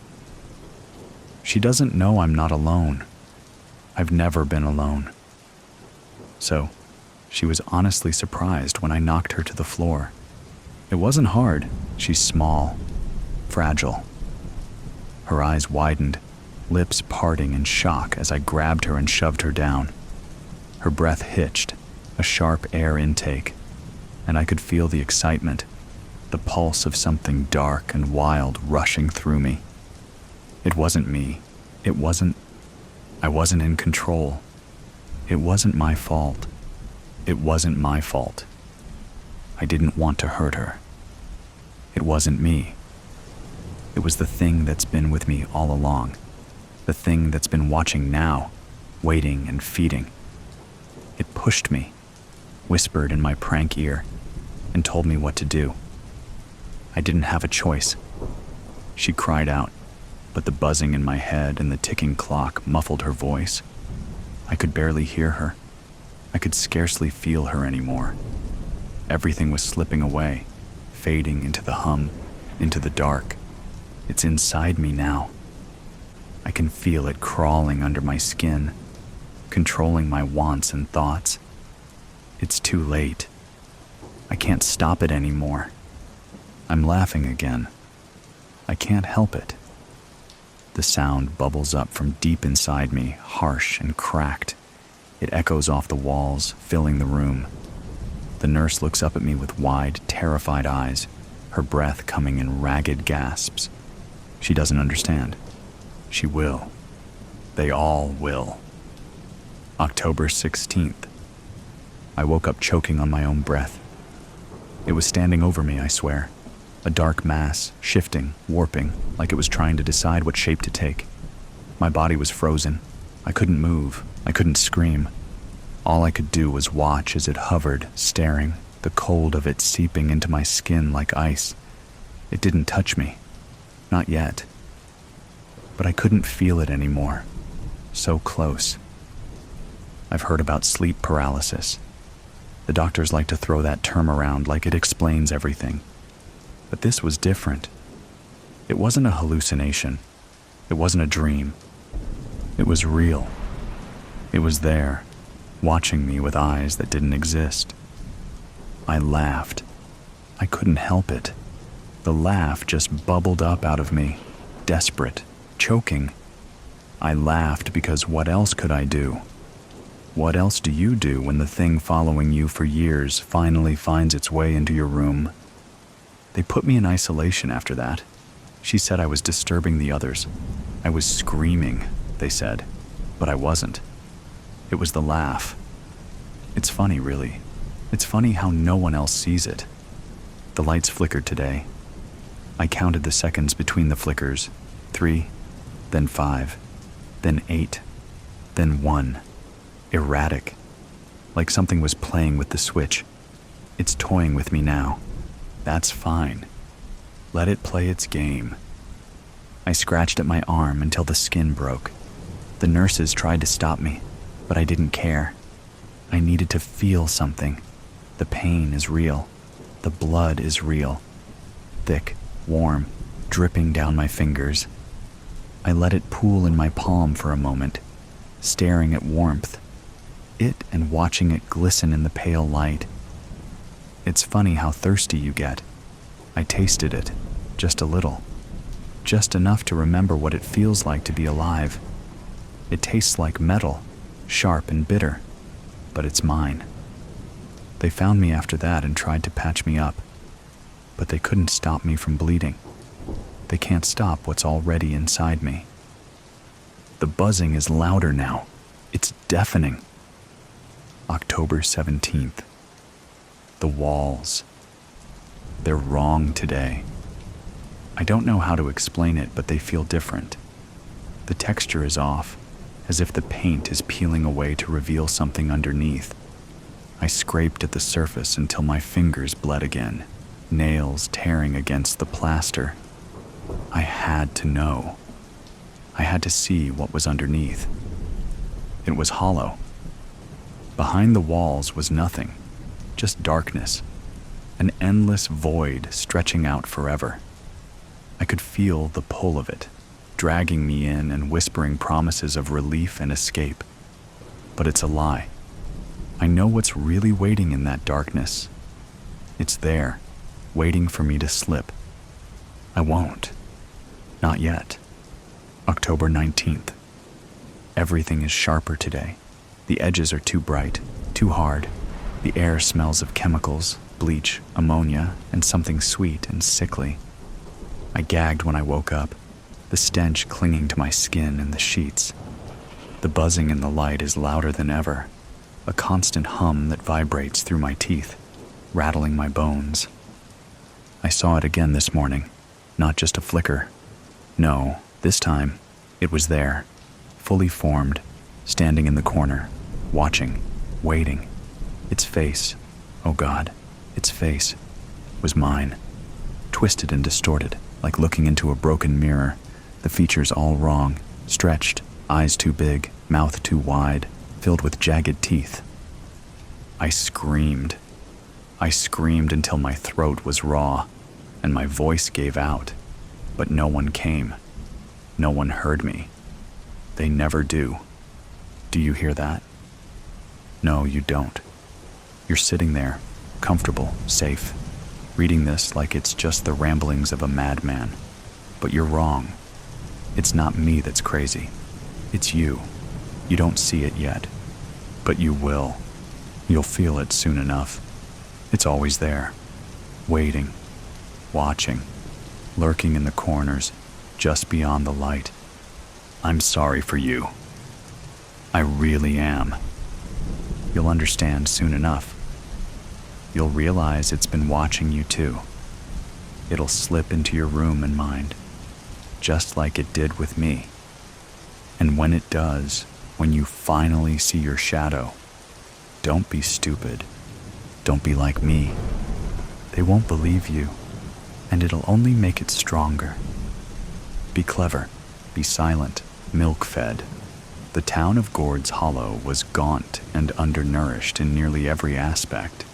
She doesn't know I'm not alone. I've never been alone. So, she was honestly surprised when I knocked her to the floor. It wasn't hard. She's small, fragile. Her eyes widened, lips parting in shock as I grabbed her and shoved her down. Her breath hitched, a sharp air intake, and I could feel the excitement, the pulse of something dark and wild rushing through me. It wasn't me. It wasn't I wasn't in control. It wasn't my fault. It wasn't my fault. I didn't want to hurt her. It wasn't me. It was the thing that's been with me all along. The thing that's been watching now, waiting and feeding. It pushed me, whispered in my prank ear, and told me what to do. I didn't have a choice. She cried out, but the buzzing in my head and the ticking clock muffled her voice. I could barely hear her. I could scarcely feel her anymore. Everything was slipping away, fading into the hum, into the dark. It's inside me now. I can feel it crawling under my skin, controlling my wants and thoughts. It's too late. I can't stop it anymore. I'm laughing again. I can't help it. The sound bubbles up from deep inside me, harsh and cracked. It echoes off the walls, filling the room. The nurse looks up at me with wide, terrified eyes, her breath coming in ragged gasps. She doesn't understand. She will. They all will. October 16th. I woke up choking on my own breath. It was standing over me, I swear. A dark mass, shifting, warping, like it was trying to decide what shape to take. My body was frozen. I couldn't move. I couldn't scream. All I could do was watch as it hovered, staring, the cold of it seeping into my skin like ice. It didn't touch me. Not yet. But I couldn't feel it anymore. So close. I've heard about sleep paralysis. The doctors like to throw that term around like it explains everything. But this was different. It wasn't a hallucination. It wasn't a dream. It was real. It was there, watching me with eyes that didn't exist. I laughed. I couldn't help it. The laugh just bubbled up out of me, desperate, choking. I laughed because what else could I do? What else do you do when the thing following you for years finally finds its way into your room? They put me in isolation after that. She said I was disturbing the others. I was screaming, they said, but I wasn't. It was the laugh. It's funny, really. It's funny how no one else sees it. The lights flickered today. I counted the seconds between the flickers. 3, then 5, then 8, then 1. Erratic. Like something was playing with the switch. It's toying with me now. That's fine. Let it play its game. I scratched at my arm until the skin broke. The nurses tried to stop me, but I didn't care. I needed to feel something. The pain is real. The blood is real. Thick, warm, dripping down my fingers. I let it pool in my palm for a moment, staring at warmth. It and watching it glisten in the pale light. It's funny how thirsty you get. I tasted it, just a little. Just enough to remember what it feels like to be alive. It tastes like metal, sharp and bitter, but it's mine. They found me after that and tried to patch me up, but they couldn't stop me from bleeding. They can't stop what's already inside me. The buzzing is louder now. It's deafening. October 17th. The walls. They're wrong today. I don't know how to explain it, but they feel different. The texture is off, as if the paint is peeling away to reveal something underneath. I scraped at the surface until my fingers bled again, nails tearing against the plaster. I had to know. I had to see what was underneath. It was hollow. Behind the walls was nothing, just darkness, an endless void stretching out forever. I could feel the pull of it, dragging me in and whispering promises of relief and escape. But it's a lie. I know what's really waiting in that darkness. It's there, waiting for me to slip. I won't. Not yet. October 19th. Everything is sharper today. The edges are too bright, too hard. The air smells of chemicals, bleach, ammonia, and something sweet and sickly. I gagged when I woke up, the stench clinging to my skin and the sheets. The buzzing in the light is louder than ever, a constant hum that vibrates through my teeth, rattling my bones. I saw it again this morning, not just a flicker. No, this time, it was there, fully formed, standing in the corner, watching, waiting. Its face, oh God, its face, was mine, twisted and distorted, like looking into a broken mirror, the features all wrong, stretched, eyes too big, mouth too wide, filled with jagged teeth. I screamed. I screamed until my throat was raw, and my voice gave out, but no one came. No one heard me. They never do. Do you hear that? No, you don't. You're sitting there, comfortable, safe, reading this like it's just the ramblings of a madman. But you're wrong. It's not me that's crazy. It's you. You don't see it yet, but you will. You'll feel it soon enough. It's always there, waiting, watching, lurking in the corners, just beyond the light. I'm sorry for you. I really am. You'll understand soon enough. You'll realize it's been watching you too. It'll slip into your room and mind, just like it did with me. And when it does, when you finally see your shadow, don't be stupid. Don't be like me. They won't believe you, and it'll only make it stronger. Be clever, be silent, milk-fed. The town of Gord's Hollow was gaunt and undernourished in nearly every aspect.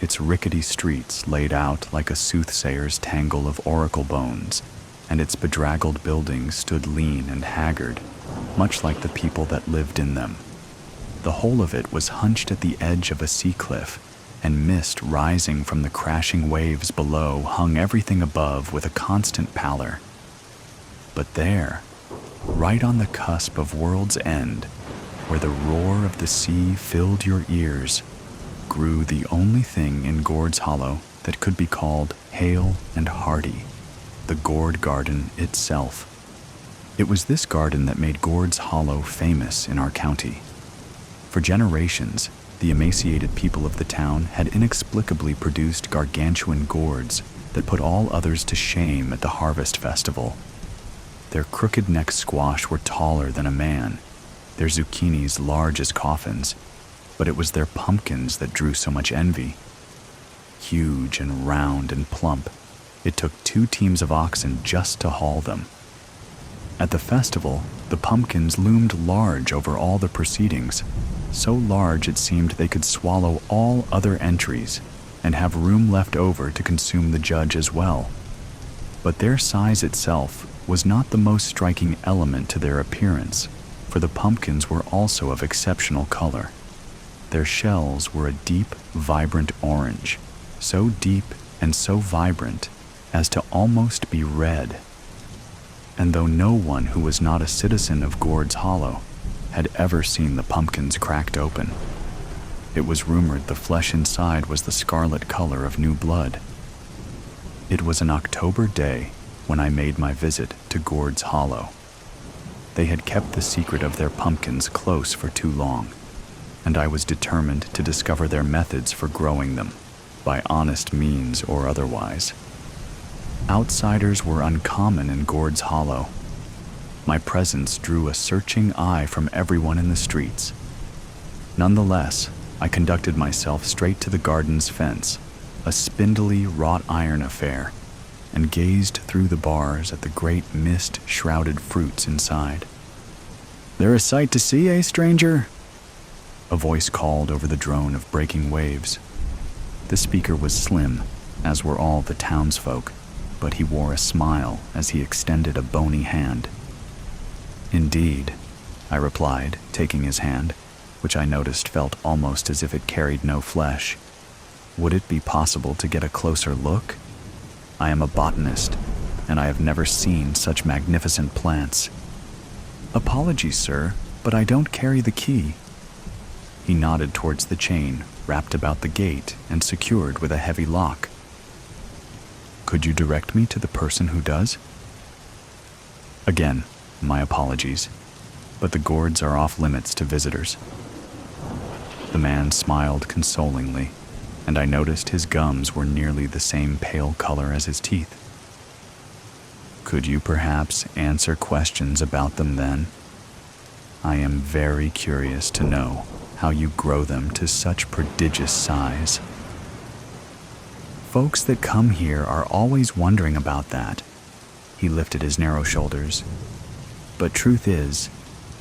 Its rickety streets laid out like a soothsayer's tangle of oracle bones, and its bedraggled buildings stood lean and haggard, much like the people that lived in them. The whole of it was hunched at the edge of a sea cliff, and mist rising from the crashing waves below hung everything above with a constant pallor. But there, right on the cusp of world's end, where the roar of the sea filled your ears, grew the only thing in Gord's Hollow that could be called hale and hearty, the gourd garden itself. It was this garden that made Gord's Hollow famous in our county. For generations, the emaciated people of the town had inexplicably produced gargantuan gourds that put all others to shame at the harvest festival. Their crooked-necked squash were taller than a man, their zucchinis large as coffins, but it was their pumpkins that drew so much envy. Huge and round and plump, it took 2 teams of oxen just to haul them. At the festival, the pumpkins loomed large over all the proceedings, so large it seemed they could swallow all other entries and have room left over to consume the judge as well. But their size itself was not the most striking element to their appearance, for the pumpkins were also of exceptional color. Their shells were a deep, vibrant orange, so deep and so vibrant as to almost be red. And though no one who was not a citizen of Gord's Hollow had ever seen the pumpkins cracked open, it was rumored the flesh inside was the scarlet color of new blood. It was an October day when I made my visit to Gord's Hollow. They had kept the secret of their pumpkins close for too long, and I was determined to discover their methods for growing them, by honest means or otherwise. Outsiders were uncommon in Gord's Hollow. My presence drew a searching eye from everyone in the streets. Nonetheless, I conducted myself straight to the garden's fence, a spindly wrought iron affair, and gazed through the bars at the great mist-shrouded fruits inside. "They're a sight to see, eh, stranger?" A voice called over the drone of breaking waves. The speaker was slim, as were all the townsfolk, but he wore a smile as he extended a bony hand. "Indeed," I replied, taking his hand, which I noticed felt almost as if it carried no flesh. "Would it be possible to get a closer look? I am a botanist, and I have never seen such magnificent plants." "Apologies, sir, but I don't carry the key." He nodded towards the chain, wrapped about the gate and secured with a heavy lock. "Could you direct me to the person who does?" Again, my apologies. but the gourds are off limits to visitors." The man smiled consolingly, and I noticed his gums were nearly the same pale color as his teeth. "Could you perhaps answer questions about them then? I am very curious to know how you grow them to such prodigious size." "Folks that come here are always wondering about that." He lifted his narrow shoulders. "But truth is,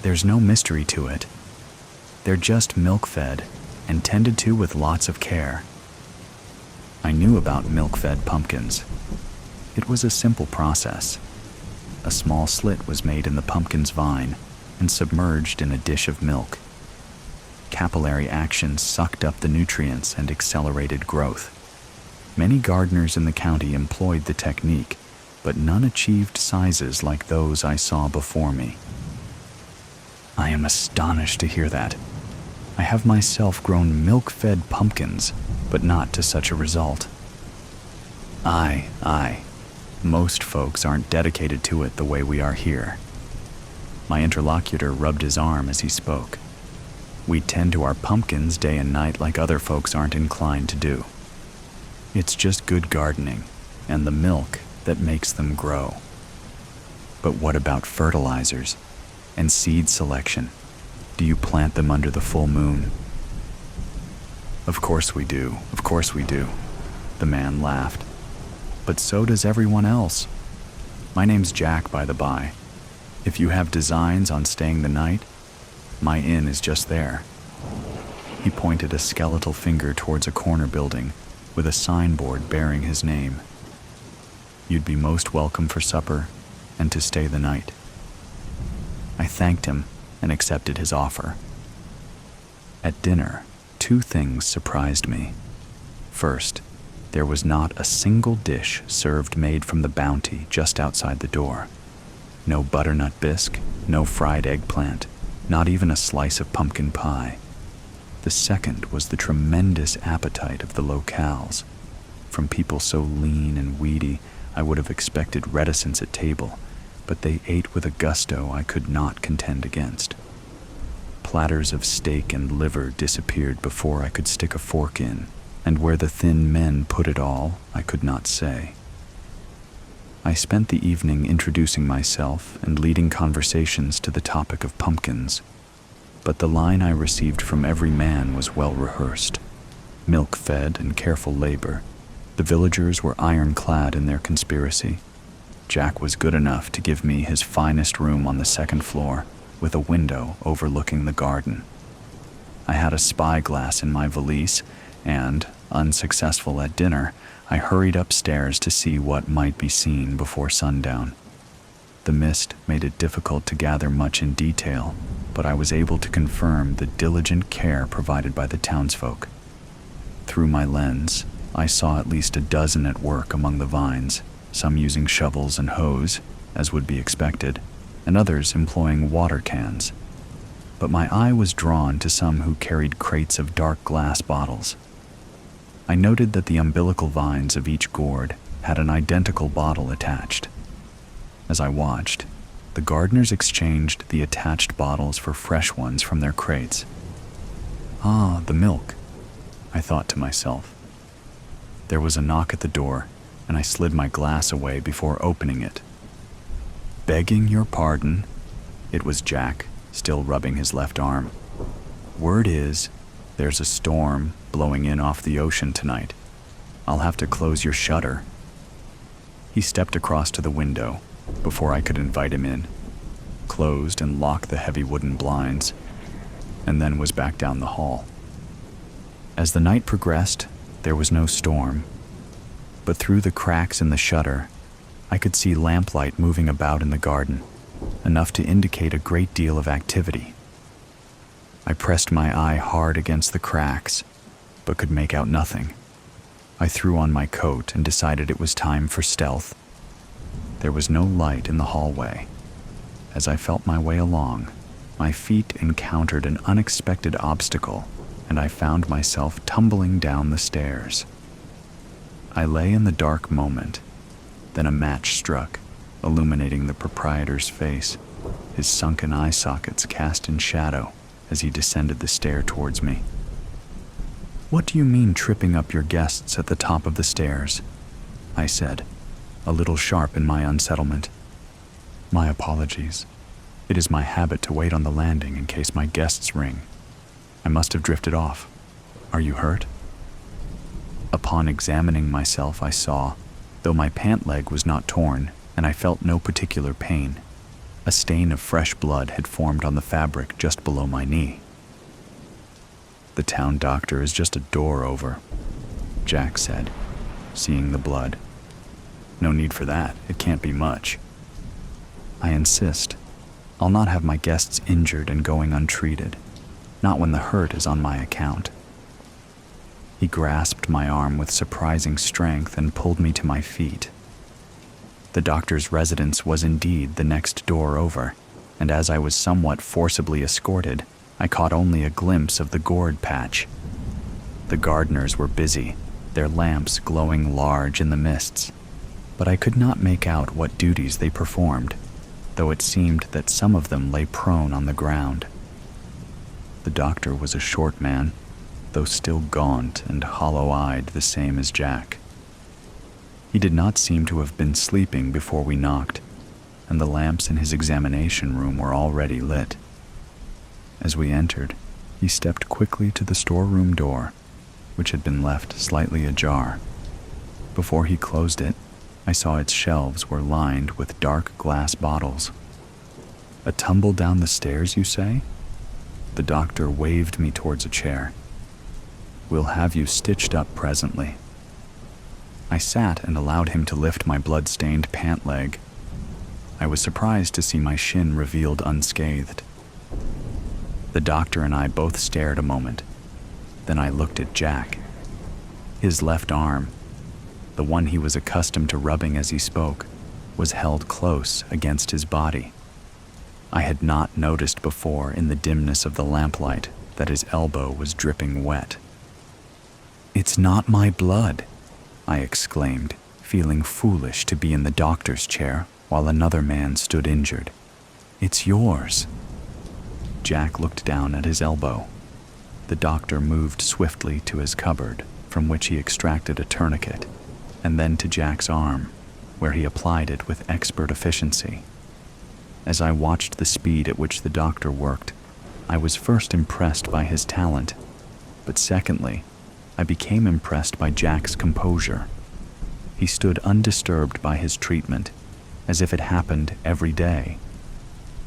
there's no mystery to it. They're just milk-fed and tended to with lots of care." I knew about milk-fed pumpkins. It was a simple process. A small slit was made in the pumpkin's vine and submerged in a dish of milk. Capillary action sucked up the nutrients and accelerated growth. Many gardeners in the county employed the technique, but none achieved sizes like those I saw before me. I am astonished to hear that. I have myself grown milk-fed pumpkins, but not to such a result. Aye. Most folks aren't dedicated to it the way we are here. My interlocutor rubbed his arm as he spoke. We tend to our pumpkins day and night like other folks aren't inclined to do. It's just good gardening and the milk that makes them grow. But what about fertilizers and seed selection? Do you plant them under the full moon?" Of course we do. The man laughed. "But so does everyone else. My name's Jack, by the by. If you have designs on staying the night, my inn is just there." He pointed a skeletal finger towards a corner building with a signboard bearing his name. "You'd be most welcome for supper and to stay the night." I thanked him and accepted his offer. At dinner, 2 things surprised me. First, there was not a single dish served made from the bounty just outside the door. No butternut bisque, no fried eggplant, not even a slice of pumpkin pie. The second was the tremendous appetite of the locals. From people so lean and weedy, I would have expected reticence at table, but they ate with a gusto I could not contend against. Platters of steak and liver disappeared before I could stick a fork in, and where the thin men put it all, I could not say. I spent the evening introducing myself and leading conversations to the topic of pumpkins, but the line I received from every man was well rehearsed. Milk-fed and careful labor, the villagers were ironclad in their conspiracy. Jack was good enough to give me his finest room on the 2nd floor, with a window overlooking the garden. I had a spyglass in my valise, and, unsuccessful at dinner, I hurried upstairs to see what might be seen before sundown. The mist made it difficult to gather much in detail, but I was able to confirm the diligent care provided by the townsfolk. Through my lens, I saw at least a dozen at work among the vines, some using shovels and hoes, as would be expected, and others employing water cans. But my eye was drawn to some who carried crates of dark glass bottles. I noted that the umbilical vines of each gourd had an identical bottle attached. As I watched, the gardeners exchanged the attached bottles for fresh ones from their crates. "Ah, the milk," I thought to myself. There was a knock at the door, and I slid my glass away before opening it. "Begging your pardon," it was Jack, still rubbing his left arm. "Word is, there's a storm blowing in off the ocean tonight. I'll have to close your shutter." He stepped across to the window before I could invite him in, closed and locked the heavy wooden blinds, and then was back down the hall. As the night progressed, there was no storm, but through the cracks in the shutter, I could see lamplight moving about in the garden, enough to indicate a great deal of activity. I pressed my eye hard against the cracks, but could make out nothing. I threw on my coat and decided it was time for stealth. There was no light in the hallway. As I felt my way along, my feet encountered an unexpected obstacle, and I found myself tumbling down the stairs. I lay in the dark moment. Then a match struck, illuminating the proprietor's face, his sunken eye sockets cast in shadow as he descended the stair towards me. "What do you mean tripping up your guests at the top of the stairs?" I said, a little sharp in my unsettlement. "My apologies. It is my habit to wait on the landing in case my guests ring. I must have drifted off. Are you hurt?" Upon examining myself, I saw, though my pant leg was not torn and I felt no particular pain, a stain of fresh blood had formed on the fabric just below my knee. "The town doctor is just a door over," Jack said, seeing the blood. "No need for that. It can't be much." "I insist. I'll not have my guests injured and going untreated, not when the hurt is on my account." He grasped my arm with surprising strength and pulled me to my feet. The doctor's residence was indeed the next door over, and as I was somewhat forcibly escorted, I caught only a glimpse of the gourd patch. The gardeners were busy, their lamps glowing large in the mists, but I could not make out what duties they performed, though it seemed that some of them lay prone on the ground. The doctor was a short man, though still gaunt and hollow-eyed the same as Jack. He did not seem to have been sleeping before we knocked, and the lamps in his examination room were already lit. As we entered, he stepped quickly to the storeroom door, which had been left slightly ajar. Before he closed it, I saw its shelves were lined with dark glass bottles. "A tumble down the stairs, you say?" The doctor waved me towards a chair. "We'll have you stitched up presently." I sat and allowed him to lift my blood-stained pant leg. I was surprised to see my shin revealed unscathed. The doctor and I both stared a moment. Then I looked at Jack. His left arm, the one he was accustomed to rubbing as he spoke, was held close against his body. I had not noticed before in the dimness of the lamplight that his elbow was dripping wet. "It's not my blood," I exclaimed, feeling foolish to be in the doctor's chair while another man stood injured. "It's yours." Jack looked down at his elbow. The doctor moved swiftly to his cupboard, from which he extracted a tourniquet, and then to Jack's arm, where he applied it with expert efficiency. As I watched the speed at which the doctor worked, I was first impressed by his talent, but secondly, I became impressed by Jack's composure. He stood undisturbed by his treatment, as if it happened every day.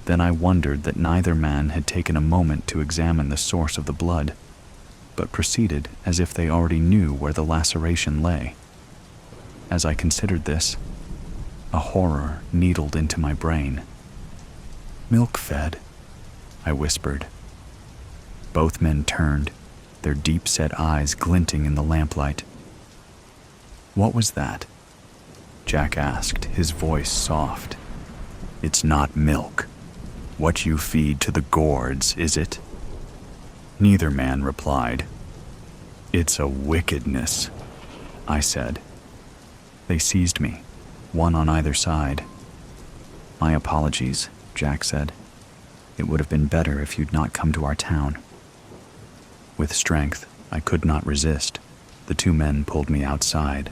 Then I wondered that neither man had taken a moment to examine the source of the blood, but proceeded as if they already knew where the laceration lay. As I considered this, a horror needled into my brain. "Milk-fed," I whispered. Both men turned, their deep-set eyes glinting in the lamplight. "What was that?" Jack asked, his voice soft. "It's not milk. What you feed to the gourds, is it?" Neither man replied. "It's a wickedness," I said. They seized me, one on either side. "My apologies," Jack said. "It would have been better if you'd not come to our town." With strength, I could not resist. The two men pulled me outside.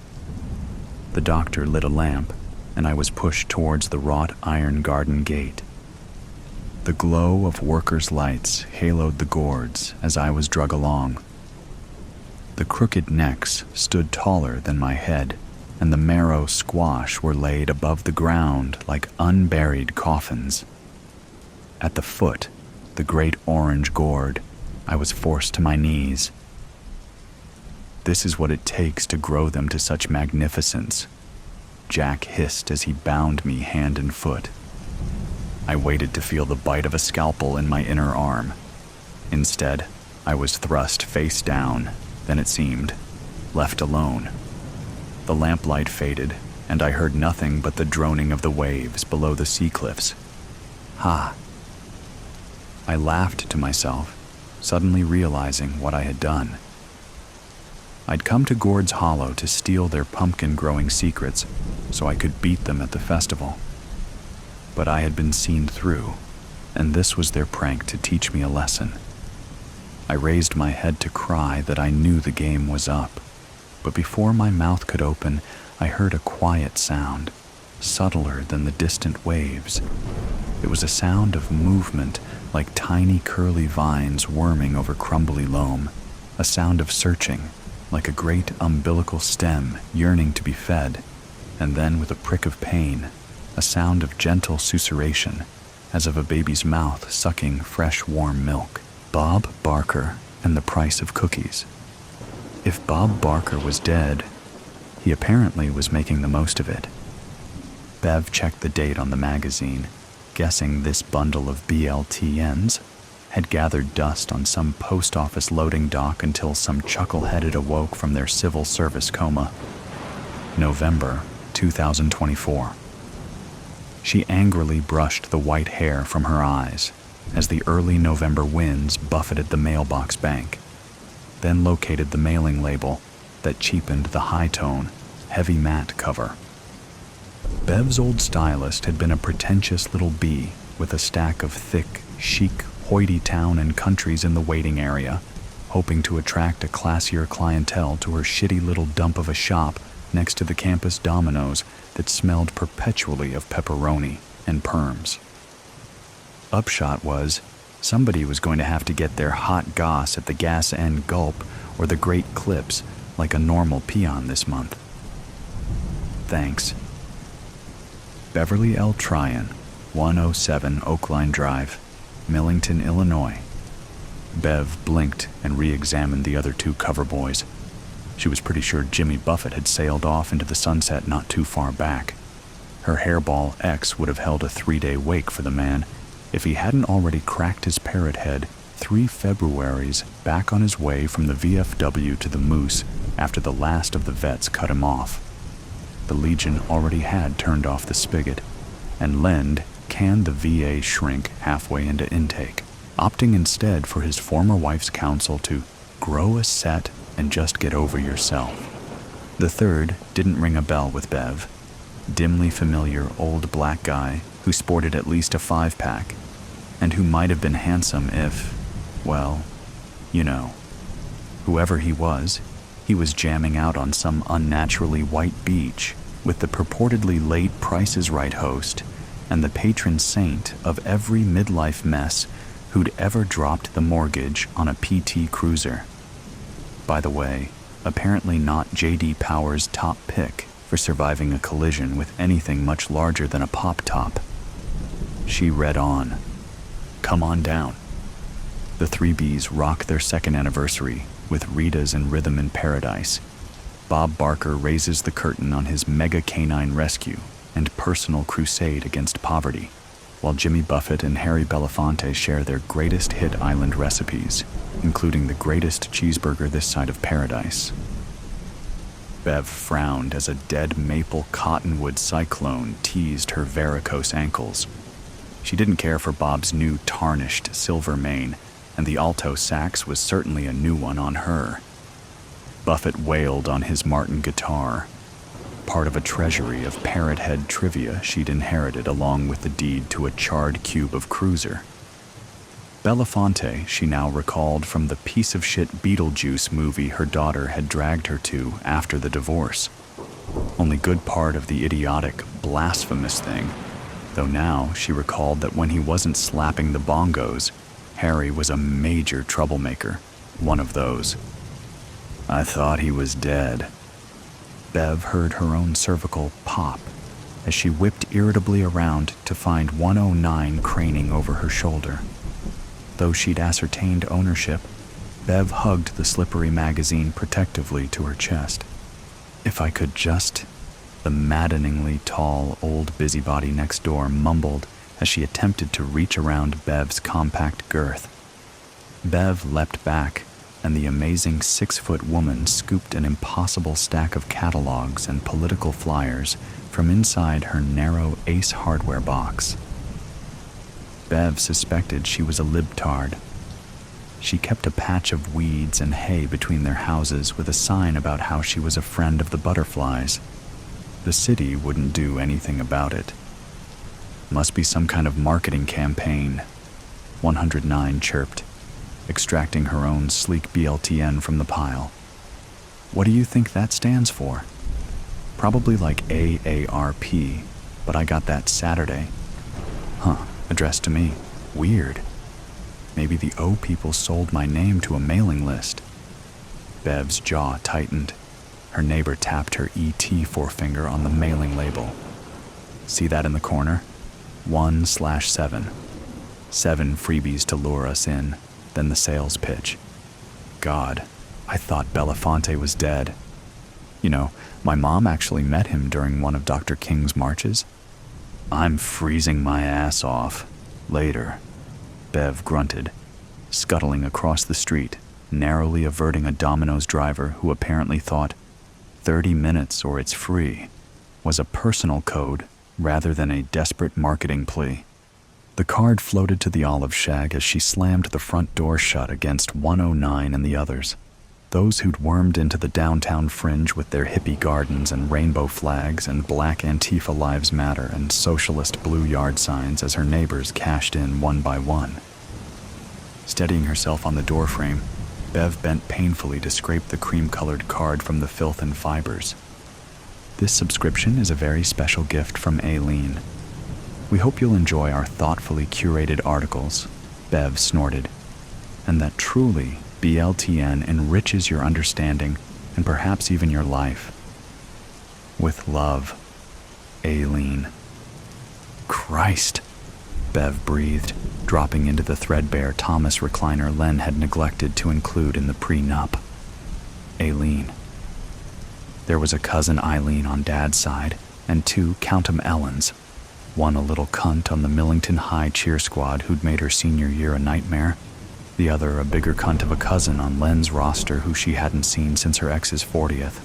The doctor lit a lamp, and I was pushed towards the wrought iron garden gate. The glow of workers' lights haloed the gourds as I was drug along. The crooked necks stood taller than my head, and the marrow squash were laid above the ground like unburied coffins. At the foot, the great orange gourd, I was forced to my knees. "This is what it takes to grow them to such magnificence," Jack hissed as he bound me hand and foot. I waited to feel the bite of a scalpel in my inner arm. Instead, I was thrust face down, then it seemed, left alone. The lamplight faded, and I heard nothing but the droning of the waves below the sea cliffs. "Ha!" I laughed to myself, suddenly realizing what I had done. I'd come to Gord's Hollow to steal their pumpkin-growing secrets so I could beat them at the festival. But I had been seen through, and this was their prank to teach me a lesson. I raised my head to cry that I knew the game was up, but before my mouth could open, I heard a quiet sound, subtler than the distant waves. It was a sound of movement, like tiny curly vines worming over crumbly loam, a sound of searching, like a great umbilical stem yearning to be fed, and then with a prick of pain, a sound of gentle susurration, as of a baby's mouth sucking fresh warm milk. Bob Barker and the price of cookies. If Bob Barker was dead, he apparently was making the most of it. Bev checked the date on the magazine, guessing this bundle of BLTNs had gathered dust on some post office loading dock until some chuckle-headed awoke from their civil service coma. November 2024. She angrily brushed the white hair from her eyes as the early November winds buffeted the mailbox bank, then located the mailing label that cheapened the high-tone, heavy matte cover. Bev's old stylist had been a pretentious little bee with a stack of thick, chic, hoity town and countries in the waiting area, hoping to attract a classier clientele to her shitty little dump of a shop next to the campus Domino's that smelled perpetually of pepperoni and perms. Upshot was, somebody was going to have to get their hot goss at the Gas End Gulp or the Great Clips like a normal peon this month. Thanks. Beverly L. Tryon, 107 Oakline Drive, Millington, Illinois. Bev blinked and re-examined the other two cover boys. She was pretty sure Jimmy Buffett had sailed off into the sunset not too far back. Her hairball ex would have held a 3-day wake for the man if he hadn't already cracked his parrot head 3 Februaries back on his way from the VFW to the Moose after the last of the vets cut him off. The Legion already had turned off the spigot, and Lend canned the VA shrink halfway into intake, opting instead for his former wife's counsel to grow a set and just get over yourself. The third didn't ring a bell with Bev. Dimly familiar old black guy who sported at least a 5-pack, and who might have been handsome if, well, you know. Whoever he was jamming out on some unnaturally white beach with the purportedly late Price is Right host and the patron saint of every midlife mess who'd ever dropped the mortgage on a PT Cruiser. By the way, apparently not J.D. Power's top pick for surviving a collision with anything much larger than a pop-top. She read on. Come on down. The 3Bs rock their second anniversary with Ritas and Rhythm in Paradise. Bob Barker raises the curtain on his mega canine rescue and personal crusade against poverty, while Jimmy Buffett and Harry Belafonte share their greatest hit island recipes, including the greatest cheeseburger this side of paradise. Bev frowned as a dead maple cottonwood cyclone teased her varicose ankles. She didn't care for Bob's new tarnished silver mane, and the alto sax was certainly a new one on her. Buffett wailed on his Martin guitar, part of a treasury of parrot head trivia she'd inherited along with the deed to a charred cube of Cruiser. Belafonte she now recalled from the piece-of-shit Beetlejuice movie her daughter had dragged her to after the divorce. Only good part of the idiotic, blasphemous thing, though now she recalled that when he wasn't slapping the bongos, Harry was a major troublemaker, one of those. I thought he was dead. Bev heard her own cervical pop as she whipped irritably around to find 109 craning over her shoulder. Though she'd ascertained ownership, Bev hugged the slippery magazine protectively to her chest. If I could just... The maddeningly tall old busybody next door mumbled as she attempted to reach around Bev's compact girth. Bev leapt back, and the amazing 6-foot woman scooped an impossible stack of catalogs and political flyers from inside her narrow Ace Hardware box. Bev suspected she was a libtard. She kept a patch of weeds and hay between their houses with a sign about how she was a friend of the butterflies. The city wouldn't do anything about it. Must be some kind of marketing campaign, 109 chirped, extracting her own sleek BLTN from the pile. What do you think that stands for? Probably like AARP, but I got that Saturday. Huh, addressed to me. Weird. Maybe the O people sold my name to a mailing list. Bev's jaw tightened. Her neighbor tapped her ET forefinger on the mailing label. See that in the corner? 1/7. 7 freebies to lure us in, then the sales pitch. God, I thought Belafonte was dead. You know, my mom actually met him during one of Dr. King's marches. I'm freezing my ass off. Later, Bev grunted, scuttling across the street, narrowly averting a Domino's driver who apparently thought 30 minutes or it's free was a personal code rather than a desperate marketing plea. The card floated to the olive shag as she slammed the front door shut against 109 and the others, those who'd wormed into the downtown fringe with their hippie gardens and rainbow flags and black Antifa Lives Matter and socialist blue yard signs as her neighbors cashed in one by one. Steadying herself on the doorframe, Bev bent painfully to scrape the cream-colored card from the filth and fibers. This subscription is a very special gift from Aileen. We hope you'll enjoy our thoughtfully curated articles, Bev snorted, and that truly BLTN enriches your understanding and perhaps even your life. With love, Aileen. Christ, Bev breathed, dropping into the threadbare Thomas recliner Len had neglected to include in the prenup. Aileen. There was a cousin Eileen on Dad's side, and 2 Count 'em Ellens. One a little cunt on the Millington High cheer squad who'd made her senior year a nightmare. The other a bigger cunt of a cousin on Len's roster who she hadn't seen since her ex's 40th.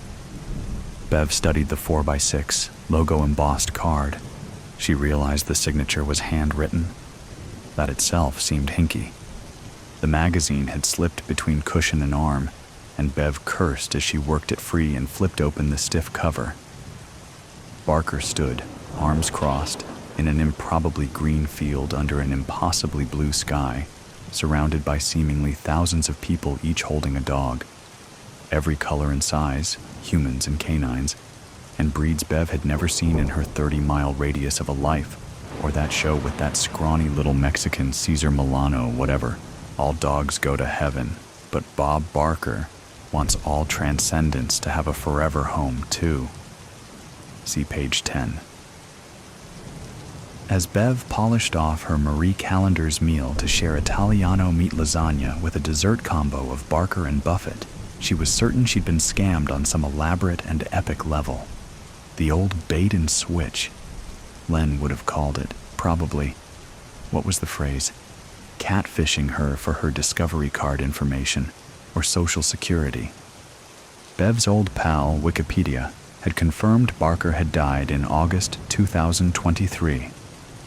Bev studied the 4x6, logo-embossed card. She realized the signature was handwritten. That itself seemed hinky. The magazine had slipped between cushion and arm, and Bev cursed as she worked it free and flipped open the stiff cover. Barker stood, arms crossed, in an improbably green field under an impossibly blue sky, surrounded by seemingly thousands of people each holding a dog. Every color and size, humans and canines, and breeds Bev had never seen in her 30-mile radius of a life, or that show with that scrawny little Mexican Cesar Milano whatever. All dogs go to heaven, but Bob Barker wants all transcendents to have a forever home, too. See page 10. As Bev polished off her Marie Callender's meal to share Italiano meat lasagna with a dessert combo of Barker and Buffett, she was certain she'd been scammed on some elaborate and epic level. The old bait and switch, Len would have called it, probably. What was the phrase? Catfishing her for her Discovery card information, or Social Security. Bev's old pal, Wikipedia, had confirmed Barker had died in August 2023,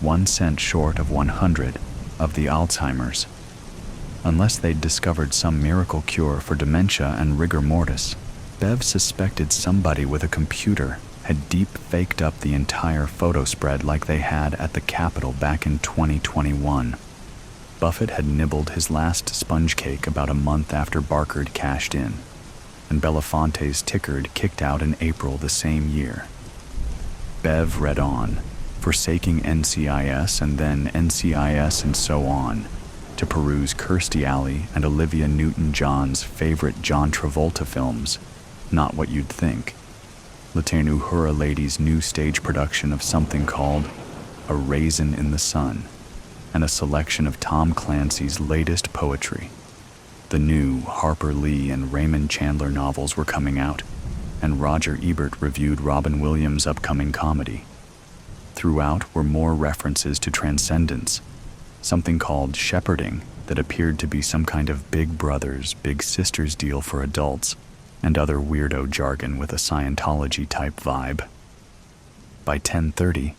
1 cent short of 100 of the Alzheimer's. Unless they'd discovered some miracle cure for dementia and rigor mortis, Bev suspected somebody with a computer had deep-faked up the entire photo spread like they had at the Capitol back in 2021. Buffett had nibbled his last sponge cake about a month after Barker'd cashed in, and Belafonte's ticker'd kicked out in April the same year. Bev read on, forsaking NCIS and then NCIS and so on, to peruse Kirstie Alley and Olivia Newton-John's favorite John Travolta films, Not What You'd Think. Latenu Hura Lady's new stage production of something called A Raisin in the Sun, and a selection of Tom Clancy's latest poetry. The new Harper Lee and Raymond Chandler novels were coming out, and Roger Ebert reviewed Robin Williams' upcoming comedy. Throughout were more references to transcendence, something called shepherding that appeared to be some kind of Big Brothers, Big Sisters deal for adults, and other weirdo jargon with a Scientology-type vibe. By 10:30,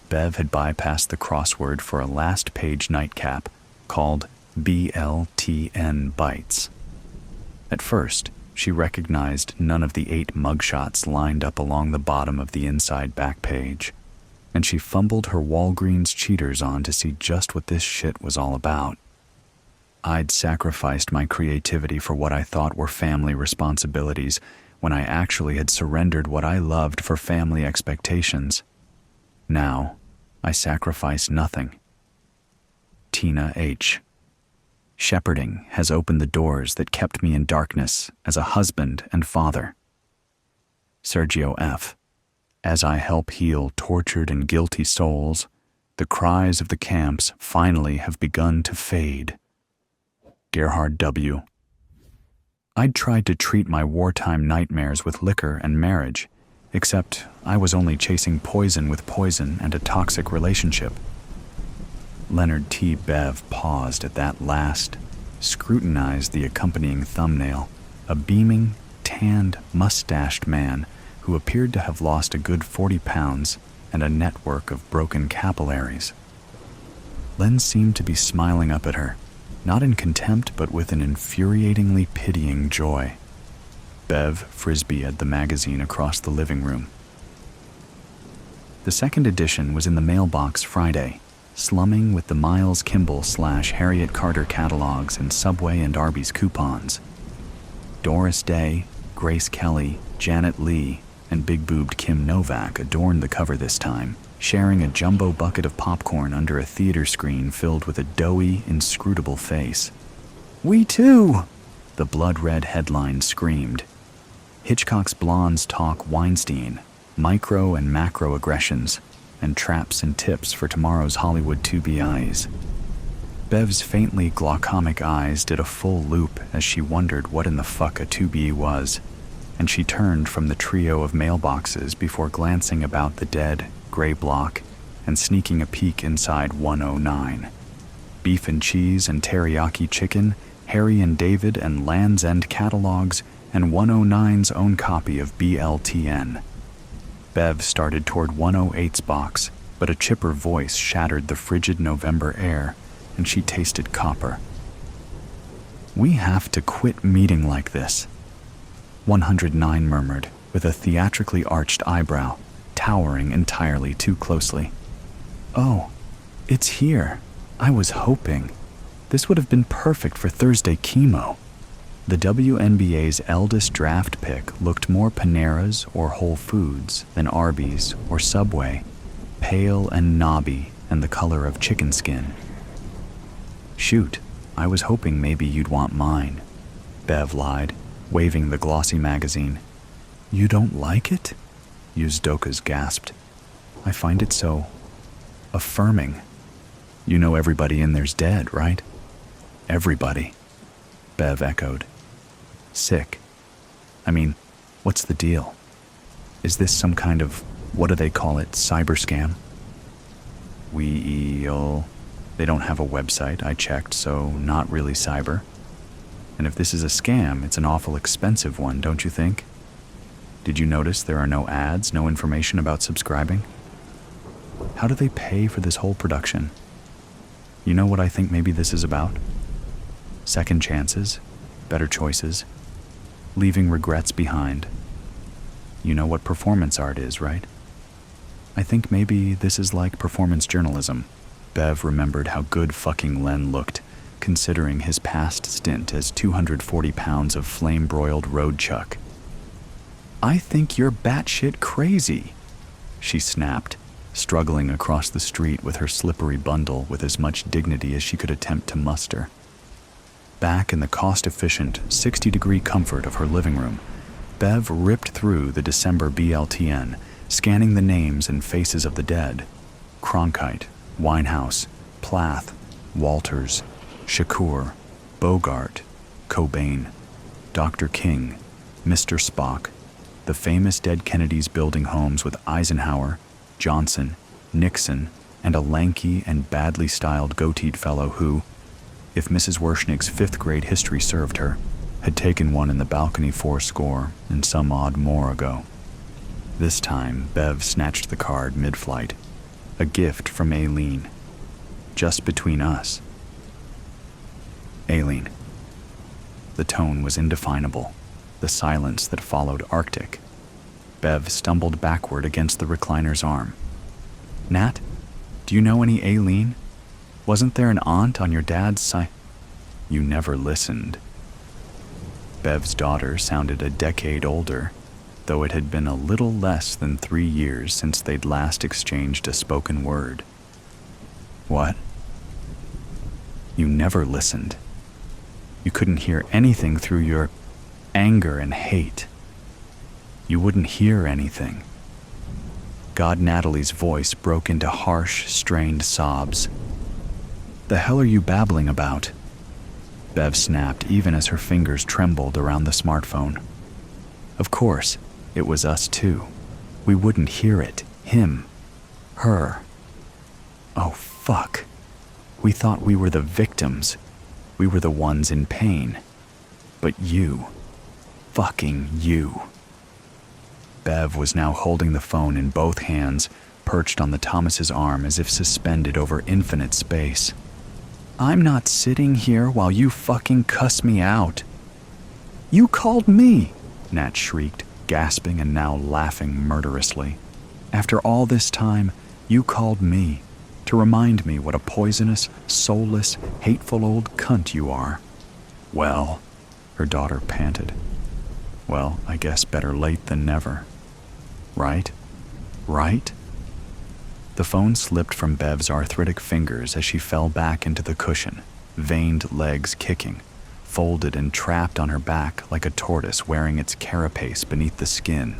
Bev had bypassed the crossword for a last-page nightcap called BLTN Bites. At first, she recognized none of the 8 mugshots lined up along the bottom of the inside back page, and she fumbled her Walgreens cheaters on to see just what this shit was all about. I'd sacrificed my creativity for what I thought were family responsibilities when I actually had surrendered what I loved for family expectations. Now, I sacrifice nothing. Tina H. Shepherding has opened the doors that kept me in darkness as a husband and father. Sergio F. As I help heal tortured and guilty souls, the cries of the camps finally have begun to fade. Gerhard W. I'd tried to treat my wartime nightmares with liquor and marriage, except I was only chasing poison with poison and a toxic relationship. Leonard T. Bev paused at that last, scrutinized the accompanying thumbnail, a beaming, tanned, mustached man who appeared to have lost a good 40 pounds and a network of broken capillaries. Len seemed to be smiling up at her, not in contempt but with an infuriatingly pitying joy. Bev frisbeed the magazine across the living room. The second edition was in the mailbox Friday, slumming with the Miles Kimball / Harriet Carter catalogs and Subway and Arby's coupons. Doris Day, Grace Kelly, Janet Leigh, and big-boobed Kim Novak adorned the cover this time, sharing a jumbo bucket of popcorn under a theater screen filled with a doughy, inscrutable face. "We too!" the blood-red headline screamed. Hitchcock's blondes talk Weinstein, micro and macro aggressions, and traps and tips for tomorrow's Hollywood 2BIs. Bev's faintly glaucomic eyes did a full loop as she wondered what in the fuck a 2B was, and she turned from the trio of mailboxes before glancing about the dead, gray block and sneaking a peek inside 109. Beef and cheese and teriyaki chicken, Harry and David and Land's End catalogs, and 109's own copy of BLTN. Bev started toward 108's box, but a chipper voice shattered the frigid November air, and she tasted copper. "We have to quit meeting like this," 109 murmured, with a theatrically arched eyebrow, towering entirely too closely. "Oh, it's here. I was hoping. This would have been perfect for Thursday chemo." The WNBA's eldest draft pick looked more Panera's or Whole Foods than Arby's or Subway, pale and knobby and the color of chicken skin. "Shoot, I was hoping maybe you'd want mine," Bev lied, waving the glossy magazine. "You don't like it?" Uzdokas gasped. "I find it so affirming. You know everybody in there's dead, right?" "Everybody," Bev echoed. "Sick. I mean, what's the deal? Is this some kind of, what do they call it, cyber scam?" They don't have a website, I checked, so not really cyber. And if this is a scam, it's an awful expensive one, don't you think? Did you notice there are no ads, no information about subscribing? How do they pay for this whole production? You know what I think maybe this is about? Second chances, better choices, leaving regrets behind. You know what performance art is, right? I think maybe this is like performance journalism. Bev remembered how good fucking Len looked, considering his past stint as 240 pounds of flame-broiled road chuck. "I think you're batshit crazy," she snapped, struggling across the street with her slippery bundle with as much dignity as she could attempt to muster. Back in the cost-efficient, 60-degree comfort of her living room, Bev ripped through the December BLTN, scanning the names and faces of the dead. Cronkite, Winehouse, Plath, Walters, Shakur, Bogart, Cobain, Dr. King, Mr. Spock, the famous dead Kennedys building homes with Eisenhower, Johnson, Nixon, and a lanky and badly styled goateed fellow who, if Mrs. Werschnick's fifth-grade history served her, had taken one in the balcony 40 and some odd more ago. This time, Bev snatched the card mid-flight. A gift from Aileen. Just between us. Aileen. The tone was indefinable, the silence that followed arctic. Bev stumbled backward against the recliner's arm. "Nat, do you know any Aileen? Wasn't there an aunt on your dad's side?" You never listened. Bev's daughter sounded a decade older, though it had been a little less than 3 years since they'd last exchanged a spoken word. What? You never listened. You couldn't hear anything through your anger and hate. You wouldn't hear anything. God Natalie's voice broke into harsh, strained sobs. The hell are you babbling about? Bev snapped even as her fingers trembled around the smartphone. Of course, it was us too. We wouldn't hear it. Him. Her. Oh, fuck. We thought we were the victims. We were the ones in pain. But you. Fucking you. Bev was now holding the phone in both hands, perched on the Thomas's arm as if suspended over infinite space. I'm not sitting here while you fucking cuss me out. You called me, Nat shrieked, gasping and now laughing murderously. After all this time, you called me to remind me what a poisonous, soulless, hateful old cunt you are. Well, her daughter panted. Well, I guess better late than never. Right? Right? The phone slipped from Bev's arthritic fingers as she fell back into the cushion, veined legs kicking, folded and trapped on her back like a tortoise wearing its carapace beneath the skin.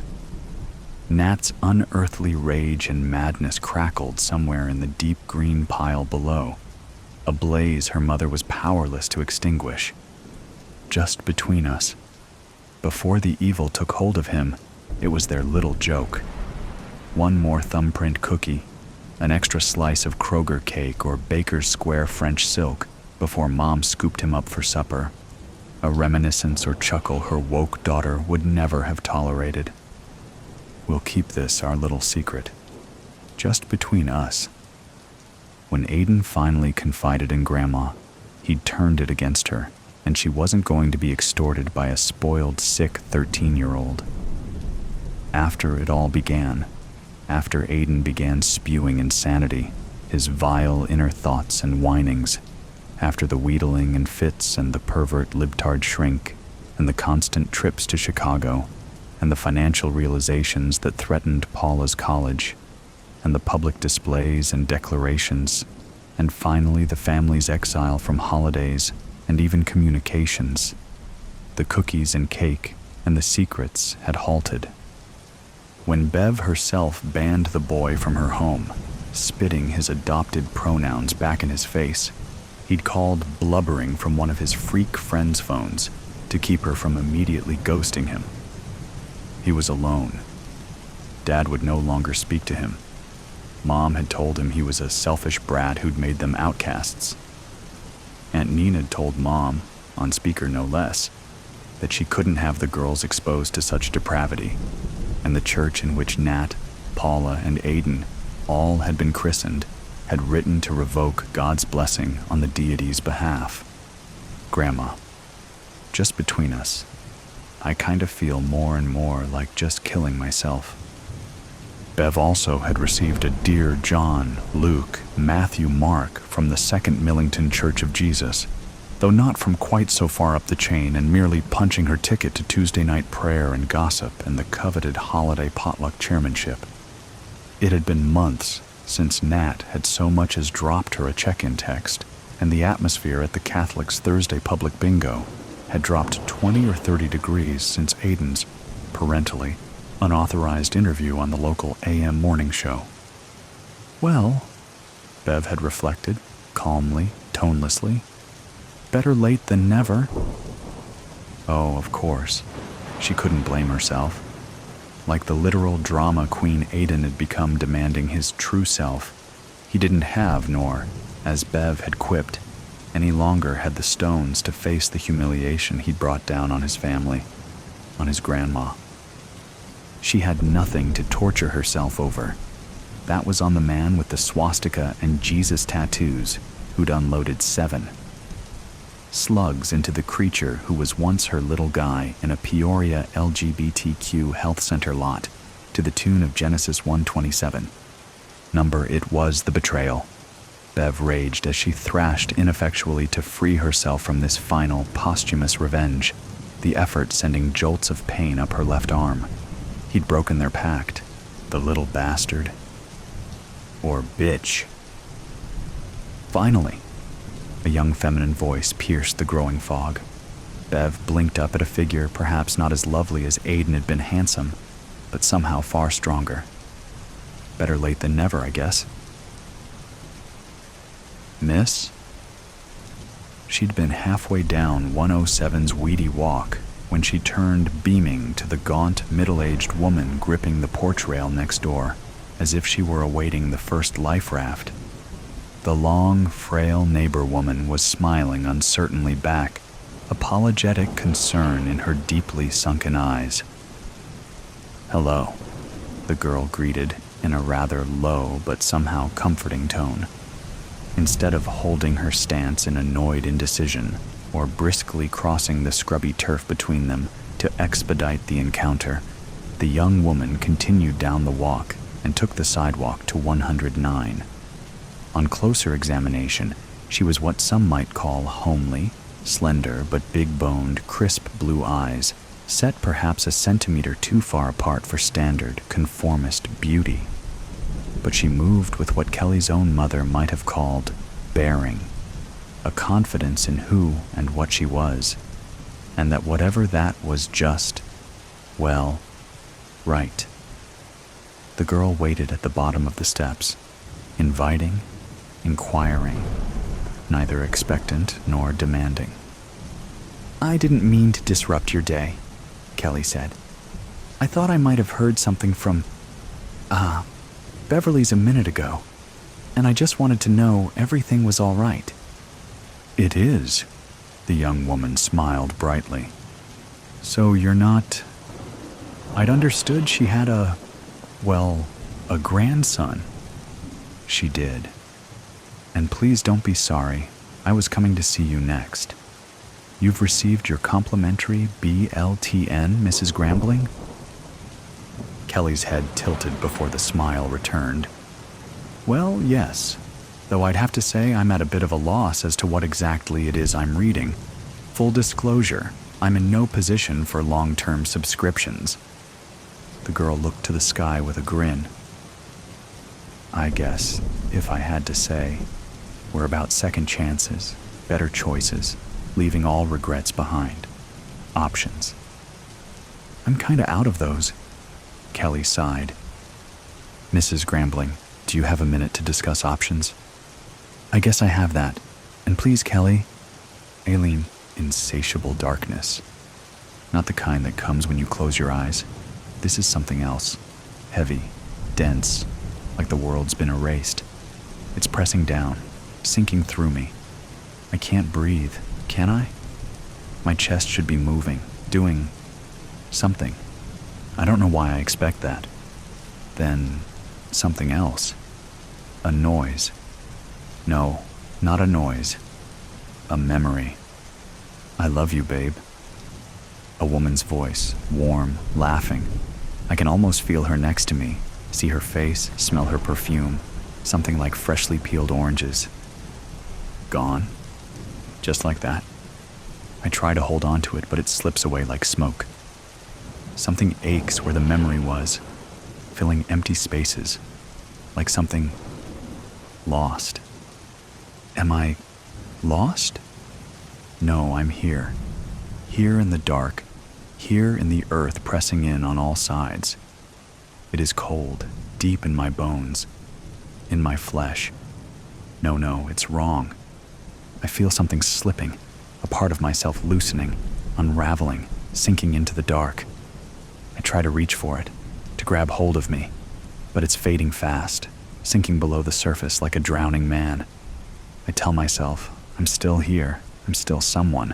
Nat's unearthly rage and madness crackled somewhere in the deep green pile below, a blaze her mother was powerless to extinguish. Just between us. Before the evil took hold of him, it was their little joke. One more thumbprint cookie, an extra slice of Kroger cake or Baker's Square French silk before Mom scooped him up for supper. A reminiscence or chuckle her woke daughter would never have tolerated. We'll keep this our little secret, just between us. When Aiden finally confided in Grandma, he'd turned it against her, and she wasn't going to be extorted by a spoiled, sick 13-year-old. After it all began, after Aiden began spewing insanity, his vile inner thoughts and whinings, after the wheedling and fits and the pervert libtard shrink, and the constant trips to Chicago, and the financial realizations that threatened Paula's college, and the public displays and declarations, and finally the family's exile from holidays and even communications, the cookies and cake and the secrets had halted. When Bev herself banned the boy from her home, spitting his adopted pronouns back in his face, he'd called blubbering from one of his freak friends' phones to keep her from immediately ghosting him. He was alone. Dad would no longer speak to him. Mom had told him he was a selfish brat who'd made them outcasts. Aunt Nina told Mom, on speaker no less, that she couldn't have the girls exposed to such depravity, and the church in which Nat, Paula, and Aiden all had been christened had written to revoke God's blessing on the deity's behalf. Grandma, just between us, I kind of feel more and more like just killing myself. Bev also had received a Dear John, Luke, Matthew, Mark from the Second Millington Church of Jesus, though not from quite so far up the chain and merely punching her ticket to Tuesday night prayer and gossip and the coveted holiday potluck chairmanship. It had been months since Nat had so much as dropped her a check-in text, and the atmosphere at the Catholics' Thursday public bingo had dropped 20 or 30 degrees since Aiden's, parentally, unauthorized interview on the local AM morning show. Well, Bev had reflected, calmly, tonelessly, better late than never. Oh, of course, she couldn't blame herself. Like the literal drama queen Aiden had become demanding his true self, he didn't have, nor, as Bev had quipped, any longer had the stones to face the humiliation he'd brought down on his family, on his grandma. She had nothing to torture herself over. That was on the man with the swastika and Jesus tattoos who'd unloaded 7 slugs into the creature who was once her little guy in a Peoria LGBTQ health center lot to the tune of Genesis 1:27. Number it was the betrayal. Bev raged as she thrashed ineffectually to free herself from this final, posthumous revenge, the effort sending jolts of pain up her left arm. He'd broken their pact. The little bastard. Or bitch. Finally, a young feminine voice pierced the growing fog. Bev blinked up at a figure perhaps not as lovely as Aiden had been handsome, but somehow far stronger. Better late than never, I guess. Miss? She'd been halfway down 107's weedy walk when she turned beaming to the gaunt, middle-aged woman gripping the porch rail next door, as if she were awaiting the first life raft. The long, frail neighbor woman was smiling uncertainly back, apologetic concern in her deeply sunken eyes. "Hello," the girl greeted in a rather low but somehow comforting tone. Instead of holding her stance in annoyed indecision or briskly crossing the scrubby turf between them to expedite the encounter, the young woman continued down the walk and took the sidewalk to 109. On closer examination, she was what some might call homely, slender but big-boned, crisp blue eyes, set perhaps a centimeter too far apart for standard, conformist beauty. But she moved with what Kelly's own mother might have called bearing, a confidence in who and what she was, and that whatever that was just, well, right. The girl waited at the bottom of the steps, inviting, inquiring, neither expectant nor demanding. "I didn't mean to disrupt your day," Kelly said. "I thought I might have heard something from, Beverly's a minute ago, and I just wanted to know everything was all right." "It is," the young woman smiled brightly. "So you're not... I'd understood she had a grandson." She did. "And please don't be sorry, I was coming to see you next. You've received your complimentary BLTN, Mrs. Grambling?" Kelly's head tilted before the smile returned. "Well, yes, though I'd have to say I'm at a bit of a loss as to what exactly it is I'm reading. Full disclosure, I'm in no position for long-term subscriptions." The girl looked to the sky with a grin. "I guess, if I had to say, we're about second chances, better choices, leaving all regrets behind. Options. I'm kinda out of those." Kelly sighed. "Mrs. Grambling, do you have a minute to discuss options?" "I guess I have that. And please, Kelly..." Aileen, insatiable darkness. Not the kind that comes when you close your eyes. This is something else. Heavy, dense, like the world's been erased. It's pressing down, sinking through me. I can't breathe, can I? My chest should be moving, doing something. I don't know why I expect that. Then, something else. A noise. No, not a noise. A memory. "I love you, babe." A woman's voice, warm, laughing. I can almost feel her next to me, see her face, smell her perfume, something like freshly peeled oranges. Gone. Just like that. I try to hold on to it, but it slips away like smoke. Something aches where the memory was, filling empty spaces, like something lost. Am I lost? No, I'm here. Here in the dark, here in the earth pressing in on all sides. It is cold, deep in my bones, in my flesh. No, it's wrong. I feel something slipping, a part of myself loosening, unraveling, sinking into the dark. I try to reach for it, to grab hold of me, but it's fading fast, sinking below the surface like a drowning man. I tell myself, I'm still here, I'm still someone,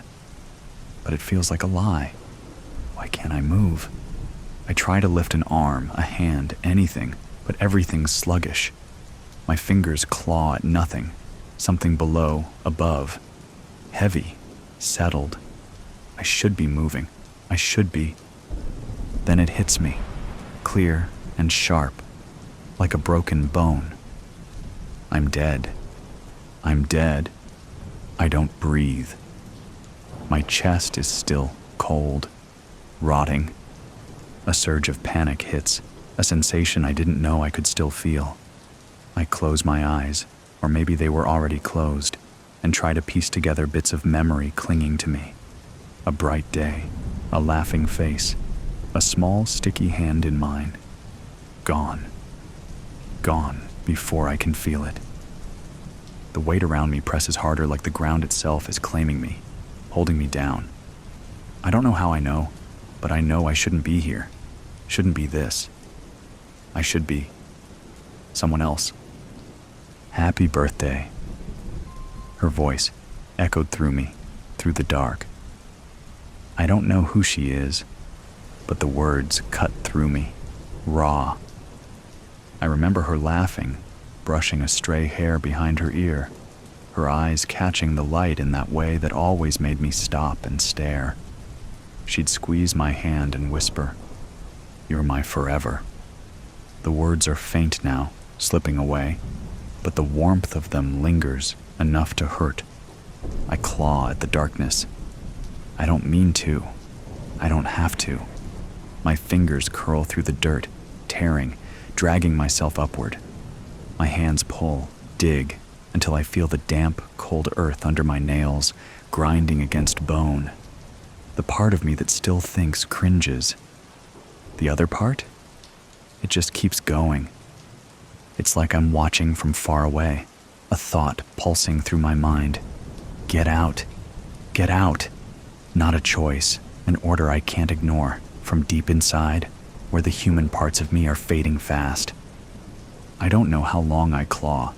but it feels like a lie. Why can't I move? I try to lift an arm, a hand, anything, but everything's sluggish. My fingers claw at nothing, something below, above, heavy, settled. I should be moving, I should be. Then it hits me, clear and sharp, like a broken bone. I'm dead. I'm dead. I don't breathe. My chest is still cold, rotting. A surge of panic hits, a sensation I didn't know I could still feel. I close my eyes, or maybe they were already closed, and try to piece together bits of memory clinging to me. A bright day, a laughing face, a small sticky hand in mine. Gone. Gone before I can feel it. The weight around me presses harder, like the ground itself is claiming me, holding me down. I don't know how I know, but I know I shouldn't be here. Shouldn't be this. I should be someone else. Happy birthday. Her voice echoed through me, through the dark. I don't know who she is, but the words cut through me, raw. I remember her laughing, brushing a stray hair behind her ear, her eyes catching the light in that way that always made me stop and stare. She'd squeeze my hand and whisper, "You're my forever." The words are faint now, slipping away, but the warmth of them lingers enough to hurt. I claw at the darkness. I don't mean to. I don't have to. My fingers curl through the dirt, tearing, dragging myself upward. My hands pull, dig, until I feel the damp, cold earth under my nails, grinding against bone. The part of me that still thinks cringes. The other part? It just keeps going. It's like I'm watching from far away, a thought pulsing through my mind. Get out. Get out. Not a choice, an order I can't ignore, from deep inside, where the human parts of me are fading fast. I don't know how long I claw,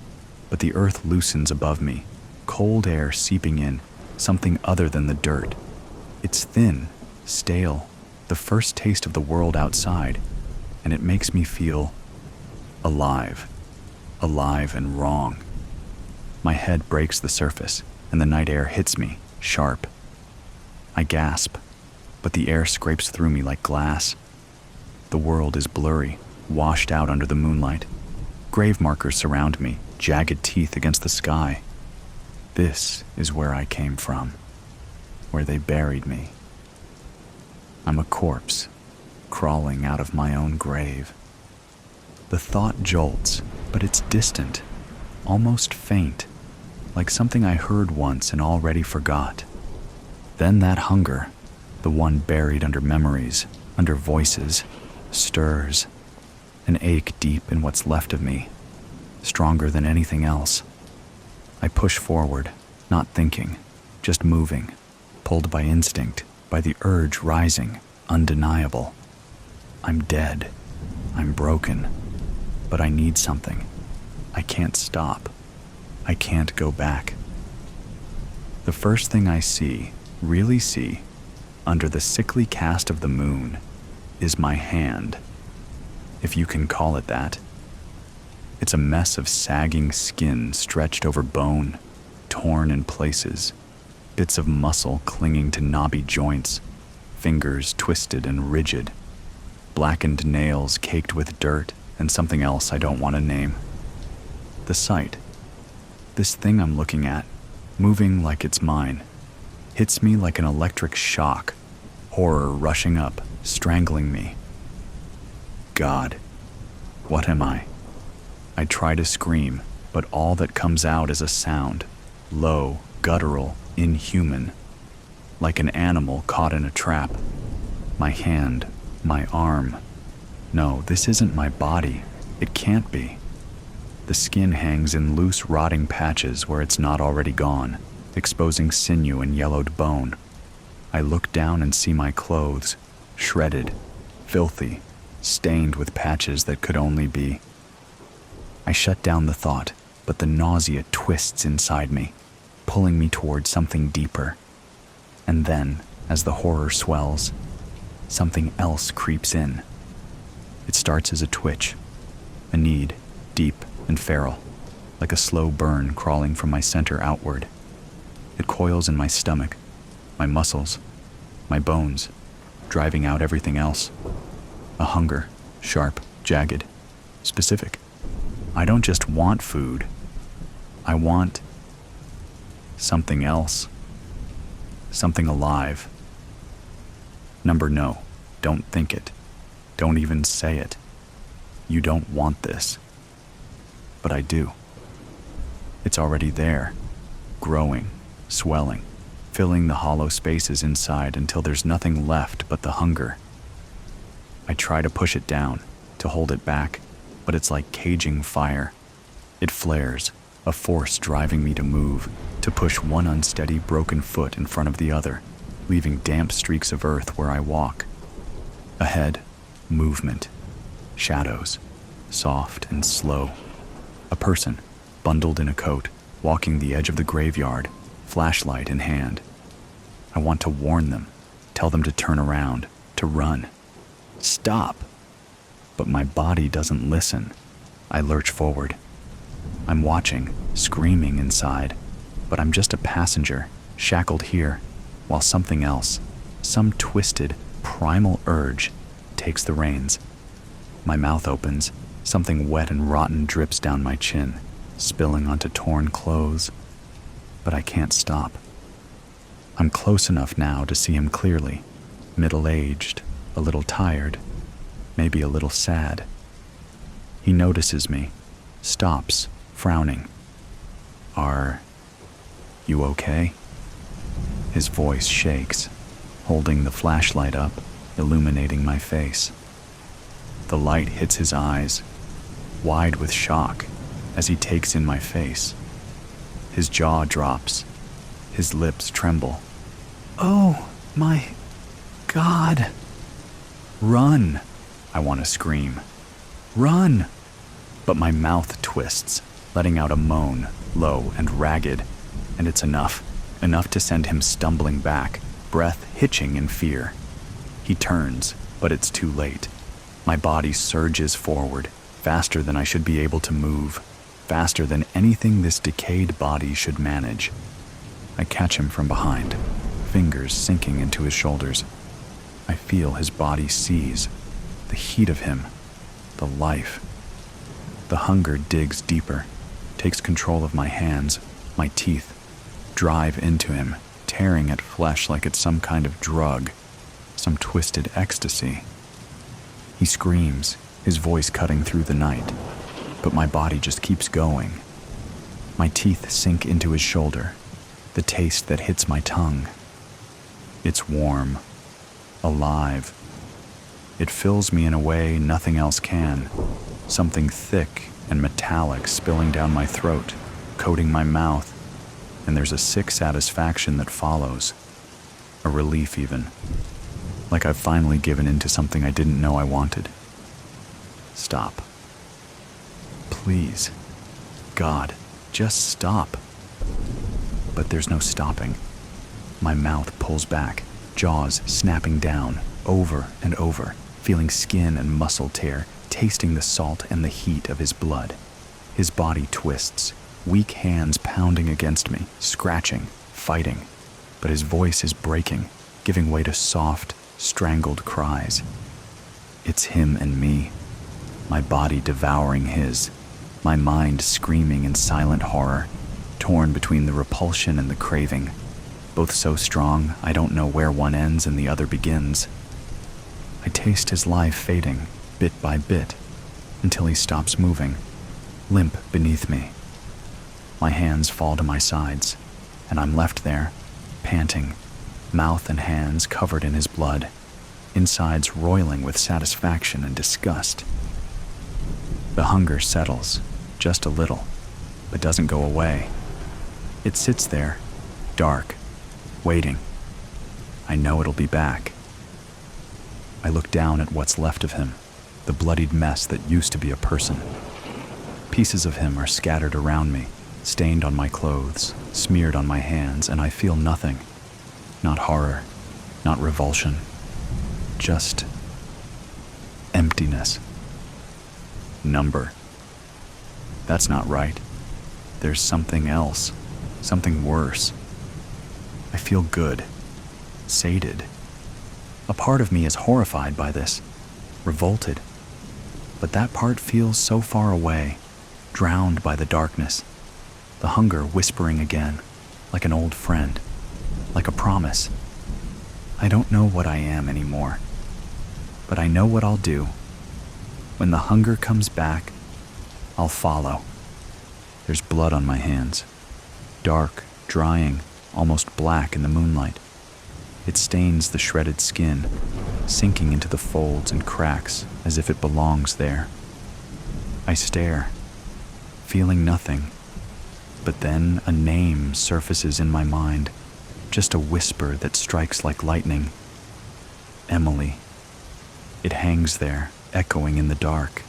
but the earth loosens above me, cold air seeping in, something other than the dirt. It's thin, stale, the first taste of the world outside, and it makes me feel alive. Alive and wrong. My head breaks the surface, and the night air hits me, sharp. I gasp, but the air scrapes through me like glass. The world is blurry, washed out under the moonlight. Grave markers surround me, jagged teeth against the sky. This is where I came from, where they buried me. I'm a corpse, crawling out of my own grave. The thought jolts, but it's distant, almost faint, like something I heard once and already forgot. Then that hunger, the one buried under memories, under voices, stirs, an ache deep in what's left of me, stronger than anything else. I push forward, not thinking, just moving, pulled by instinct, by the urge rising, undeniable. I'm dead. I'm broken. But I need something. I can't stop. I can't go back. The first thing I see, really see, under the sickly cast of the moon, is my hand, if you can call it that. It's a mess of sagging skin stretched over bone, torn in places, bits of muscle clinging to knobby joints, fingers twisted and rigid, blackened nails caked with dirt and something else I don't want to name. The sight, this thing I'm looking at, moving like it's mine, hits me like an electric shock, horror rushing up, strangling me. God, what am I? I try to scream, but all that comes out is a sound, low, guttural, inhuman, like an animal caught in a trap. My hand, my arm. No, this isn't my body. It can't be. The skin hangs in loose, rotting patches where it's not already gone, exposing sinew and yellowed bone. I look down and see my clothes, shredded, filthy, stained with patches that could only be. I shut down the thought, but the nausea twists inside me, pulling me toward something deeper. And then, as the horror swells, something else creeps in. It starts as a twitch, a need, deep and feral, like a slow burn crawling from my center outward. It coils in my stomach, my muscles, my bones, driving out everything else. A hunger, sharp, jagged, specific. I don't just want food. I want Something else. Something alive. Number no, don't think it. Don't even say it. You don't want this. But I do. It's already there, growing, swelling, filling the hollow spaces inside until there's nothing left but the hunger. I try to push it down, to hold it back, but it's like caging fire. It flares, a force driving me to move, to push one unsteady, broken foot in front of the other, leaving damp streaks of earth where I walk. Ahead, movement, shadows, soft and slow. A person, bundled in a coat, walking the edge of the graveyard, flashlight in hand. I want to warn them, tell them to turn around, to run. Stop! But my body doesn't listen. I lurch forward. I'm watching, screaming inside, but I'm just a passenger, shackled here, while something else, some twisted, primal urge, takes the reins. My mouth opens, something wet and rotten drips down my chin, spilling onto torn clothes, but I can't stop. I'm close enough now to see him clearly, middle-aged, a little tired, maybe a little sad. He notices me, stops, frowning. Are you okay? His voice shakes, holding the flashlight up, illuminating my face. The light hits his eyes, wide with shock, as he takes in my face. His jaw drops, his lips tremble. Oh my God! Run! I want to scream. Run! But my mouth twists, letting out a moan, low and ragged, and it's enough to send him stumbling back, breath hitching in fear. He turns, but it's too late. My body surges forward, faster than I should be able to move, faster than anything this decayed body should manage. I catch him from behind, fingers sinking into his shoulders. I feel his body seize, the heat of him, the life. The hunger digs deeper, takes control of my hands, my teeth, drive into him, tearing at flesh like it's some kind of drug, some twisted ecstasy. He screams, his voice cutting through the night, but my body just keeps going. My teeth sink into his shoulder, the taste that hits my tongue. It's warm, alive. It fills me in a way nothing else can, something thick and metallic spilling down my throat, coating my mouth, and there's a sick satisfaction that follows, a relief even, like I've finally given in to something I didn't know I wanted. Stop. Please. God, just stop. But there's no stopping. My mouth pulls back, jaws snapping down, over and over, feeling skin and muscle tear, tasting the salt and the heat of his blood. His body twists, weak hands pounding against me, scratching, fighting. But his voice is breaking, giving way to soft, strangled cries. It's him and me, my body devouring his, my mind screaming in silent horror, torn between the repulsion and the craving, both so strong I don't know where one ends and the other begins. I taste his life fading, bit by bit, until he stops moving, limp beneath me. My hands fall to my sides, and I'm left there, panting, mouth and hands covered in his blood, insides roiling with satisfaction and disgust. The hunger settles, just a little, but doesn't go away. It sits there, dark, waiting. I know it'll be back. I look down at what's left of him, the bloodied mess that used to be a person. Pieces of him are scattered around me, stained on my clothes, smeared on my hands, and I feel nothing. Not horror, not revulsion, just emptiness. Number. That's not right. There's something else, something worse. I feel good, sated. A part of me is horrified by this, revolted. But that part feels so far away, drowned by the darkness. The hunger whispering again, like an old friend, like a promise. I don't know what I am anymore, but I know what I'll do. When the hunger comes back, I'll follow. There's blood on my hands, dark, drying, almost black in the moonlight. It stains the shredded skin, sinking into the folds and cracks as if it belongs there. I stare, feeling nothing, but then a name surfaces in my mind, just a whisper that strikes like lightning. Emily. It hangs there, echoing in the dark.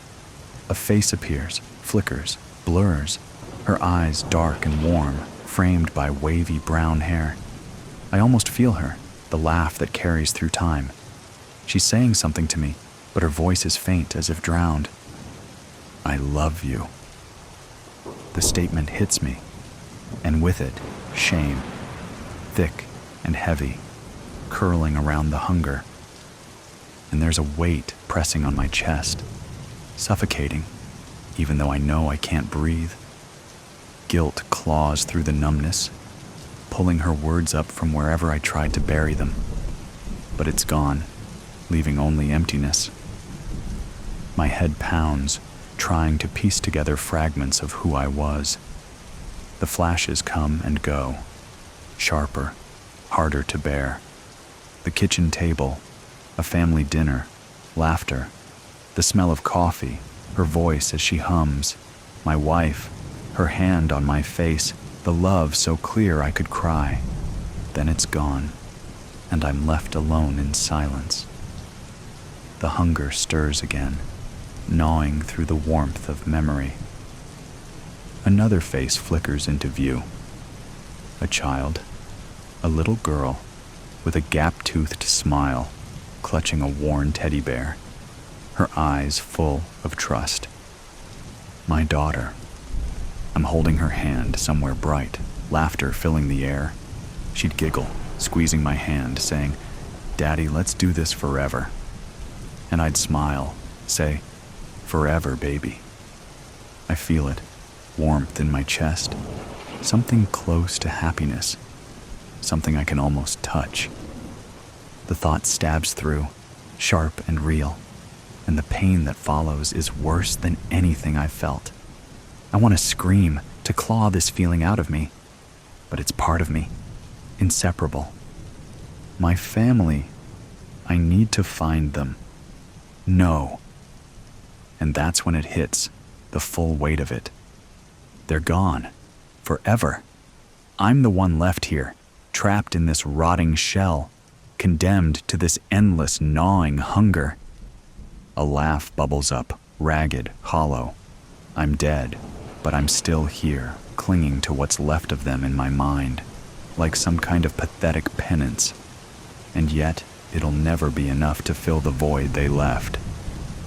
A face appears, flickers, blurs, her eyes dark and warm, framed by wavy brown hair. I almost feel her, the laugh that carries through time. She's saying something to me, but her voice is faint as if drowned. I love you. The statement hits me, and with it, shame, thick and heavy, curling around the hunger. And there's a weight pressing on my chest, suffocating, even though I know I can't breathe. Guilt claws through the numbness, pulling her words up from wherever I tried to bury them. But it's gone, leaving only emptiness. My head pounds, trying to piece together fragments of who I was. The flashes come and go, sharper, harder to bear. The kitchen table, a family dinner, laughter, the smell of coffee, her voice as she hums, my wife, her hand on my face, the love so clear I could cry. Then it's gone, and I'm left alone in silence. The hunger stirs again, gnawing through the warmth of memory. Another face flickers into view. A child, a little girl, with a gap-toothed smile, clutching a worn teddy bear, her eyes full of trust. My daughter. I'm holding her hand somewhere bright, laughter filling the air. She'd giggle, squeezing my hand, saying, "Daddy, let's do this forever." And I'd smile, say, "Forever, baby." I feel it, warmth in my chest, something close to happiness, something I can almost touch. The thought stabs through, sharp and real, and the pain that follows is worse than anything I've felt. I want to scream, to claw this feeling out of me, but it's part of me, inseparable. My family, I need to find them. No. And that's when it hits, the full weight of it. They're gone, forever. I'm the one left here, trapped in this rotting shell, condemned to this endless gnawing hunger. A laugh bubbles up, ragged, hollow. I'm dead, but I'm still here, clinging to what's left of them in my mind, like some kind of pathetic penance. And yet, it'll never be enough to fill the void they left.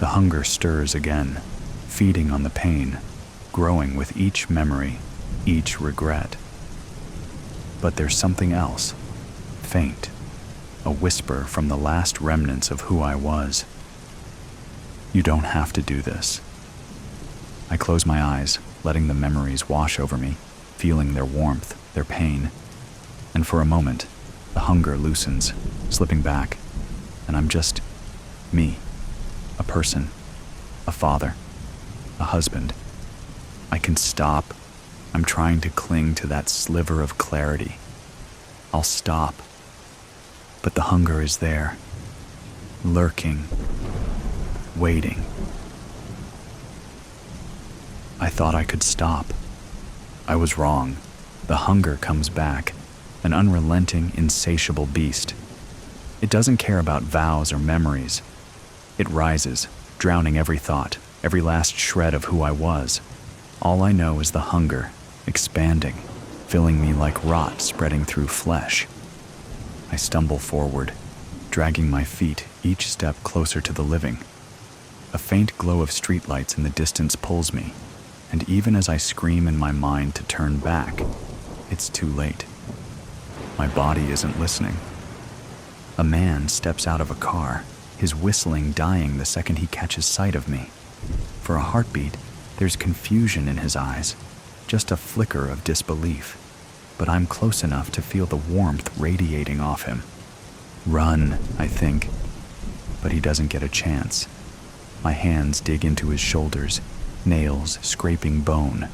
The hunger stirs again, feeding on the pain, growing with each memory, each regret. But there's something else, faint, a whisper from the last remnants of who I was. You don't have to do this. I close my eyes, letting the memories wash over me, feeling their warmth, their pain. And for a moment, the hunger loosens, slipping back, and I'm just me, a person, a father, a husband. I can stop. I'm trying to cling to that sliver of clarity. I'll stop. But the hunger is there, lurking, waiting. I thought I could stop. I was wrong. The hunger comes back, an unrelenting, insatiable beast. It doesn't care about vows or memories. It rises, drowning every thought, every last shred of who I was. All I know is the hunger, expanding, filling me like rot spreading through flesh. I stumble forward, dragging my feet each step closer to the living. A faint glow of streetlights in the distance pulls me, and even as I scream in my mind to turn back, it's too late. My body isn't listening. A man steps out of a car, his whistling dying the second he catches sight of me. For a heartbeat, there's confusion in his eyes, just a flicker of disbelief. but I'm close enough to feel the warmth radiating off him. Run, I think, but he doesn't get a chance. My hands dig into his shoulders, nails scraping bone.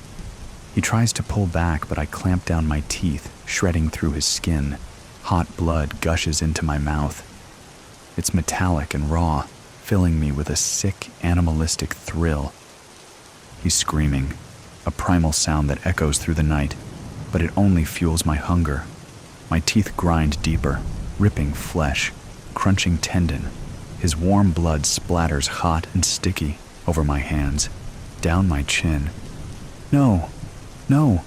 He tries to pull back, but I clamp down my teeth, shredding through his skin. Hot blood gushes into my mouth. It's metallic and raw, filling me with a sick, animalistic thrill. He's screaming, a primal sound that echoes through the night, but it only fuels my hunger. My teeth grind deeper, ripping flesh, crunching tendon. His warm blood splatters hot and sticky over my hands, down my chin. No, no.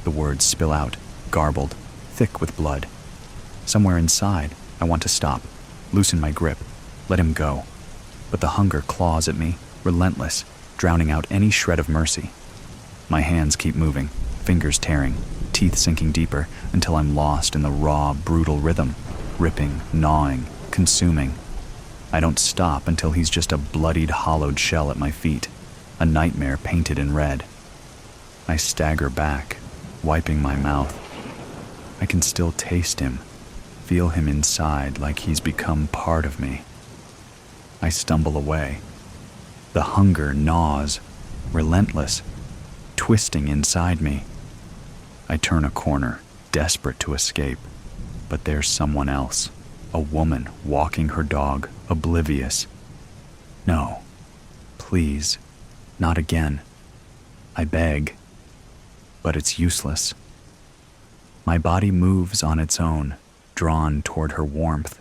The words spill out, garbled, thick with blood. Somewhere inside, I want to stop, loosen my grip, let him go. But the hunger claws at me, relentless, drowning out any shred of mercy. My hands keep moving, fingers tearing, teeth sinking deeper until I'm lost in the raw, brutal rhythm, ripping, gnawing, consuming. I don't stop until he's just a bloodied, hollowed shell at my feet, a nightmare painted in red. I stagger back, wiping my mouth. I can still taste him, feel him inside like he's become part of me. I stumble away. The hunger gnaws, relentless, twisting inside me. I turn a corner, desperate to escape, but there's someone else, a woman walking her dog, oblivious. No, please, not again. I beg, but it's useless. My body moves on its own, drawn toward her warmth.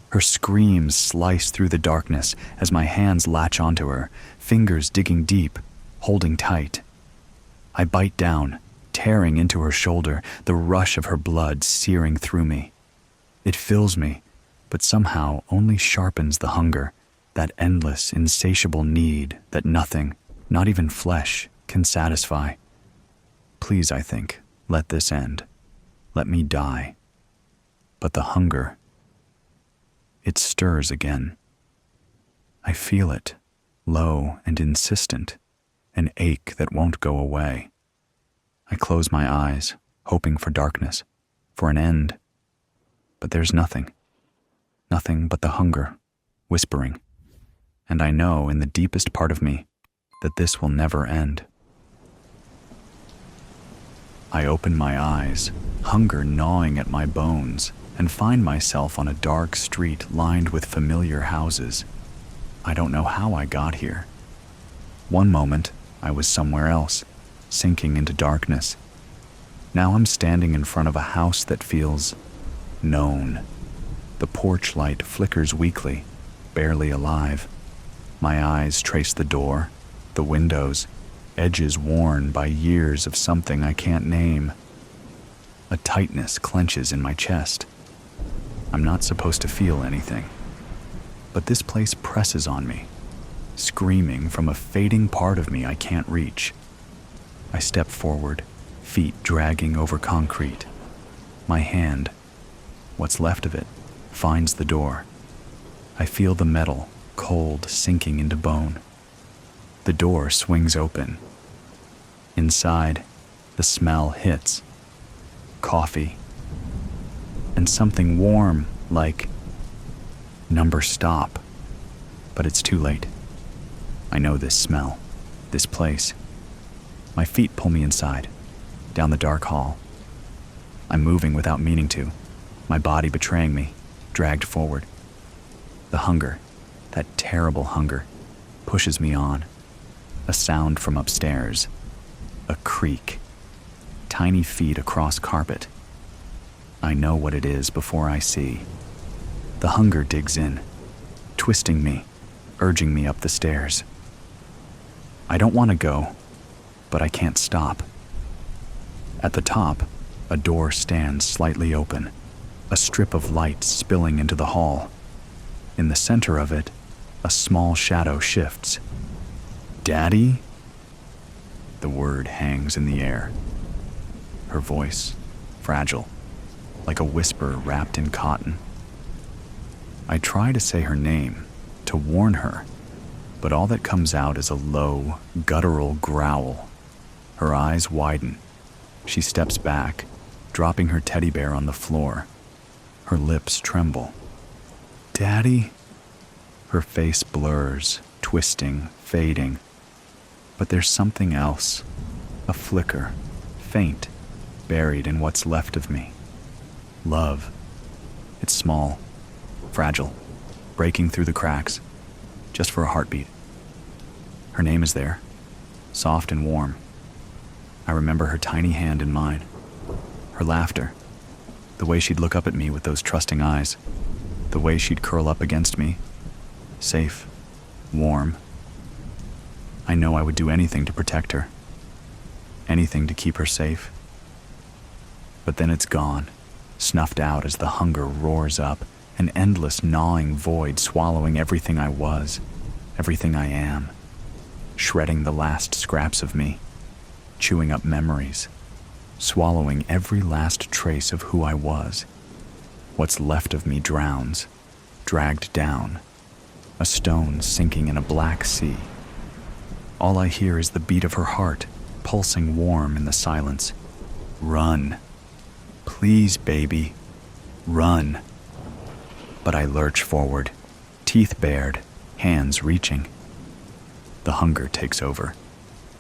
Her screams slice through the darkness as my hands latch onto her, fingers digging deep, holding tight. I bite down, tearing into her shoulder, the rush of her blood searing through me. It fills me, but somehow only sharpens the hunger, that endless, insatiable need that nothing, not even flesh, can satisfy. Please, I think, let this end. Let me die. But the hunger, it stirs again. I feel it, low and insistent, an ache that won't go away. I close my eyes, hoping for darkness, for an end. But there's nothing. Nothing but the hunger, whispering. And I know in the deepest part of me that this will never end. I open my eyes, hunger gnawing at my bones, and find myself on a dark street lined with familiar houses. I don't know how I got here. One moment, I was somewhere else, sinking into darkness. Now I'm standing in front of a house that feels known. The porch light flickers weakly, barely alive. My eyes trace the door, the windows, edges worn by years of something I can't name. A tightness clenches in my chest. I'm not supposed to feel anything. But this place presses on me, screaming from a fading part of me I can't reach. I step forward, feet dragging over concrete. My hand, what's left of it, finds the door. I feel the metal, cold, sinking into bone. The door swings open. Inside, the smell hits. Coffee. And something warm, like number stop. But it's too late. I know this smell, this place. My feet pull me inside, down the dark hall. I'm moving without meaning to, my body betraying me, dragged forward. The hunger, that terrible hunger, pushes me on. A sound from upstairs. A creak. Tiny feet across carpet. I know what it is before I see. The hunger digs in, twisting me, urging me up the stairs. I don't want to go, but I can't stop. At the top, a door stands slightly open, a strip of light spilling into the hall. In the center of it, a small shadow shifts. Daddy? The word hangs in the air. Her voice, fragile, like a whisper wrapped in cotton. I try to say her name, to warn her, but all that comes out is a low, guttural growl. Her eyes widen, She steps back, dropping her teddy bear on the floor. Her lips tremble. "Daddy?" Her face blurs, twisting, fading. But there's something else, a flicker, faint, buried in what's left of me. Love. It's small, fragile, breaking through the cracks, just for a heartbeat. Her name is there, soft and warm. I remember her tiny hand in mine, her laughter, the way she'd look up at me with those trusting eyes, the way she'd curl up against me, safe, warm. I know I would do anything to protect her, anything to keep her safe. But then it's gone, snuffed out as the hunger roars up, an endless gnawing void swallowing everything I was, everything I am, shredding the last scraps of me, chewing up memories, swallowing every last trace of who I was. What's left of me drowns, dragged down, a stone sinking in a black sea. All I hear is the beat of her heart, pulsing warm in the silence. Run. Please, baby, run. But I lurch forward, teeth bared, hands reaching. The hunger takes over.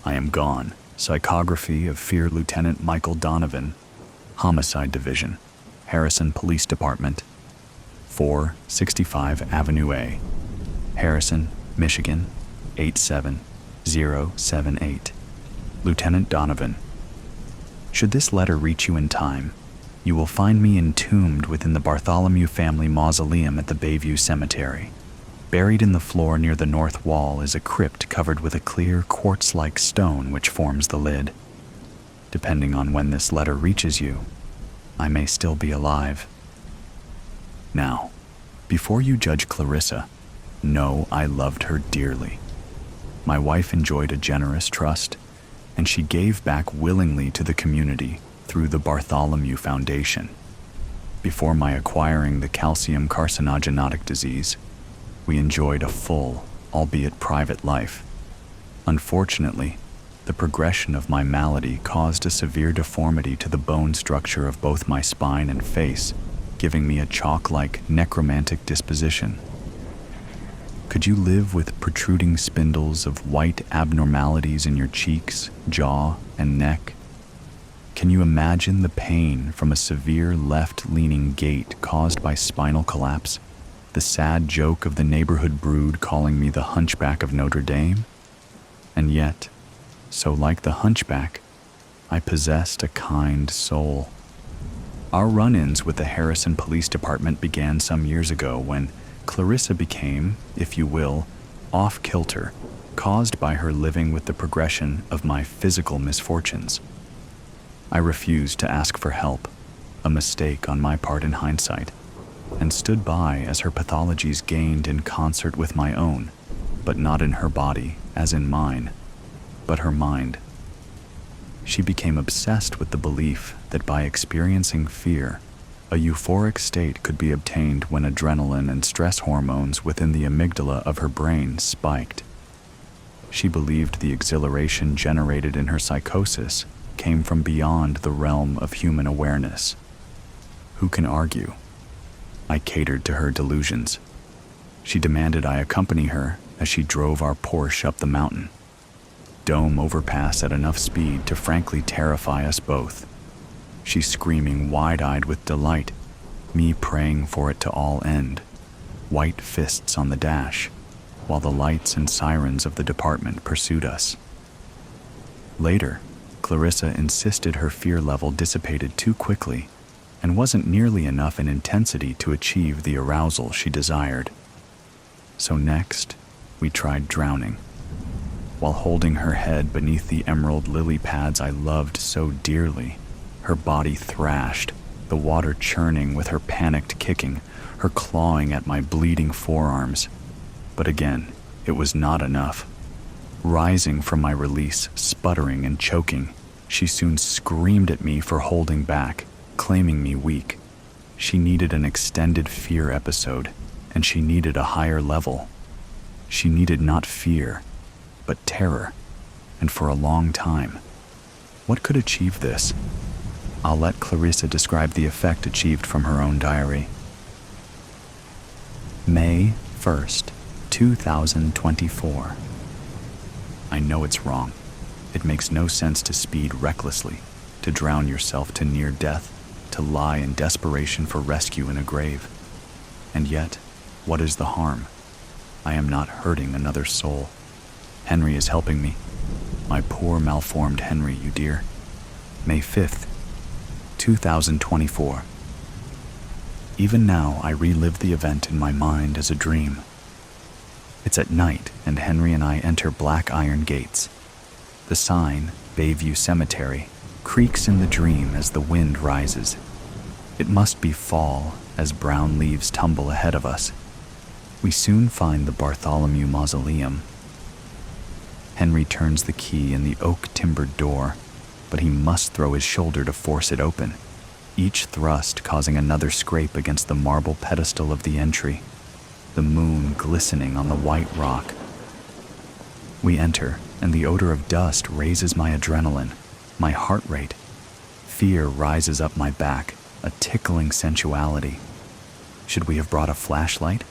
I am gone. Psychography of Fear Lieutenant Michael Donovan, Homicide Division, Harrison Police Department, 465 Avenue A, Harrison, Michigan, 87078. Lieutenant Donovan. Should this letter reach you in time, you will find me entombed within the Bartholomew family mausoleum at the Bayview Cemetery. Buried in the floor near the north wall is a crypt covered with a clear quartz-like stone which forms the lid. Depending on when this letter reaches you, I may still be alive. Now, before you judge Clarissa, know I loved her dearly. My wife enjoyed a generous trust, and she gave back willingly to the community through the Bartholomew Foundation. Before my acquiring the calcium carcinogenic disease, we enjoyed a full, albeit private life. Unfortunately, the progression of my malady caused a severe deformity to the bone structure of both my spine and face, giving me a chalk-like necromantic disposition. Could you live with protruding spindles of white abnormalities in your cheeks, jaw, and neck? Can you imagine the pain from a severe left-leaning gait caused by spinal collapse? The sad joke of the neighborhood brood calling me the Hunchback of Notre Dame? And yet, so like the Hunchback, I possessed a kind soul. Our run-ins with the Harrison Police Department began some years ago when Clarissa became, if you will, off-kilter, caused by her living with the progression of my physical misfortunes. I refused to ask for help, a mistake on my part in hindsight, and stood by as her pathologies gained in concert with my own, but not in her body, as in mine, but her mind. She became obsessed with the belief that by experiencing fear, a euphoric state could be obtained when adrenaline and stress hormones within the amygdala of her brain spiked. She believed the exhilaration generated in her psychosis came from beyond the realm of human awareness. Who can argue? I catered to her delusions. She demanded I accompany her as she drove our Porsche up the mountain. Dome overpass at enough speed to frankly terrify us both. She screaming wide-eyed with delight, me praying for it to all end, white fists on the dash, while the lights and sirens of the department pursued us. Later, Clarissa insisted her fear level dissipated too quickly and wasn't nearly enough in intensity to achieve the arousal she desired. So next, we tried drowning. While holding her head beneath the emerald lily pads I loved so dearly, her body thrashed, the water churning with her panicked kicking, her clawing at my bleeding forearms. But again, it was not enough. Rising from my release, sputtering and choking, she soon screamed at me for holding back, claiming me weak. She needed an extended fear episode, and she needed a higher level. She needed not fear, but terror, and for a long time. What could achieve this? I'll let Clarissa describe the effect achieved from her own diary. May 1st, 2024. I know it's wrong. It makes no sense to speed recklessly, to drown yourself to near death, to lie in desperation for rescue in a grave. And yet, what is the harm? I am not hurting another soul. Henry is helping me. My poor malformed Henry, you dear. May 5th, 2024. Even now, I relive the event in my mind as a dream. It's at night, and Henry and I enter black iron gates. The sign, Bayview Cemetery, creaks in the dream as the wind rises. It must be fall as brown leaves tumble ahead of us. We soon find the Bartholomew Mausoleum. Henry turns the key in the oak-timbered door, but he must throw his shoulder to force it open, each thrust causing another scrape against the marble pedestal of the entry, the moon glistening on the white rock. We enter, and the odor of dust raises my adrenaline, my heart rate. Fear rises up my back, a tickling sensuality. Should we have brought a flashlight?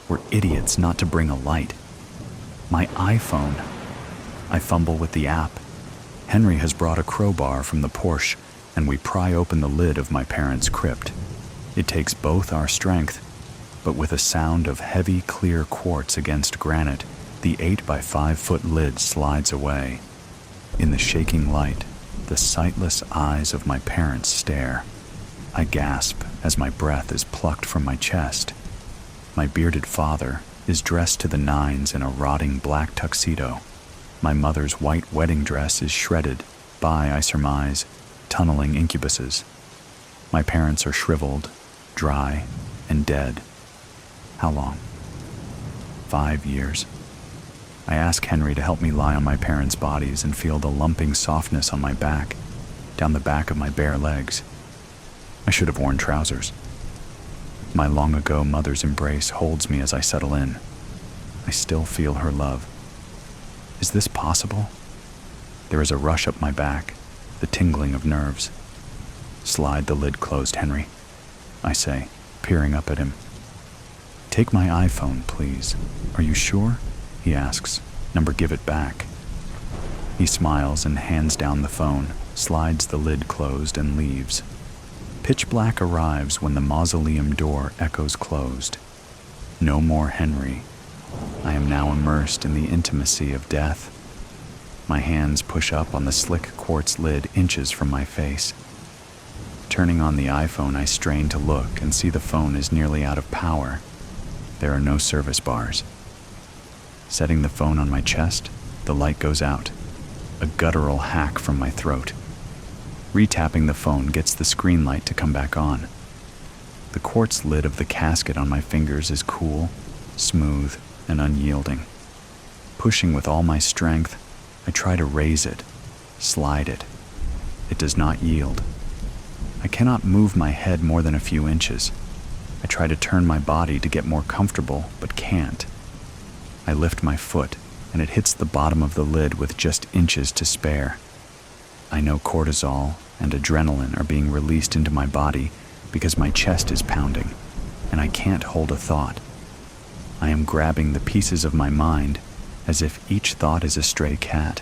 We're idiots not to bring a light. My iPhone. I fumble with the app. Henry has brought a crowbar from the Porsche, and we pry open the lid of my parents' crypt. It takes both our strength, but with a sound of heavy, clear quartz against granite, the 8-by-5-foot lid slides away. In the shaking light, the sightless eyes of my parents stare. I gasp as my breath is plucked from my chest. My bearded father is dressed to the nines in a rotting black tuxedo. My mother's white wedding dress is shredded by, I surmise, tunneling incubuses. My parents are shriveled, dry, and dead. How long? 5 years. I ask Henry to help me lie on my parents' bodies and feel the lumping softness on my back, down the back of my bare legs. I should have worn trousers. My long-ago mother's embrace holds me as I settle in. I still feel her love. Is this possible? There is a rush up my back, the tingling of nerves. Slide the lid closed, Henry, I say, peering up at him. Take my iPhone, please. Are you sure? He asks. Number, give it back. He smiles and hands down the phone, slides the lid closed, and leaves. Pitch black arrives when the mausoleum door echoes closed. No more Henry. I am now immersed in the intimacy of death. My hands push up on the slick quartz lid inches from my face. Turning on the iPhone, I strain to look and see the phone is nearly out of power. There are no service bars. Setting the phone on my chest, the light goes out. A guttural hack from my throat. Retapping the phone gets the screen light to come back on. The quartz lid of the casket on my fingers is cool, smooth, and unyielding. Pushing with all my strength, I try to raise it, slide it. It does not yield. I cannot move my head more than a few inches. I try to turn my body to get more comfortable, but can't. I lift my foot, and it hits the bottom of the lid with just inches to spare. I know cortisol and adrenaline are being released into my body because my chest is pounding, and I can't hold a thought. I am grabbing the pieces of my mind as if each thought is a stray cat,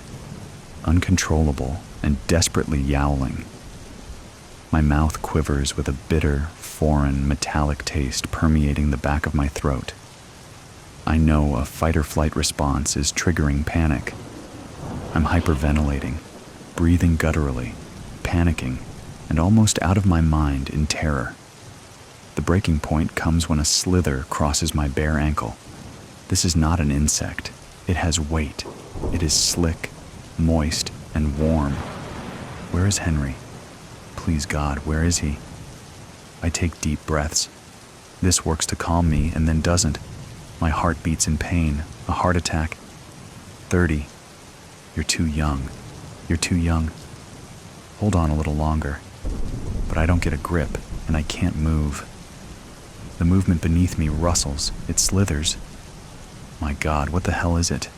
uncontrollable and desperately yowling. My mouth quivers with a bitter, foreign, metallic taste permeating the back of my throat. I know a fight-or-flight response is triggering panic. I'm hyperventilating, breathing gutturally, panicking, and almost out of my mind in terror. The breaking point comes when a slither crosses my bare ankle. This is not an insect. It has weight. It is slick, moist, and warm. Where is Henry? Please God, where is he? I take deep breaths. This works to calm me and then doesn't. My heart beats in pain, a heart attack. 30. You're too young. You're too young. Hold on a little longer. But I don't get a grip, and I can't move. The movement beneath me rustles. It slithers. My God, what the hell is it?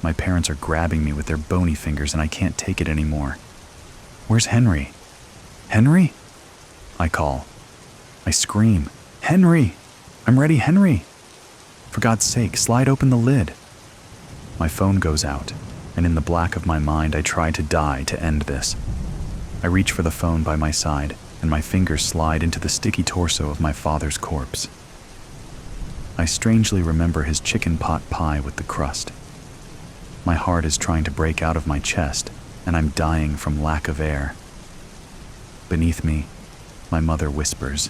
My parents are grabbing me with their bony fingers, and I can't take it anymore. Where's Henry? Henry? I call. I scream. Henry! I'm ready, Henry! For God's sake, slide open the lid. My phone goes out, and in the black of my mind I try to die to end this. I reach for the phone by my side, and my fingers slide into the sticky torso of my father's corpse. I strangely remember his chicken pot pie with the crust. My heart is trying to break out of my chest, and I'm dying from lack of air. Beneath me, my mother whispers.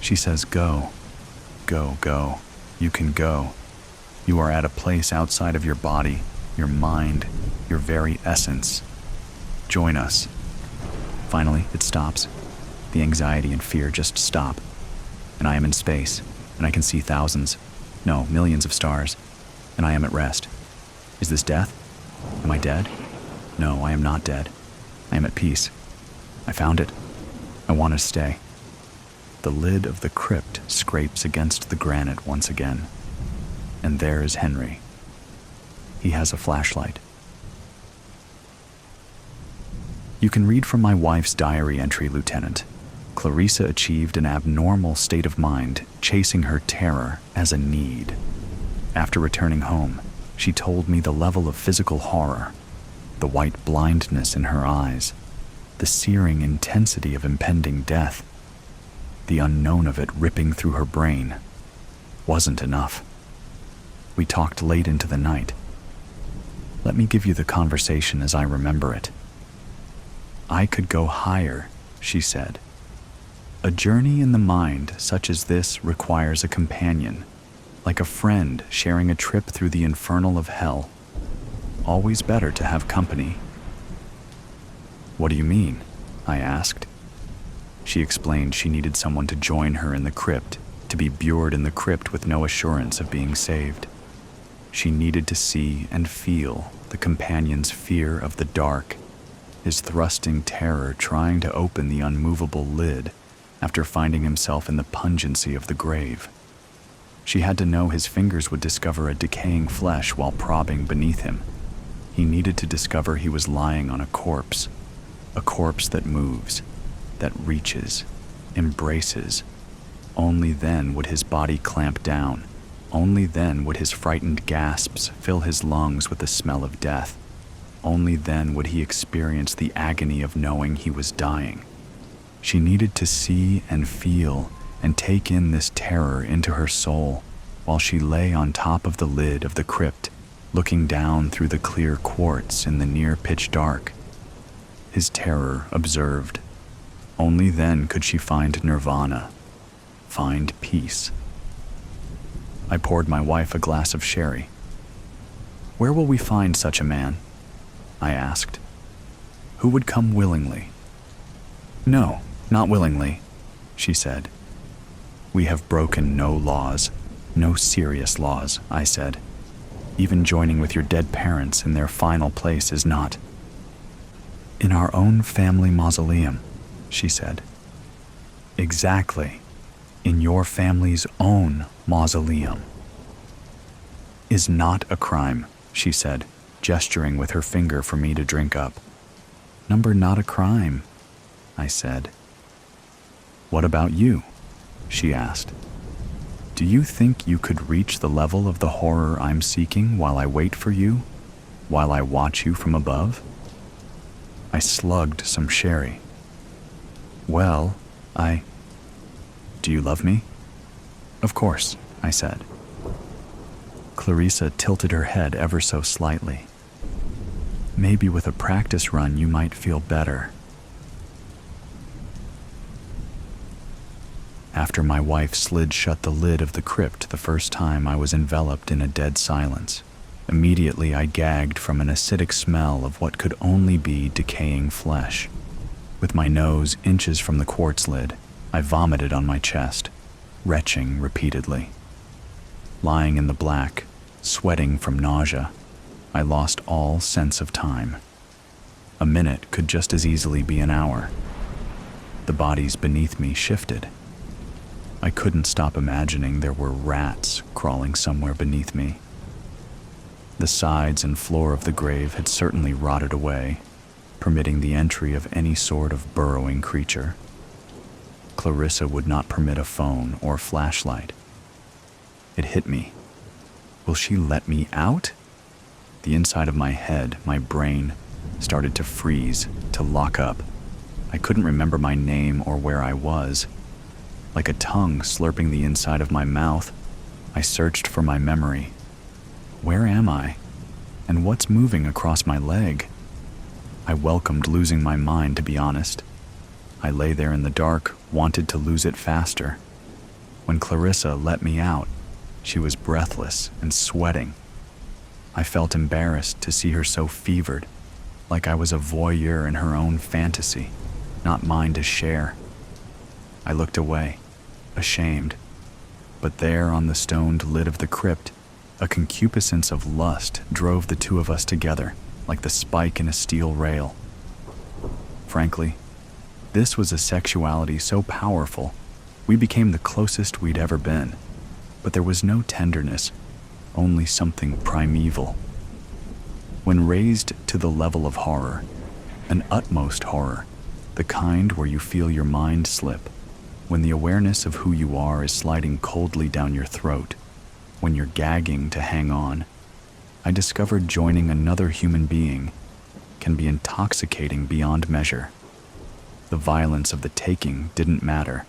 She says, "Go, go, go. You can go. You are at a place outside of your body, your mind, your very essence. Join us." Finally, it stops. The anxiety and fear just stop, and I am in space, and I can see thousands, no, millions of stars, and I am at rest. Is this death? Am I dead? No, I am not dead. I am at peace. I found it. I want to stay. The lid of the crypt scrapes against the granite once again, and there is Henry. He has a flashlight. You can read from my wife's diary entry, Lieutenant. Clarissa achieved an abnormal state of mind, chasing her terror as a need. After returning home, she told me the level of physical horror, the white blindness in her eyes, the searing intensity of impending death, the unknown of it ripping through her brain, wasn't enough. We talked late into the night. Let me give you the conversation as I remember it. "I could go higher," she said. "A journey in the mind such as this requires a companion, like a friend sharing a trip through the infernal of hell. Always better to have company." "What do you mean?" I asked. She explained she needed someone to join her in the crypt, to be bured in the crypt with no assurance of being saved. She needed to see and feel the companion's fear of the dark, his thrusting terror trying to open the unmovable lid after finding himself in the pungency of the grave. She had to know his fingers would discover a decaying flesh while probing beneath him. He needed to discover he was lying on a corpse that moves, that reaches, embraces. Only then would his body clamp down. Only then would his frightened gasps fill his lungs with the smell of death. Only then would he experience the agony of knowing he was dying. She needed to see and feel and take in this terror into her soul while she lay on top of the lid of the crypt, looking down through the clear quartz in the near pitch dark. His terror observed. Only then could she find nirvana, find peace. I poured my wife a glass of sherry. "Where will we find such a man?" I asked. "Who would come willingly?" "No, not willingly," she said. "We have broken no laws, no serious laws," I said. "Even joining with your dead parents in their final place is not." "In our own family mausoleum," she said. "Exactly. In your family's own mausoleum." "Is not a crime," she said, gesturing with her finger for me to drink up. "Number not a crime," I said. "What about you?" she asked. "Do you think you could reach the level of the horror I'm seeking while I wait for you, while I watch you from above?" I slugged some sherry. "Well, Do you love me?" "Of course," I said. Clarissa tilted her head ever so slightly. "Maybe with a practice run you might feel better." After my wife slid shut the lid of the crypt the first time, I was enveloped in a dead silence. Immediately I gagged from an acidic smell of what could only be decaying flesh. With my nose inches from the quartz lid, I vomited on my chest, retching repeatedly. Lying in the black, sweating from nausea, I lost all sense of time. A minute could just as easily be an hour. The bodies beneath me shifted. I couldn't stop imagining there were rats crawling somewhere beneath me. The sides and floor of the grave had certainly rotted away. permitting the entry of any sort of burrowing creature. Clarissa would not permit a phone or flashlight. It hit me. Will she let me out? The inside of my head, my brain, started to freeze, to lock up. I couldn't remember my name or where I was. Like a tongue slurping the inside of my mouth, I searched for my memory. Where am I? And what's moving across my leg? I welcomed losing my mind, to be honest. I lay there in the dark, wanted to lose it faster. When Clarissa let me out, she was breathless and sweating. I felt embarrassed to see her so fevered, like I was a voyeur in her own fantasy, not mine to share. I looked away, ashamed, but there on the stoned lid of the crypt, a concupiscence of lust drove the two of us together, like the spike in a steel rail. Frankly, this was a sexuality so powerful, we became the closest we'd ever been, but there was no tenderness, only something primeval. When raised to the level of horror, an utmost horror, the kind where you feel your mind slip, when the awareness of who you are is sliding coldly down your throat, when you're gagging to hang on, I discovered joining another human being can be intoxicating beyond measure. The violence of the taking didn't matter.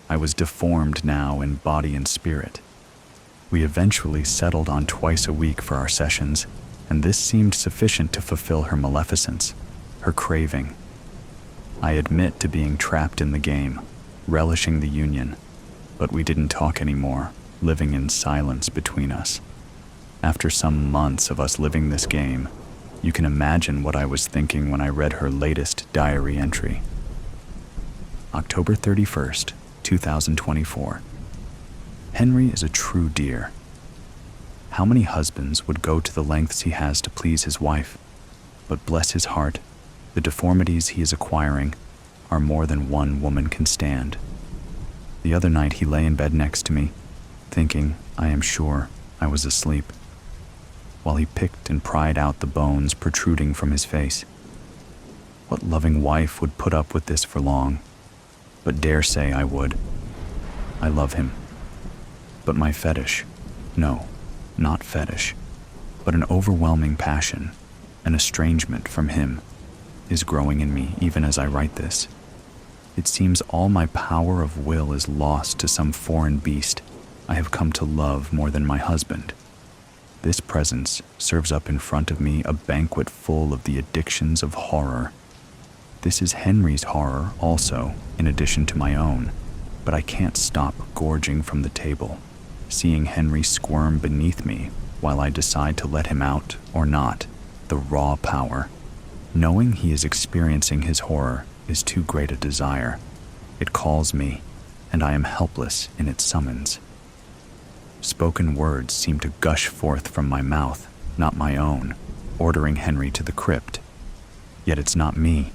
I was deformed now in body and spirit. We eventually settled on twice a week for our sessions, and this seemed sufficient to fulfill her maleficence, her craving. I admit to being trapped in the game, relishing the union, but we didn't talk anymore, living in silence between us. After some months of us living this game, you can imagine what I was thinking when I read her latest diary entry. October 31st, 2024. Henry is a true dear. How many husbands would go to the lengths he has to please his wife? But bless his heart, the deformities he is acquiring are more than one woman can stand. The other night he lay in bed next to me, thinking, I am sure, I was asleep, while he picked and pried out the bones protruding from his face. What loving wife would put up with this for long? But dare say I would. I love him. But my fetish, no, not fetish, but an overwhelming passion, an estrangement from him, is growing in me even as I write this. It seems all my power of will is lost to some foreign beast I have come to love more than my husband. This presence serves up in front of me a banquet full of the addictions of horror. This is Henry's horror also, in addition to my own, but I can't stop gorging from the table, seeing Henry squirm beneath me while I decide to let him out or not. The raw power. Knowing he is experiencing his horror is too great a desire. It calls me, and I am helpless in its summons. Spoken words seem to gush forth from my mouth, not my own, ordering Henry to the crypt. Yet it's not me.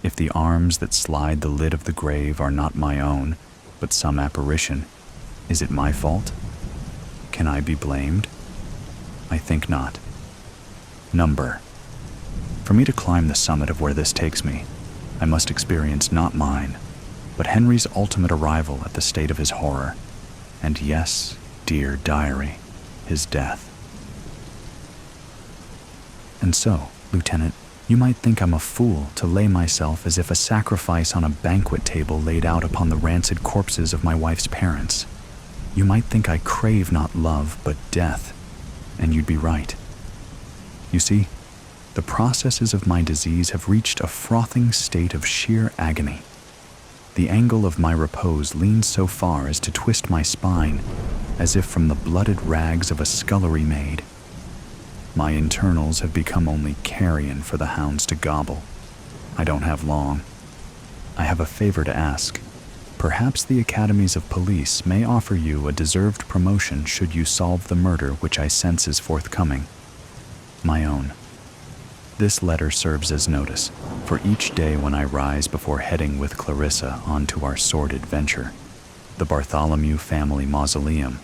If the arms that slide the lid of the grave are not my own, but some apparition, is it my fault? Can I be blamed? I think not. Number. For me to climb the summit of where this takes me, I must experience not mine, but Henry's ultimate arrival at the state of his horror, and yes, dear diary, his death. And so, Lieutenant, you might think I'm a fool to lay myself as if a sacrifice on a banquet table laid out upon the rancid corpses of my wife's parents. You might think I crave not love, but death, and you'd be right. You see, the processes of my disease have reached a frothing state of sheer agony. The angle of my repose leans so far as to twist my spine, as if from the blooded rags of a scullery maid. My internals have become only carrion for the hounds to gobble. I don't have long. I have a favor to ask. Perhaps the academies of police may offer you a deserved promotion should you solve the murder which I sense is forthcoming. My own. This letter serves as notice for each day when I rise before heading with Clarissa onto our sordid venture, the Bartholomew family mausoleum.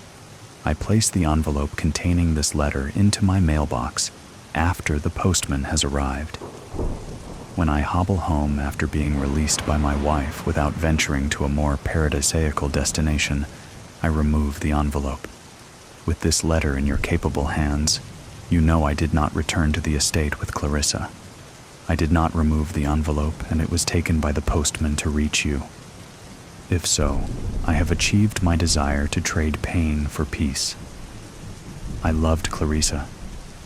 I place the envelope containing this letter into my mailbox after the postman has arrived. when I hobble home after being released by my wife without venturing to a more paradisaical destination, I remove the envelope. With this letter in your capable hands, you know I did not return to the estate with Clarissa. I did not remove the envelope, and it was taken by the postman to reach you. If so, I have achieved my desire to trade pain for peace. I loved Clarissa.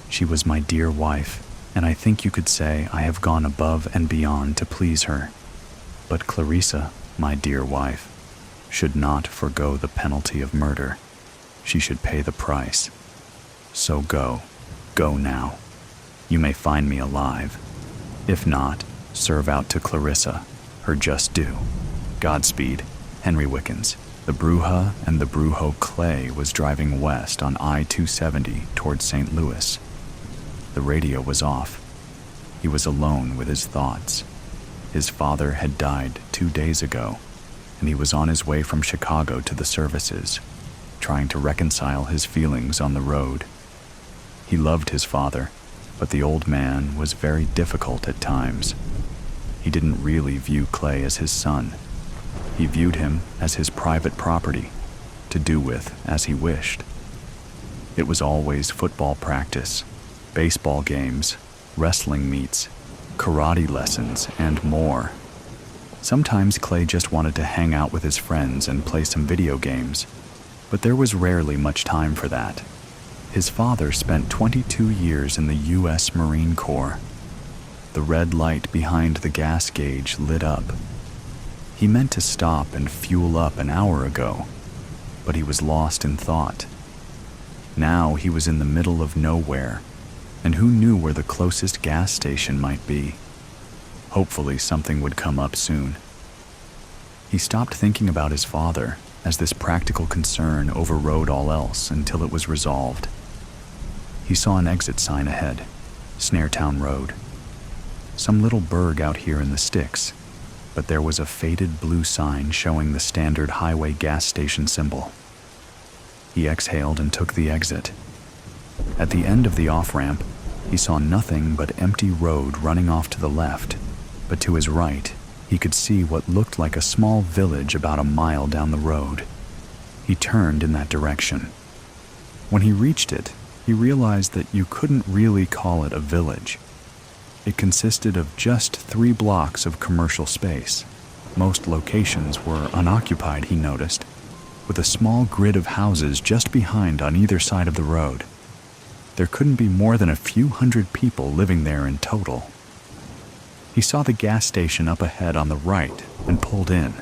She was my dear wife, and I think you could say I have gone above and beyond to please her. But Clarissa, my dear wife, should not forgo the penalty of murder. She should pay the price. So go now. You may find me alive. If not, serve out to Clarissa her just due. Godspeed, Henry Wickens. The Bruja and the Brujo Clay was driving west on I-270 towards St. Louis. The radio was off. He was alone with his thoughts. His father had died 2 days ago, and he was on his way from Chicago to the services, trying to reconcile his feelings on the road. He loved his father, but the old man was very difficult at times. He didn't really view Clay as his son. He viewed him as his private property, to do with as he wished. It was always football practice, baseball games, wrestling meets, karate lessons, and more. Sometimes Clay just wanted to hang out with his friends and play some video games, but there was rarely much time for that. His father spent 22 years in the U.S. Marine Corps. The red light behind the gas gauge lit up. He meant to stop and fuel up an hour ago, but he was lost in thought. Now he was in the middle of nowhere, and who knew where the closest gas station might be? Hopefully something would come up soon. He stopped thinking about his father, as this practical concern overrode all else until it was resolved. He saw an exit sign ahead, Snaretown Road. Some little burg out here in the sticks, but there was a faded blue sign showing the standard highway gas station symbol. He exhaled and took the exit. At the end of the off-ramp, he saw nothing but empty road running off to the left, but to his right, he could see what looked like a small village about a mile down the road. He turned in that direction. When he reached it, he realized that you couldn't really call it a village. It consisted of just 3 blocks of commercial space. Most locations were unoccupied, he noticed, with a small grid of houses just behind on either side of the road. There couldn't be more than a few hundred people living there in total. He saw the gas station up ahead on the right and pulled in.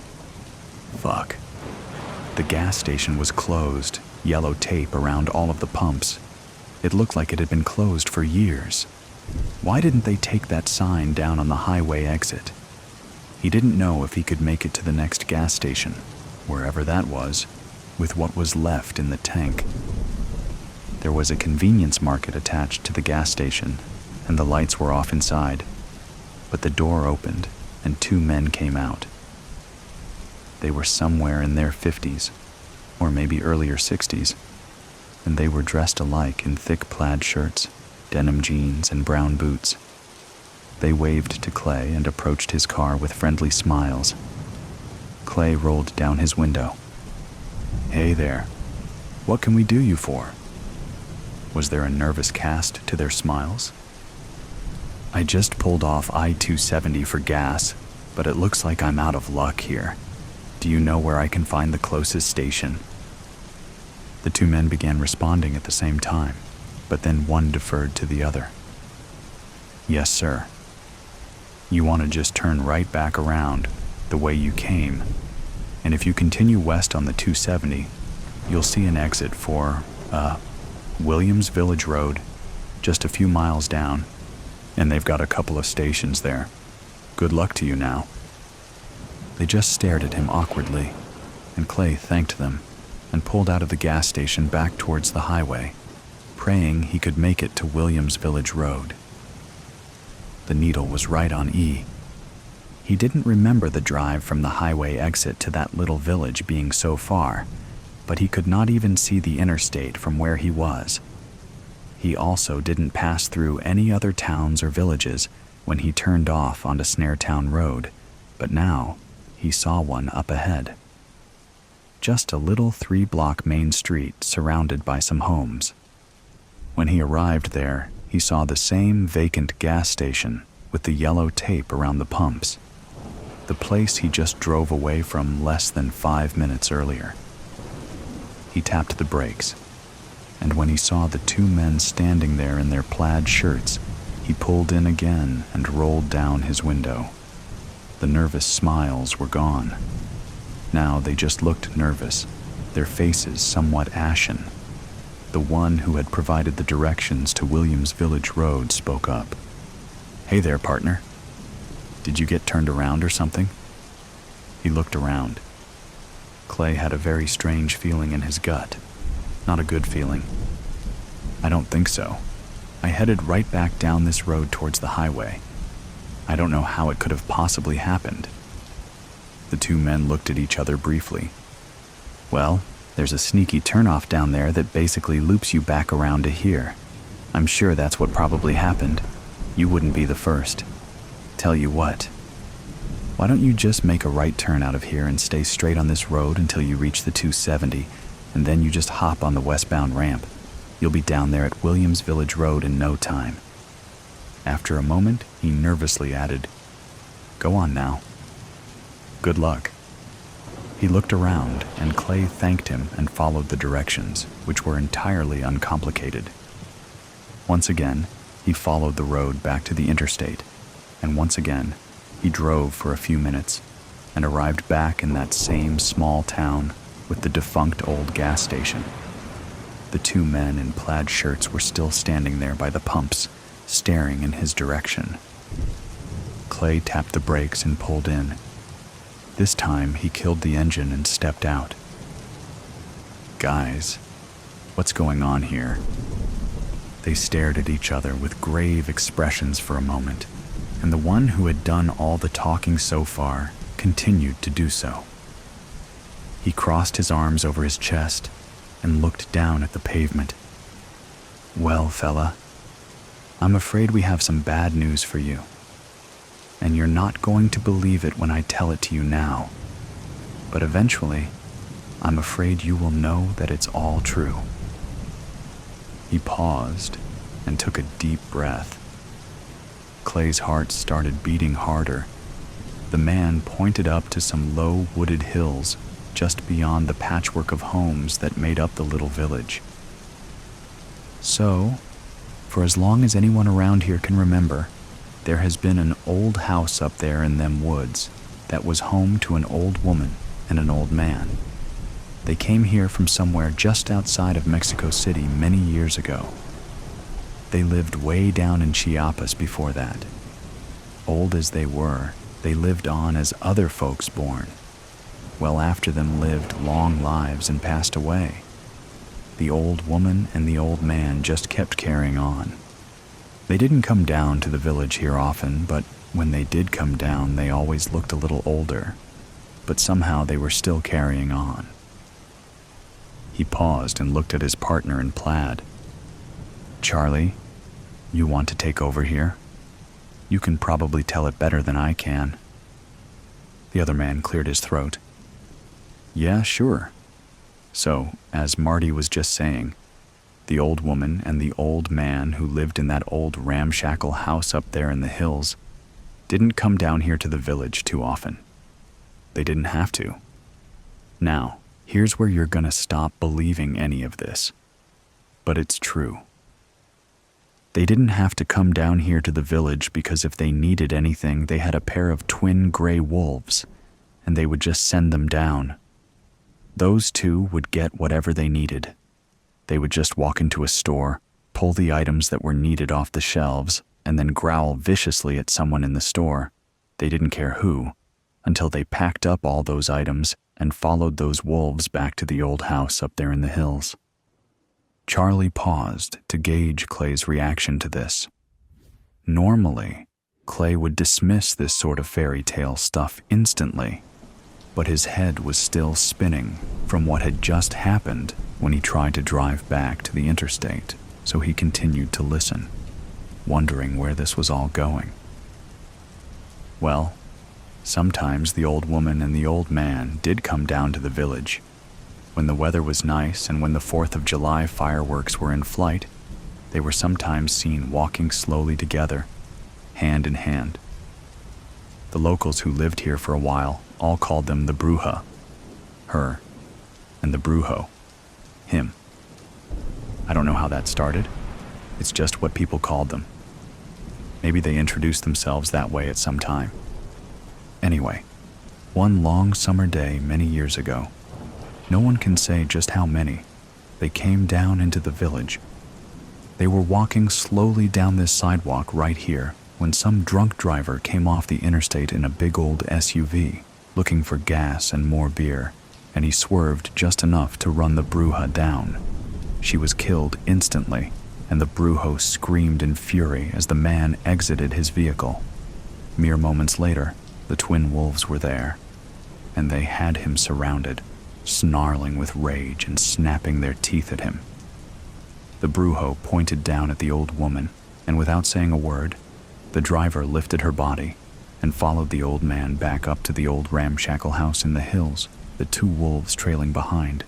Fuck. The gas station was closed, yellow tape around all of the pumps. It looked like it had been closed for years. Why didn't they take that sign down on the highway exit? He didn't know if he could make it to the next gas station, wherever that was, with what was left in the tank. There was a convenience market attached to the gas station, and the lights were off inside. But the door opened, and 2 men came out. They were somewhere in their 50s, or maybe earlier 60s, and they were dressed alike in thick plaid shirts, denim jeans, and brown boots. They waved to Clay and approached his car with friendly smiles. Clay rolled down his window. "Hey there, what can we do you for?" Was there a nervous cast to their smiles? "I just pulled off I-270 for gas, but it looks like I'm out of luck here. Do you know where I can find the closest station?" The 2 men began responding at the same time, but then one deferred to the other. "Yes, sir. You want to just turn right back around, the way you came, and if you continue west on the 270, you'll see an exit for, Williams Village Road, just a few miles down, and they've got a couple of stations there. Good luck to you now." They just stared at him awkwardly, and Clay thanked them and pulled out of the gas station back towards the highway, praying he could make it to Williams Village Road. The needle was right on E. He didn't remember the drive from the highway exit to that little village being so far, but he could not even see the interstate from where he was. He also didn't pass through any other towns or villages when he turned off onto Snaretown Road, but now he saw one up ahead. Just a little 3-block main street surrounded by some homes. When he arrived there, he saw the same vacant gas station with the yellow tape around the pumps, the place he just drove away from less than 5 minutes earlier. He tapped the brakes, and when he saw the 2 men standing there in their plaid shirts, he pulled in again and rolled down his window. The nervous smiles were gone. Now they just looked nervous, their faces somewhat ashen. The one who had provided the directions to Williams Village Road spoke up. "Hey there, partner. Did you get turned around or something?" He looked around. Clay had a very strange feeling in his gut. Not a good feeling. "I don't think so. I headed right back down this road towards the highway. I don't know how it could have possibly happened." The 2 men looked at each other briefly. "Well, there's a sneaky turnoff down there that basically loops you back around to here. I'm sure that's what probably happened. You wouldn't be the first. Tell you what, why don't you just make a right turn out of here and stay straight on this road until you reach the 270, and then you just hop on the westbound ramp. You'll be down there at Williams Village Road in no time." After a moment, he nervously added, "Go on now. Good luck." He looked around, and Clay thanked him and followed the directions, which were entirely uncomplicated. Once again, he followed the road back to the interstate, and once again, he drove for a few minutes and arrived back in that same small town with the defunct old gas station. The 2 men in plaid shirts were still standing there by the pumps, staring in his direction. Clay tapped the brakes and pulled in. This time, he killed the engine and stepped out. "Guys, what's going on here?" They stared at each other with grave expressions for a moment, and the one who had done all the talking so far continued to do so. He crossed his arms over his chest and looked down at the pavement. "Well, fella, I'm afraid we have some bad news for you. And you're not going to believe it when I tell it to you now. But eventually, I'm afraid you will know that it's all true." He paused and took a deep breath. Clay's heart started beating harder. The man pointed up to some low wooded hills just beyond the patchwork of homes that made up the little village. "So, for as long as anyone around here can remember, there has been an old house up there in them woods that was home to an old woman and an old man. They came here from somewhere just outside of Mexico City many years ago. They lived way down in Chiapas before that. Old as they were, they lived on as other folks born. Well, after them lived long lives and passed away. The old woman and the old man just kept carrying on. They didn't come down to the village here often, but when they did come down, they always looked a little older. But somehow they were still carrying on." He paused and looked at his partner in plaid. "Charlie, you want to take over here? You can probably tell it better than I can." The other man cleared his throat. "Yeah, sure. So, as Marty was just saying, the old woman and the old man who lived in that old ramshackle house up there in the hills didn't come down here to the village too often. They didn't have to. Now, here's where you're gonna stop believing any of this. But it's true. They didn't have to come down here to the village because if they needed anything, they had a pair of twin gray wolves, and they would just send them down. Those 2 would get whatever they needed. They would just walk into a store, pull the items that were needed off the shelves, and then growl viciously at someone in the store, they didn't care who, until they packed up all those items and followed those wolves back to the old house up there in the hills." Charlie paused to gauge Clay's reaction to this. Normally, Clay would dismiss this sort of fairy tale stuff instantly, but his head was still spinning from what had just happened when he tried to drive back to the interstate, so he continued to listen, wondering where this was all going. Well, sometimes the old woman and the old man did come down to the village. When the weather was nice and when the 4th of July fireworks were in flight, they were sometimes seen walking slowly together, hand in hand. The locals who lived here for a while all called them the Bruja, her, and the Brujo, him. I don't know how that started. It's just what people called them. Maybe they introduced themselves that way at some time. Anyway, one long summer day many years ago, no one can say just how many, they came down into the village. They were walking slowly down this sidewalk right here when some drunk driver came off the interstate in a big old SUV, looking for gas and more beer, and he swerved just enough to run the Bruja down. She was killed instantly, and the Brujo screamed in fury as the man exited his vehicle. Mere moments later, the twin wolves were there, and they had him surrounded, snarling with rage and snapping their teeth at him. The Brujo pointed down at the old woman, and without saying a word, the driver lifted her body and followed the old man back up to the old ramshackle house in the hills, the two wolves trailing behind.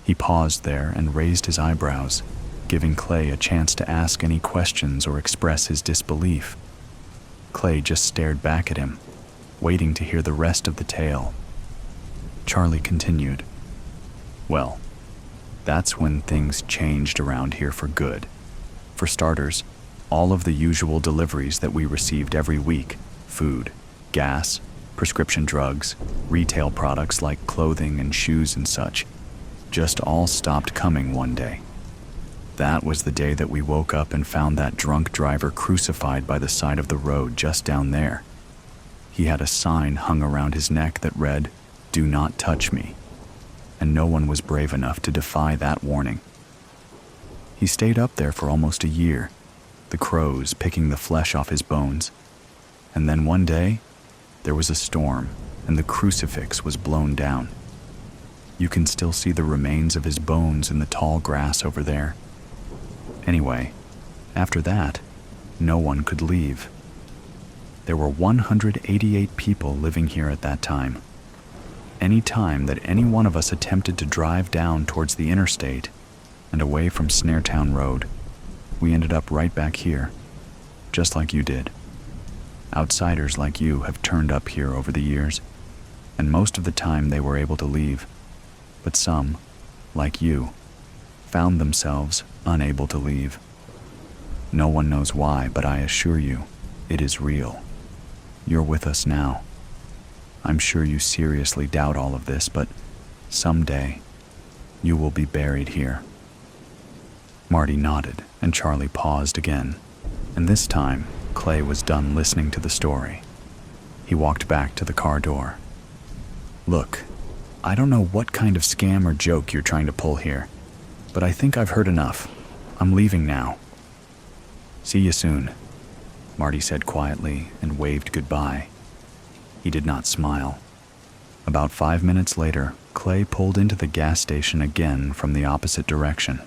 He paused there and raised his eyebrows, giving Clay a chance to ask any questions or express his disbelief. Clay just stared back at him, waiting to hear the rest of the tale. Charlie continued, "Well, that's when things changed around here for good. For starters, all of the usual deliveries that we received every week, food, gas, prescription drugs, retail products like clothing and shoes and such, just all stopped coming one day. That was the day that we woke up and found that drunk driver crucified by the side of the road just down there. He had a sign hung around his neck that read, 'Do not touch me,' and no one was brave enough to defy that warning. He stayed up there for almost a year, the crows picking the flesh off his bones. And then one day, there was a storm, and the crucifix was blown down. You can still see the remains of his bones in the tall grass over there. Anyway, after that, no one could leave. There were 188 people living here at that time. Any time that any one of us attempted to drive down towards the interstate and away from Snaretown Road, we ended up right back here, just like you did. Outsiders like you have turned up here over the years, and most of the time they were able to leave. But some, like you, found themselves unable to leave. No one knows why, but I assure you, it is real. You're with us now. I'm sure you seriously doubt all of this, but someday, you will be buried here." Marty nodded, and Charlie paused again, and this time, Clay was done listening to the story. He walked back to the car door. "Look, I don't know what kind of scam or joke you're trying to pull here, but I think I've heard enough. I'm leaving now." "See you soon," Marty said quietly and waved goodbye. He did not smile. About 5 minutes later, Clay pulled into the gas station again from the opposite direction.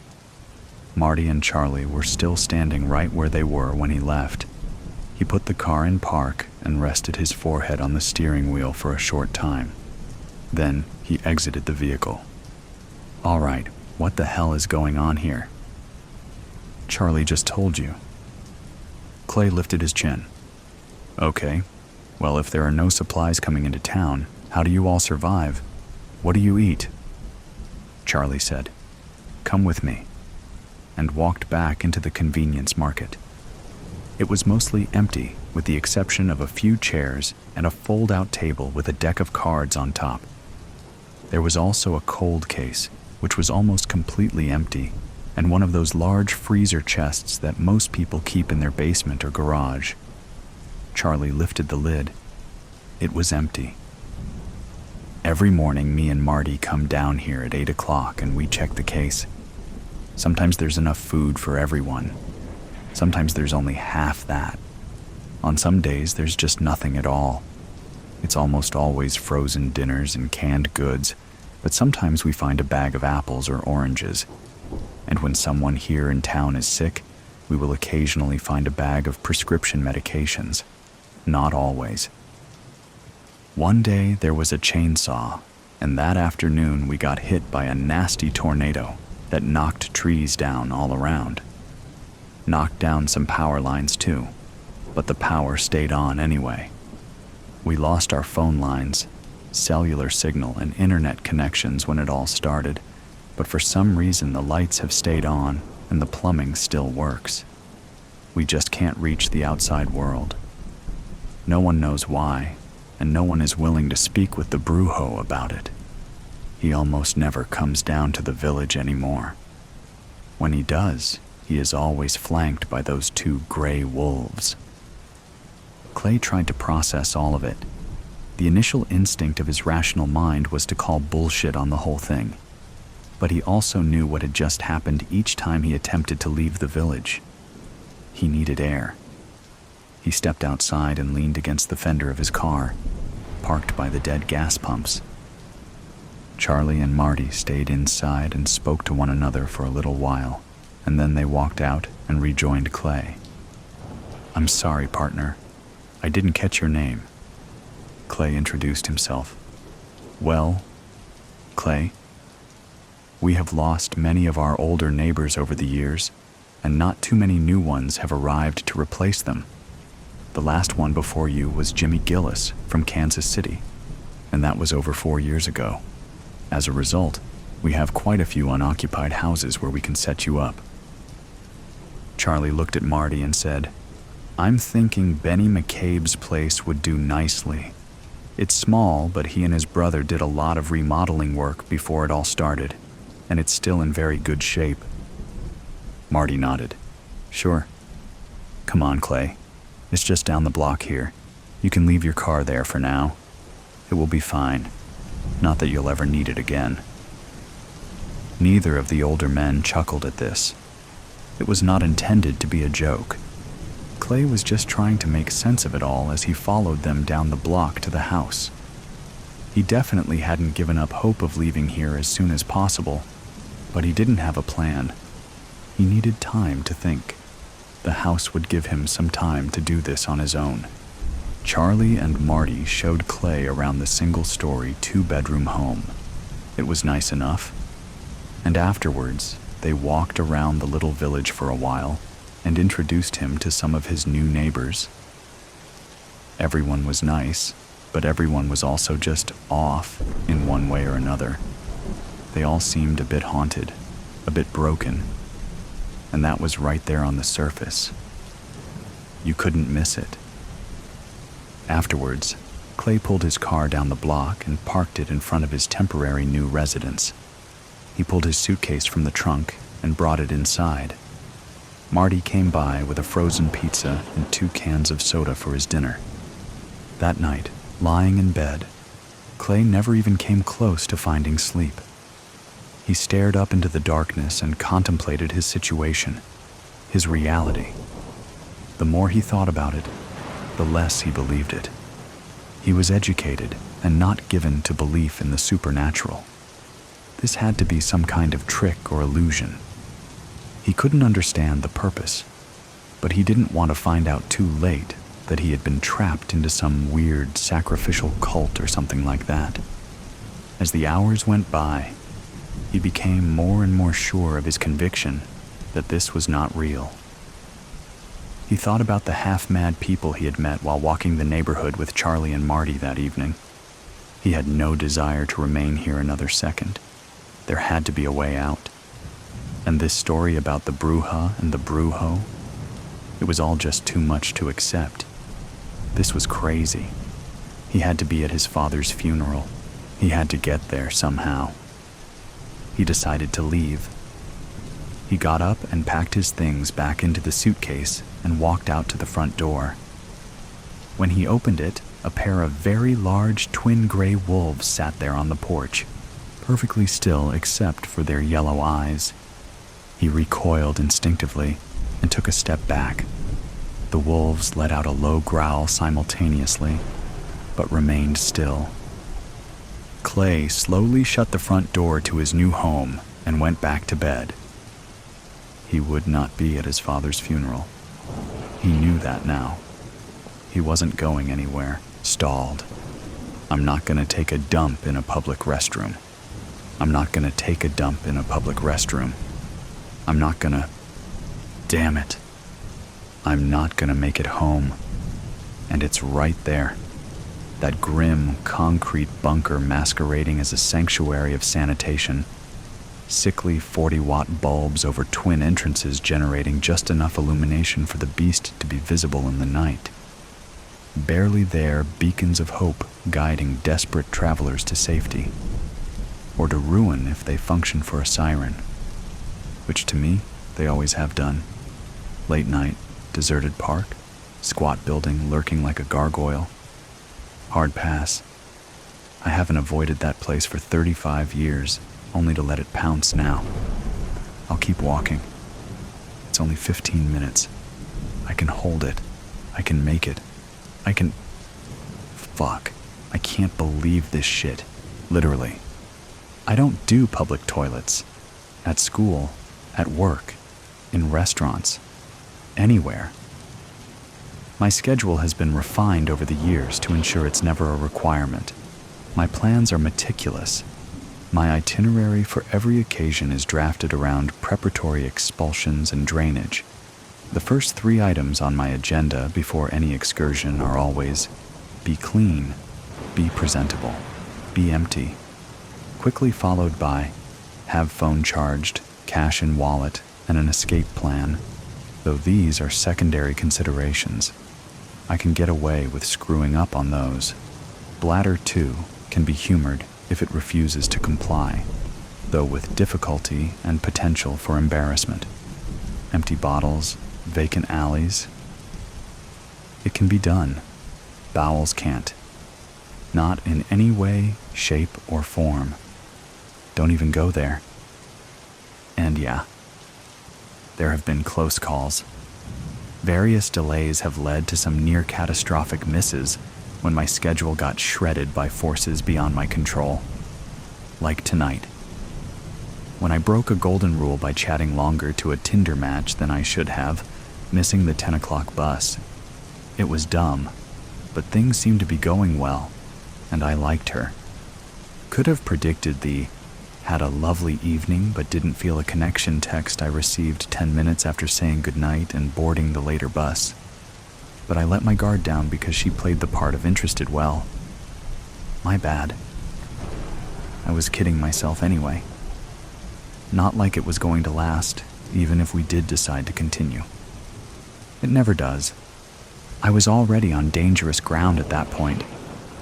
Marty and Charlie were still standing right where they were when he left. He put the car in park and rested his forehead on the steering wheel for a short time. Then he exited the vehicle. "All right, what the hell is going on here?" "Charlie just told you." Clay lifted his chin. "Okay, well, if there are no supplies coming into town, how do you all survive? What do you eat?" Charlie said, "Come with me," and walked back into the convenience market. It was mostly empty, with the exception of a few chairs and a fold-out table with a deck of cards on top. There was also a cold case, which was almost completely empty, and one of those large freezer chests that most people keep in their basement or garage. Charlie lifted the lid. It was empty. Every morning, me and Marty come down here at 8 o'clock and we check the case. Sometimes there's enough food for everyone. Sometimes there's only half that. On some days, there's just nothing at all. It's almost always frozen dinners and canned goods, but sometimes we find a bag of apples or oranges. And when someone here in town is sick, we will occasionally find a bag of prescription medications. not always. One day there was a chainsaw, and that afternoon we got hit by a nasty tornado that knocked trees down all around. Knocked down some power lines too, but the power stayed on anyway. We lost our phone lines, cellular signal, and internet connections when it all started, but for some reason the lights have stayed on and the plumbing still works. We just can't reach the outside world. No one knows why, and no one is willing to speak with the Brujo about it. He almost never comes down to the village anymore. When he does, he is always flanked by those two gray wolves. Clay tried to process all of it. The initial instinct of his rational mind was to call bullshit on the whole thing. But he also knew what had just happened each time he attempted to leave the village. He needed air. He stepped outside and leaned against the fender of his car, parked by the dead gas pumps. Charlie and Marty stayed inside and spoke to one another for a little while, and then they walked out and rejoined Clay. "I'm sorry, partner. I didn't catch your name." Clay introduced himself. "Well, Clay, we have lost many of our older neighbors over the years, and not too many new ones have arrived to replace them. The last one before you was Jimmy Gillis from Kansas City, and that was over 4 years ago. As a result, we have quite a few unoccupied houses where we can set you up." Charlie looked at Marty and said, "I'm thinking Benny McCabe's place would do nicely. It's small, but he and his brother did a lot of remodeling work before it all started, and it's still in very good shape." Marty nodded. "Sure. Come on, Clay. It's just down the block here. You can leave your car there for now. It will be fine. Not that you'll ever need it again." Neither of the older men chuckled at this. It was not intended to be a joke. Clay was just trying to make sense of it all as he followed them down the block to the house. He definitely hadn't given up hope of leaving here as soon as possible, but he didn't have a plan. He needed time to think. The house would give him some time to do this on his own. Charlie and Marty showed Clay around the single-story, two-bedroom home. It was nice enough. And afterwards, they walked around the little village for a while and introduced him to some of his new neighbors. Everyone was nice, but everyone was also just off in one way or another. They all seemed a bit haunted, a bit broken, and that was right there on the surface. You couldn't miss it. Afterwards, Clay pulled his car down the block and parked it in front of his temporary new residence. He pulled his suitcase from the trunk and brought it inside. Marty came by with a frozen pizza and 2 cans of soda for his dinner. That night, lying in bed, Clay never even came close to finding sleep. He stared up into the darkness and contemplated his situation, his reality. The more he thought about it, the less he believed it. He was educated and not given to belief in the supernatural. This had to be some kind of trick or illusion. He couldn't understand the purpose, but he didn't want to find out too late that he had been trapped into some weird sacrificial cult or something like that. As the hours went by, he became more and more sure of his conviction that this was not real. He thought about the half-mad people he had met while walking the neighborhood with Charlie and Marty that evening. He had no desire to remain here another second. There had to be a way out. And this story about the Bruja and the Brujo, it was all just too much to accept. This was crazy. He had to be at his father's funeral. He had to get there somehow. He decided to leave. He got up and packed his things back into the suitcase and walked out to the front door. When he opened it, a pair of very large twin gray wolves sat there on the porch, perfectly still except for their yellow eyes. He recoiled instinctively and took a step back. The wolves let out a low growl simultaneously, but remained still. Clay slowly shut the front door to his new home and went back to bed. He would not be at his father's funeral. He knew that now. He wasn't going anywhere, stalled. I'm not gonna take a dump in a public restroom. I'm not gonna take a dump in a public restroom. I'm not gonna... Damn it. I'm not gonna make it home. And it's right there. That grim, concrete bunker masquerading as a sanctuary of sanitation. Sickly 40-watt bulbs over twin entrances generating just enough illumination for the beast to be visible in the night. Barely there, beacons of hope guiding desperate travelers to safety. Or to ruin if they function for a siren. Which to me, they always have done. Late night, deserted park, squat building lurking like a gargoyle. Hard pass. I haven't avoided that place for 35 years, only to let it pounce now. I'll keep walking. It's only 15 minutes. I can hold it. I can make it. I can... Fuck. I can't believe this shit. Literally. I don't do public toilets. At school, at work, in restaurants, anywhere. My schedule has been refined over the years to ensure it's never a requirement. My plans are meticulous. My itinerary for every occasion is drafted around preparatory expulsions and drainage. The first 3 items on my agenda before any excursion are always be clean, be presentable, be empty, quickly followed by have phone charged, cash in wallet, and an escape plan, though these are secondary considerations. I can get away with screwing up on those. Bladder, too, can be humored if it refuses to comply, though with difficulty and potential for embarrassment. Empty bottles, vacant alleys. It can be done. Bowels can't. Not in any way, shape, or form. Don't even go there. And yeah, there have been close calls. Various delays have led to some near-catastrophic misses when my schedule got shredded by forces beyond my control. Like tonight. When I broke a golden rule by chatting longer to a Tinder match than I should have, missing the 10 o'clock bus. It was dumb, but things seemed to be going well, and I liked her. Could have predicted the "had a lovely evening but didn't feel a connection" text I received 10 minutes after saying goodnight and boarding the later bus. But I let my guard down because she played the part of interested well. My bad. I was kidding myself anyway. Not like it was going to last, even if we did decide to continue. It never does. I was already on dangerous ground at that point,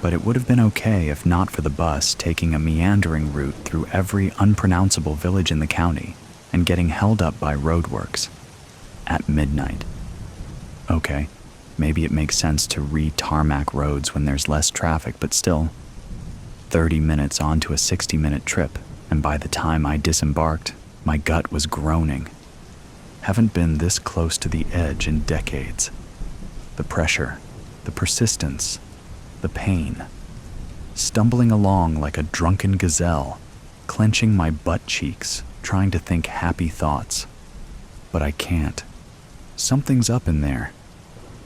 but it would have been okay if not for the bus taking a meandering route through every unpronounceable village in the county and getting held up by roadworks. At midnight. Okay, maybe it makes sense to re-tarmac roads when there's less traffic, but still, 30 minutes onto a 60-minute trip, and by the time I disembarked, my gut was groaning. Haven't been this close to the edge in decades. The pressure, the persistence, the pain. Stumbling along like a drunken gazelle, clenching my butt cheeks, trying to think happy thoughts. But I can't. Something's up in there.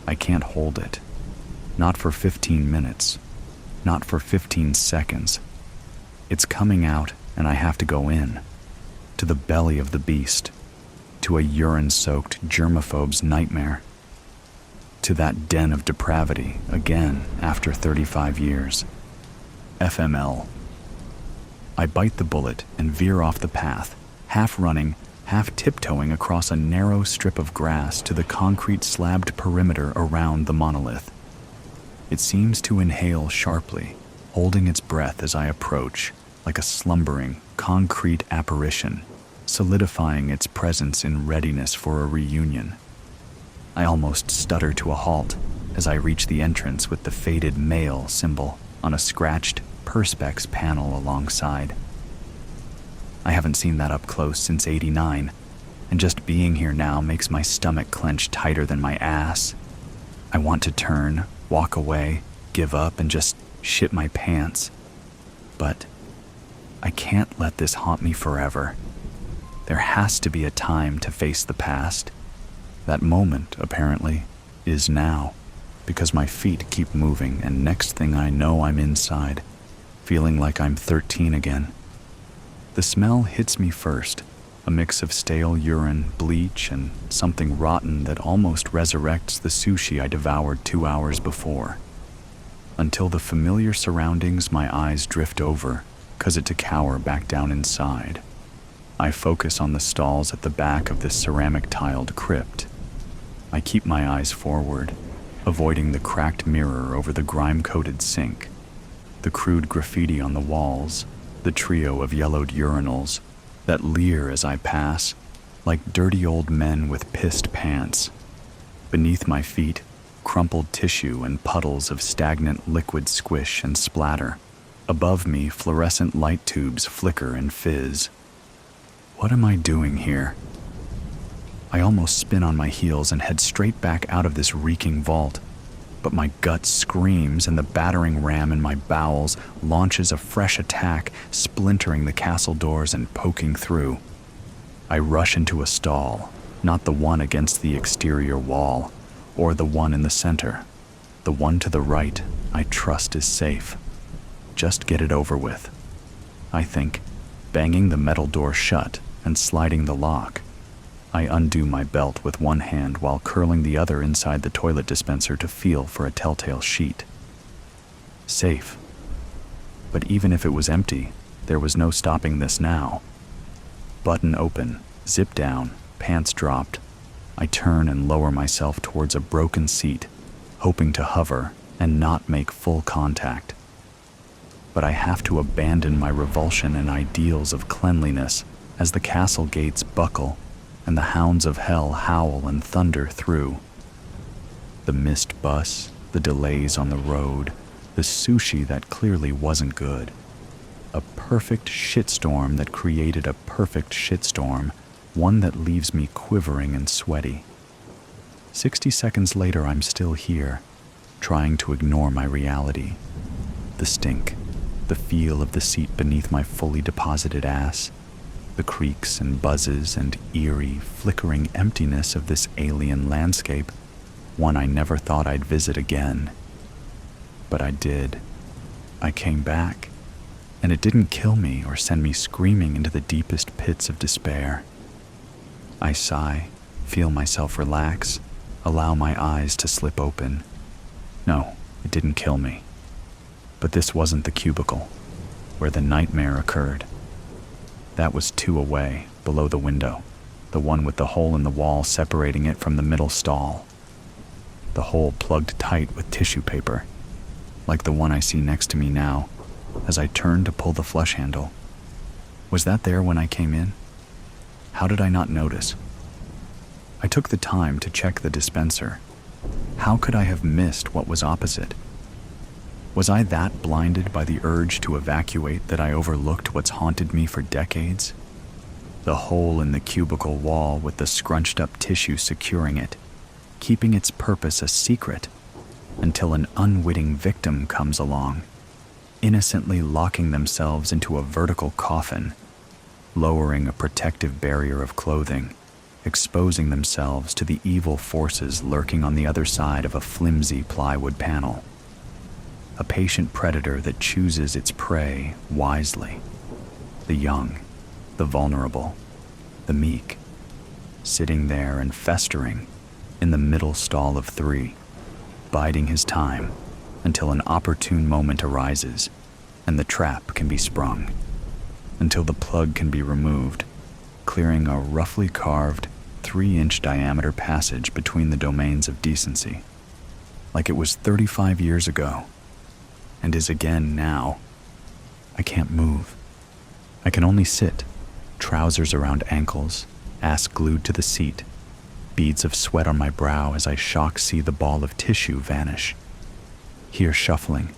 I can't hold it. Not for 15 minutes. Not for 15 seconds. It's coming out, and I have to go in. To the belly of the beast. To a urine-soaked germaphobe's nightmare. To that den of depravity, again, after 35 years. FML. I bite the bullet and veer off the path, half running, half tiptoeing across a narrow strip of grass to the concrete slabbed perimeter around the monolith. It seems to inhale sharply, holding its breath as I approach, like a slumbering, concrete apparition, solidifying its presence in readiness for a reunion. I almost stutter to a halt as I reach the entrance with the faded male symbol on a scratched Perspex panel alongside. I haven't seen that up close since '89, and just being here now makes my stomach clench tighter than my ass. I want to turn, walk away, give up, and just shit my pants. But I can't let this haunt me forever. There has to be a time to face the past. That moment, apparently, is now. because my feet keep moving, and next thing I know, I'm inside, feeling like I'm 13 again. The smell hits me first, a mix of stale urine, bleach, and something rotten that almost resurrects the sushi I devoured 2 hours before. Until the familiar surroundings my eyes drift over, cause it to cower back down inside. I focus on the stalls at the back of this ceramic-tiled crypt. I keep my eyes forward, avoiding the cracked mirror over the grime-coated sink, the crude graffiti on the walls, the trio of yellowed urinals that leer as I pass, like dirty old men with pissed pants. Beneath my feet, crumpled tissue and puddles of stagnant liquid squish and splatter. Above me, fluorescent light tubes flicker and fizz. What am I doing here? I almost spin on my heels and head straight back out of this reeking vault, but my gut screams and the battering ram in my bowels launches a fresh attack, splintering the castle doors and poking through. I rush into a stall, not the one against the exterior wall, or the one in the center. The one to the right, I trust is safe. Just get it over with, I think, banging the metal door shut and sliding the lock. I undo my belt with one hand while curling the other inside the toilet dispenser to feel for a telltale sheet. Safe. But even if it was empty, there was no stopping this now. Button open, zip down, pants dropped. I turn and lower myself towards a broken seat, hoping to hover and not make full contact. But I have to abandon my revulsion and ideals of cleanliness as the castle gates buckle and the hounds of hell howl and thunder through. The missed bus, the delays on the road, the sushi that clearly wasn't good. A perfect shitstorm that created a perfect shitstorm, one that leaves me quivering and sweaty. 60 seconds later, I'm still here, trying to ignore my reality. The stink, the feel of the seat beneath my fully deposited ass, the creaks and buzzes and eerie, flickering emptiness of this alien landscape, one I never thought I'd visit again. But I did. I came back, and it didn't kill me or send me screaming into the deepest pits of despair. I sigh, feel myself relax, allow my eyes to slip open. No, it didn't kill me. But this wasn't the cubicle, where the nightmare occurred. That was 2 away, below the window, the one with the hole in the wall separating it from the middle stall. The hole plugged tight with tissue paper, like the one I see next to me now, as I turn to pull the flush handle. Was that there when I came in? How did I not notice? I took the time to check the dispenser. How could I have missed what was opposite? Was I that blinded by the urge to evacuate that I overlooked what's haunted me for decades? The hole in the cubicle wall with the scrunched up tissue securing it, keeping its purpose a secret until an unwitting victim comes along, innocently locking themselves into a vertical coffin, lowering a protective barrier of clothing, exposing themselves to the evil forces lurking on the other side of a flimsy plywood panel. A patient predator that chooses its prey wisely. The young, the vulnerable, the meek, sitting there and festering in the middle stall of 3, biding his time until an opportune moment arises and the trap can be sprung, until the plug can be removed, clearing a roughly carved 3-inch diameter passage between the domains of decency, like it was 35 years ago. And is again now. I can't move. I can only sit, trousers around ankles, ass glued to the seat, beads of sweat on my brow as I see the ball of tissue vanish. Hear shuffling,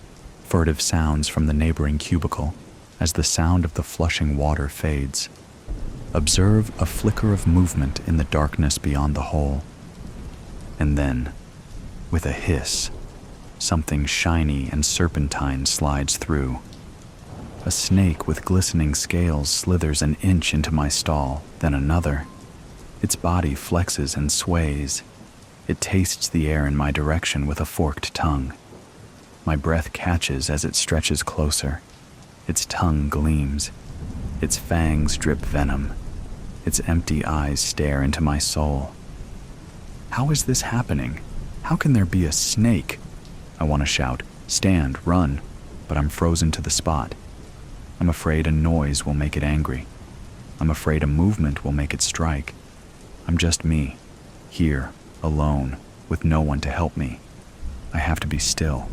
furtive sounds from the neighboring cubicle as the sound of the flushing water fades. Observe a flicker of movement in the darkness beyond the hole. And then, with a hiss, something shiny and serpentine slides through. A snake with glistening scales slithers an inch into my stall, then another. Its body flexes and sways. It tastes the air in my direction with a forked tongue. My breath catches as it stretches closer. Its tongue gleams. Its fangs drip venom. Its empty eyes stare into my soul. How is this happening? How can there be a snake? I want to shout, stand, run, but I'm frozen to the spot. I'm afraid a noise will make it angry. I'm afraid a movement will make it strike. I'm just me, here, alone, with no one to help me. I have to be still.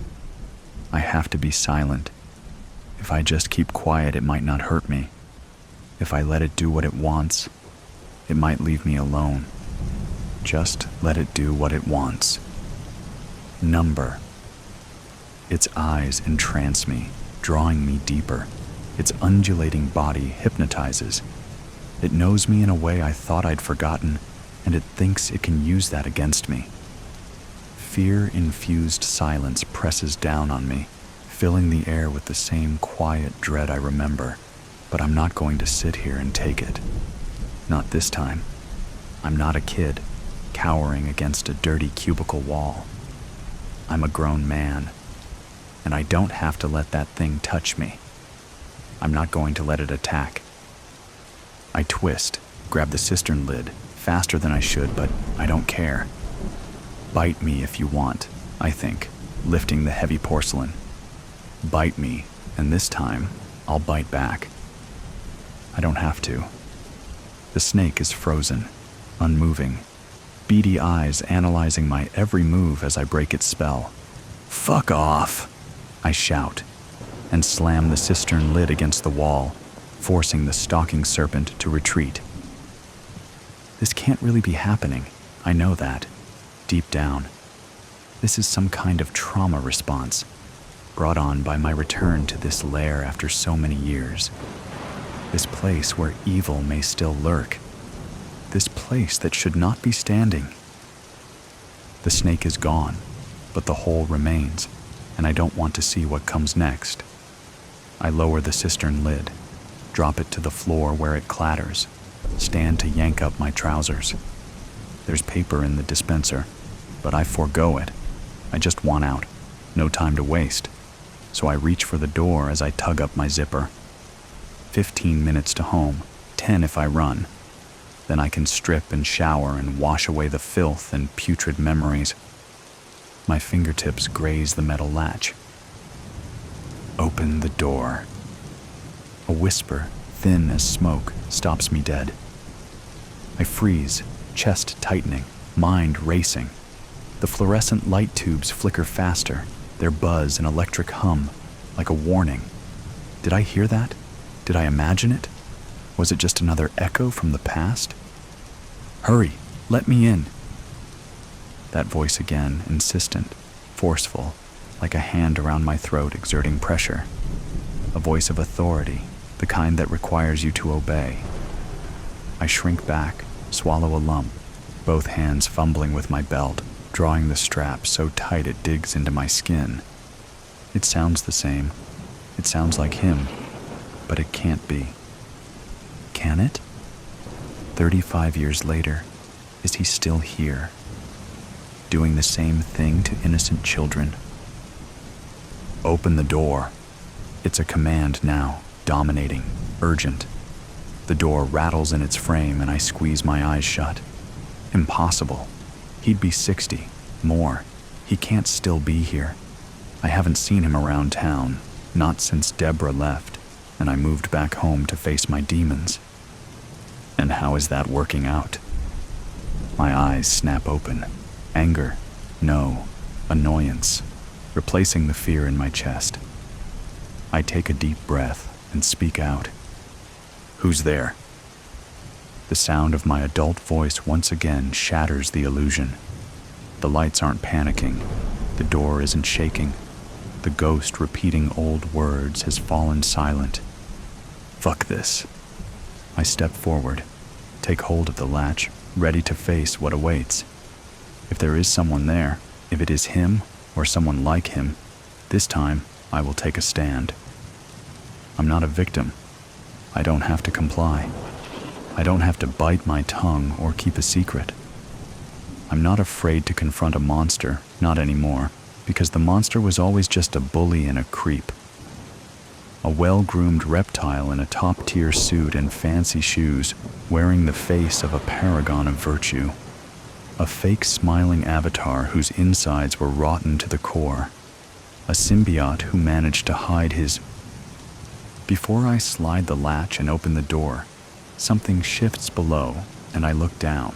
I have to be silent. If I just keep quiet, it might not hurt me. If I let it do what it wants, it might leave me alone. Just let it do what it wants. Number. Its eyes entrance me, drawing me deeper. Its undulating body hypnotizes. It knows me in a way I thought I'd forgotten, and it thinks it can use that against me. Fear-infused silence presses down on me, filling the air with the same quiet dread I remember, but I'm not going to sit here and take it. Not this time. I'm not a kid, cowering against a dirty cubicle wall. I'm a grown man, and I don't have to let that thing touch me. I'm not going to let it attack. I twist, grab the cistern lid, faster than I should, but I don't care. Bite me if you want, I think, lifting the heavy porcelain. Bite me, and this time, I'll bite back. I don't have to. The snake is frozen, unmoving, beady eyes analyzing my every move as I break its spell. Fuck off, I shout, and slam the cistern lid against the wall, forcing the stalking serpent to retreat. This can't really be happening, I know that, deep down. This is some kind of trauma response, brought on by my return to this lair after so many years. This place where evil may still lurk. This place that should not be standing. The snake is gone, but the hole remains, and I don't want to see what comes next. I lower the cistern lid, drop it to the floor where it clatters, stand to yank up my trousers. There's paper in the dispenser, but I forego it. I just want out, no time to waste. So I reach for the door as I tug up my zipper. 15 minutes to home, 10 if I run. Then I can strip and shower and wash away the filth and putrid memories. My fingertips graze the metal latch. Open the door. A whisper, thin as smoke, stops me dead. I freeze, chest tightening, mind racing. The fluorescent light tubes flicker faster, their buzz an electric hum, like a warning. Did I hear that? Did I imagine it? Was it just another echo from the past? Hurry, let me in. That voice again, insistent, forceful, like a hand around my throat exerting pressure. A voice of authority, the kind that requires you to obey. I shrink back, swallow a lump, both hands fumbling with my belt, drawing the strap so tight it digs into my skin. It sounds the same. It sounds like him, but it can't be. Can it? 35 years later, is he still here? Doing the same thing to innocent children? Open the door. It's a command now, dominating, urgent. The door rattles in its frame and I squeeze my eyes shut. Impossible. He'd be 60, more. He can't still be here. I haven't seen him around town, not since Deborah left, and I moved back home to face my demons. And how is that working out? My eyes snap open. Anger, no, annoyance, replacing the fear in my chest. I take a deep breath and speak out. Who's there? The sound of my adult voice once again shatters the illusion. The lights aren't panicking. The door isn't shaking. The ghost repeating old words has fallen silent. Fuck this. I step forward, take hold of the latch, ready to face what awaits. If there is someone there, if it is him or someone like him, this time I will take a stand. I'm not a victim. I don't have to comply. I don't have to bite my tongue or keep a secret. I'm not afraid to confront a monster, not anymore, because the monster was always just a bully and a creep. A well-groomed reptile in a top-tier suit and fancy shoes, wearing the face of a paragon of virtue. A fake smiling avatar whose insides were rotten to the core. A symbiote who managed to hide his... Before I slide the latch and open the door, something shifts below, and I look down.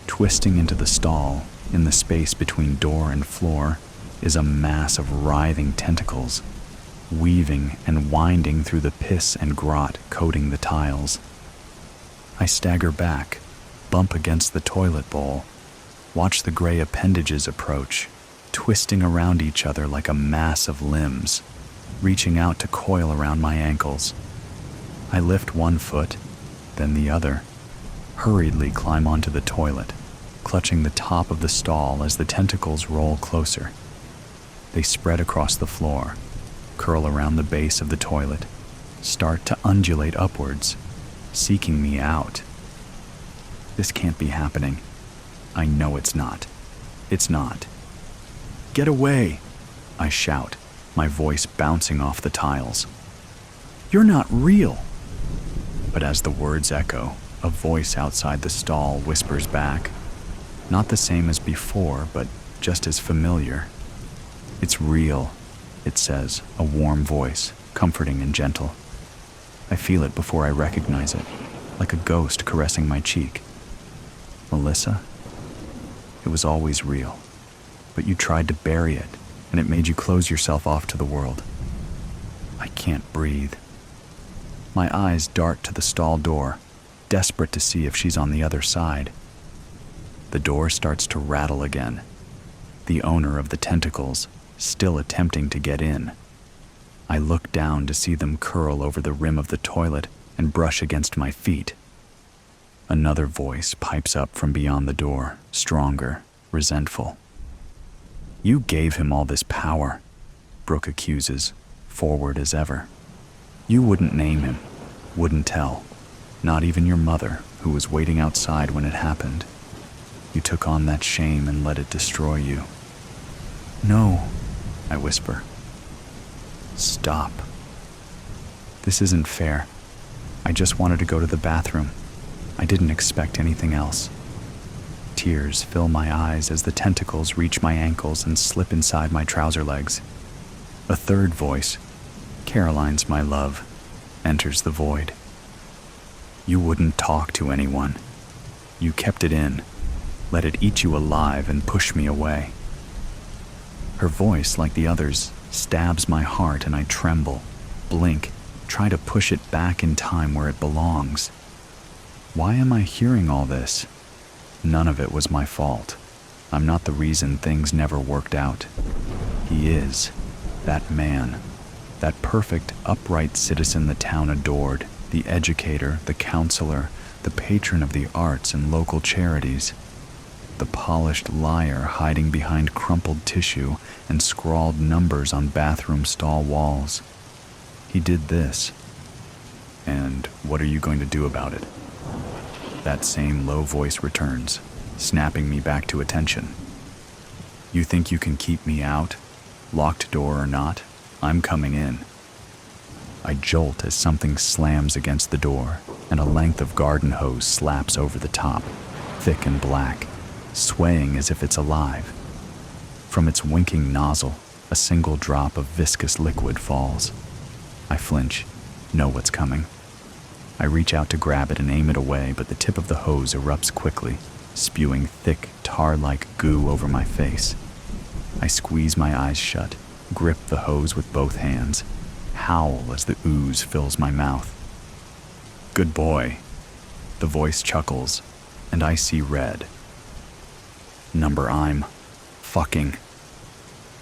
Twisting into the stall, in the space between door and floor, is a mass of writhing tentacles, weaving and winding through the piss and grot coating the tiles. I stagger back, bump against the toilet bowl, watch the gray appendages approach, twisting around each other like a mass of limbs, reaching out to coil around my ankles. I lift one foot, then the other, hurriedly climb onto the toilet, clutching the top of the stall as the tentacles roll closer. They spread across the floor, curl around the base of the toilet, start to undulate upwards, seeking me out. This can't be happening. I know it's not. It's not. Get away! I shout, my voice bouncing off the tiles. You're not real! But as the words echo, a voice outside the stall whispers back. Not the same as before, but just as familiar. It's real, it says, a warm voice, comforting and gentle. I feel it before I recognize it, like a ghost caressing my cheek. Melissa? It was always real, but you tried to bury it, and it made you close yourself off to the world. I can't breathe. My eyes dart to the stall door, desperate to see if she's on the other side. The door starts to rattle again. The owner of the tentacles, still attempting to get in. I look down to see them curl over the rim of the toilet and brush against my feet. Another voice pipes up from beyond the door, stronger, resentful. You gave him all this power, Brooke accuses, forward as ever. You wouldn't name him, wouldn't tell, not even your mother, who was waiting outside when it happened. You took on that shame and let it destroy you. No, I whisper. Stop. This isn't fair. I just wanted to go to the bathroom. I didn't expect anything else. Tears fill my eyes as the tentacles reach my ankles and slip inside my trouser legs. A third voice, Caroline's my love, enters the void. You wouldn't talk to anyone. You kept it in, let it eat you alive and push me away. Her voice, like the others, stabs my heart and I tremble, blink, try to push it back in time where it belongs. Why am I hearing all this? None of it was my fault. I'm not the reason things never worked out. He is, that man, that perfect, upright citizen the town adored, the educator, the counselor, the patron of the arts and local charities. The polished liar hiding behind crumpled tissue and scrawled numbers on bathroom stall walls. He did this. And what are you going to do about it? That same low voice returns, snapping me back to attention. You think you can keep me out? Locked door or not, I'm coming in. I jolt as something slams against the door, and a length of garden hose slaps over the top, thick and black, swaying as if it's alive. From its winking nozzle, a single drop of viscous liquid falls. I flinch, know what's coming. I reach out to grab it and aim it away, but the tip of the hose erupts quickly, spewing thick, tar-like goo over my face. I squeeze my eyes shut, grip the hose with both hands, howl as the ooze fills my mouth. Good boy. The voice chuckles, and I see red. Number I'm fucking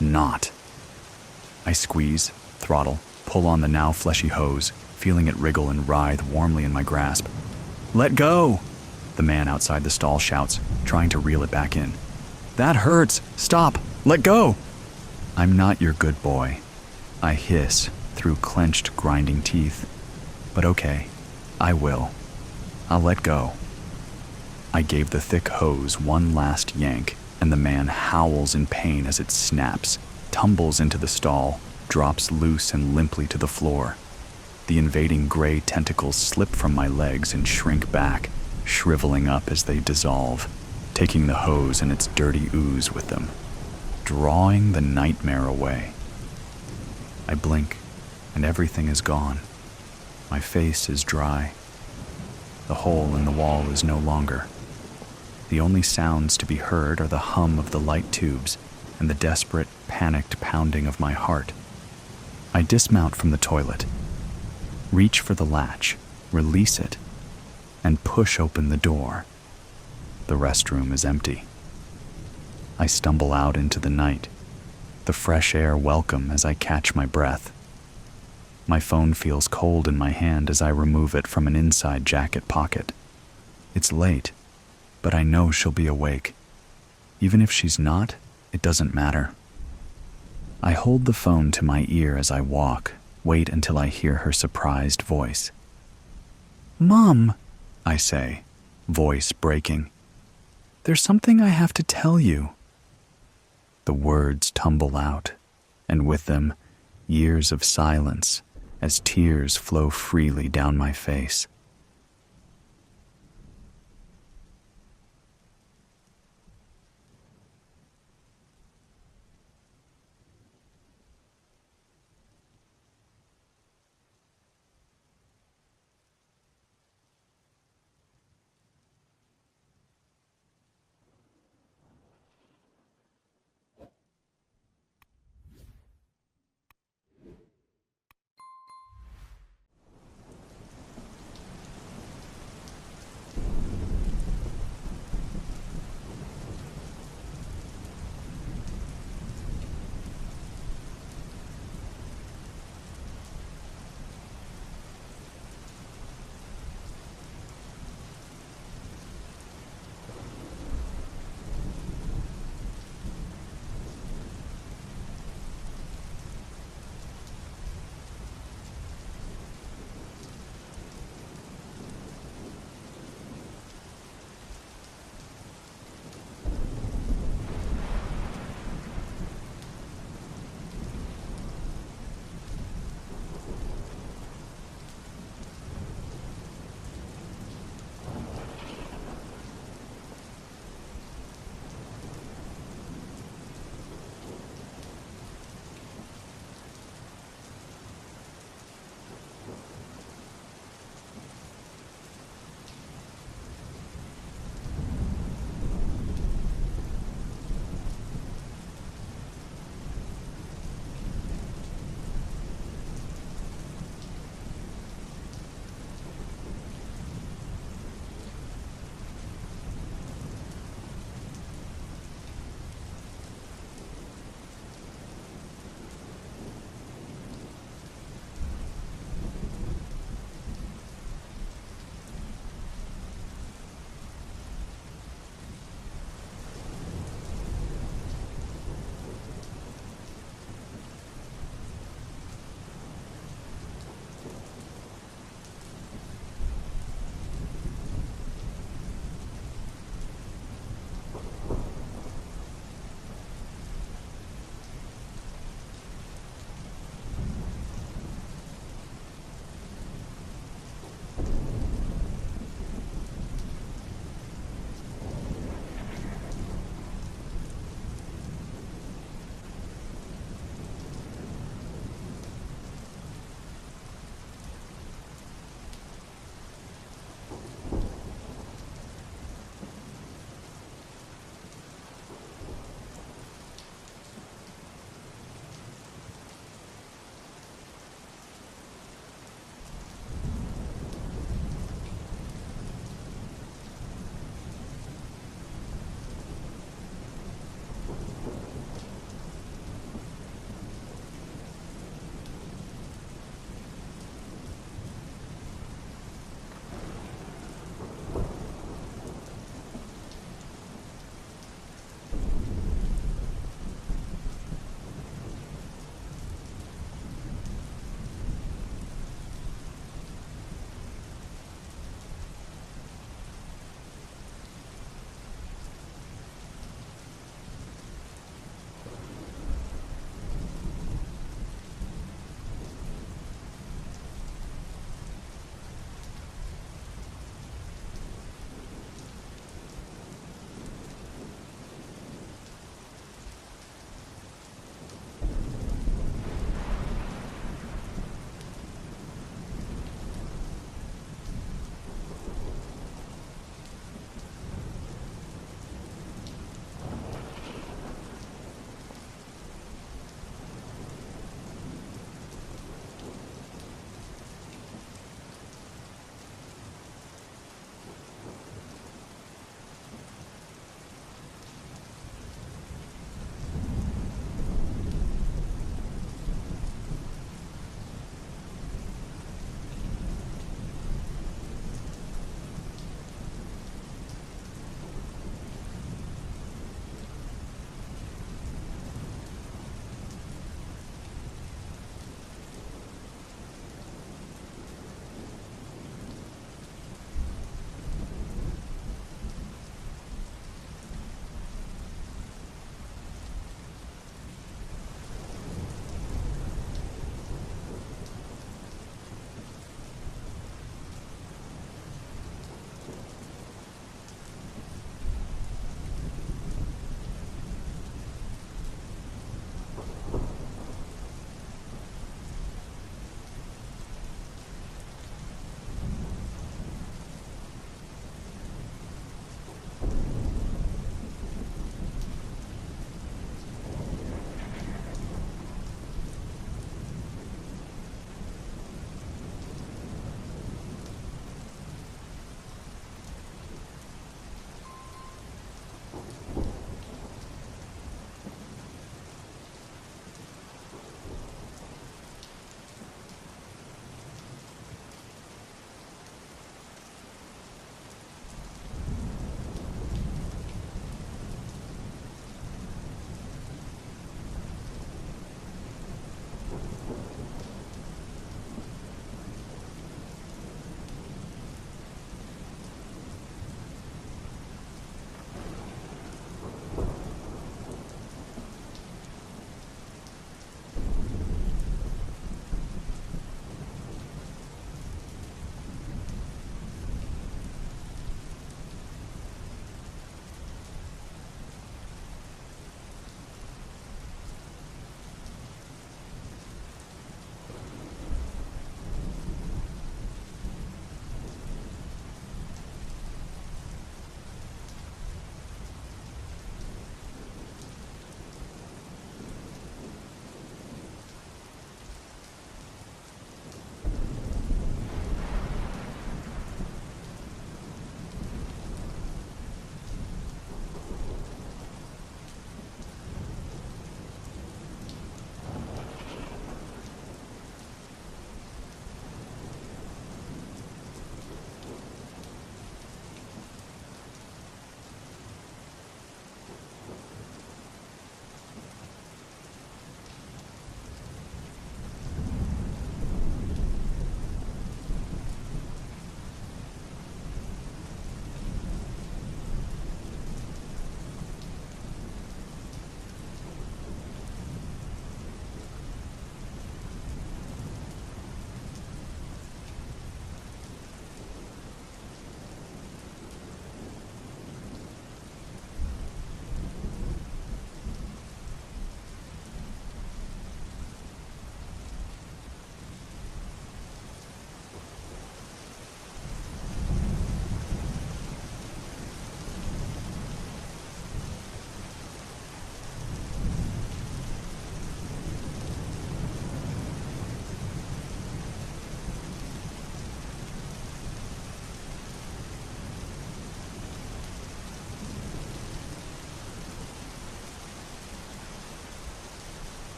not. I squeeze, throttle, pull on the now fleshy hose, feeling it wriggle and writhe warmly in my grasp. Let go! The man outside the stall shouts, trying to reel it back in. That hurts! Stop! Let go! I'm not your good boy. I hiss through clenched, grinding teeth. But okay, I will. I'll let go. I gave the thick hose one last yank, and the man howls in pain as it snaps, tumbles into the stall, drops loose and limply to the floor. The invading gray tentacles slip from my legs and shrink back, shriveling up as they dissolve, taking the hose and its dirty ooze with them, drawing the nightmare away. I blink, and everything is gone. My face is dry. The hole in the wall is no longer. The only sounds to be heard are the hum of the light tubes and the desperate, panicked pounding of my heart. I dismount from the toilet, reach for the latch, release it, and push open the door. The restroom is empty. I stumble out into the night, the fresh air welcome as I catch my breath. My phone feels cold in my hand as I remove it from an inside jacket pocket. It's late, but I know she'll be awake. Even if she's not, it doesn't matter. I hold the phone to my ear as I walk, wait until I hear her surprised voice. "Mom," I say, voice breaking. "There's something I have to tell you." The words tumble out, and with them, years of silence as tears flow freely down my face.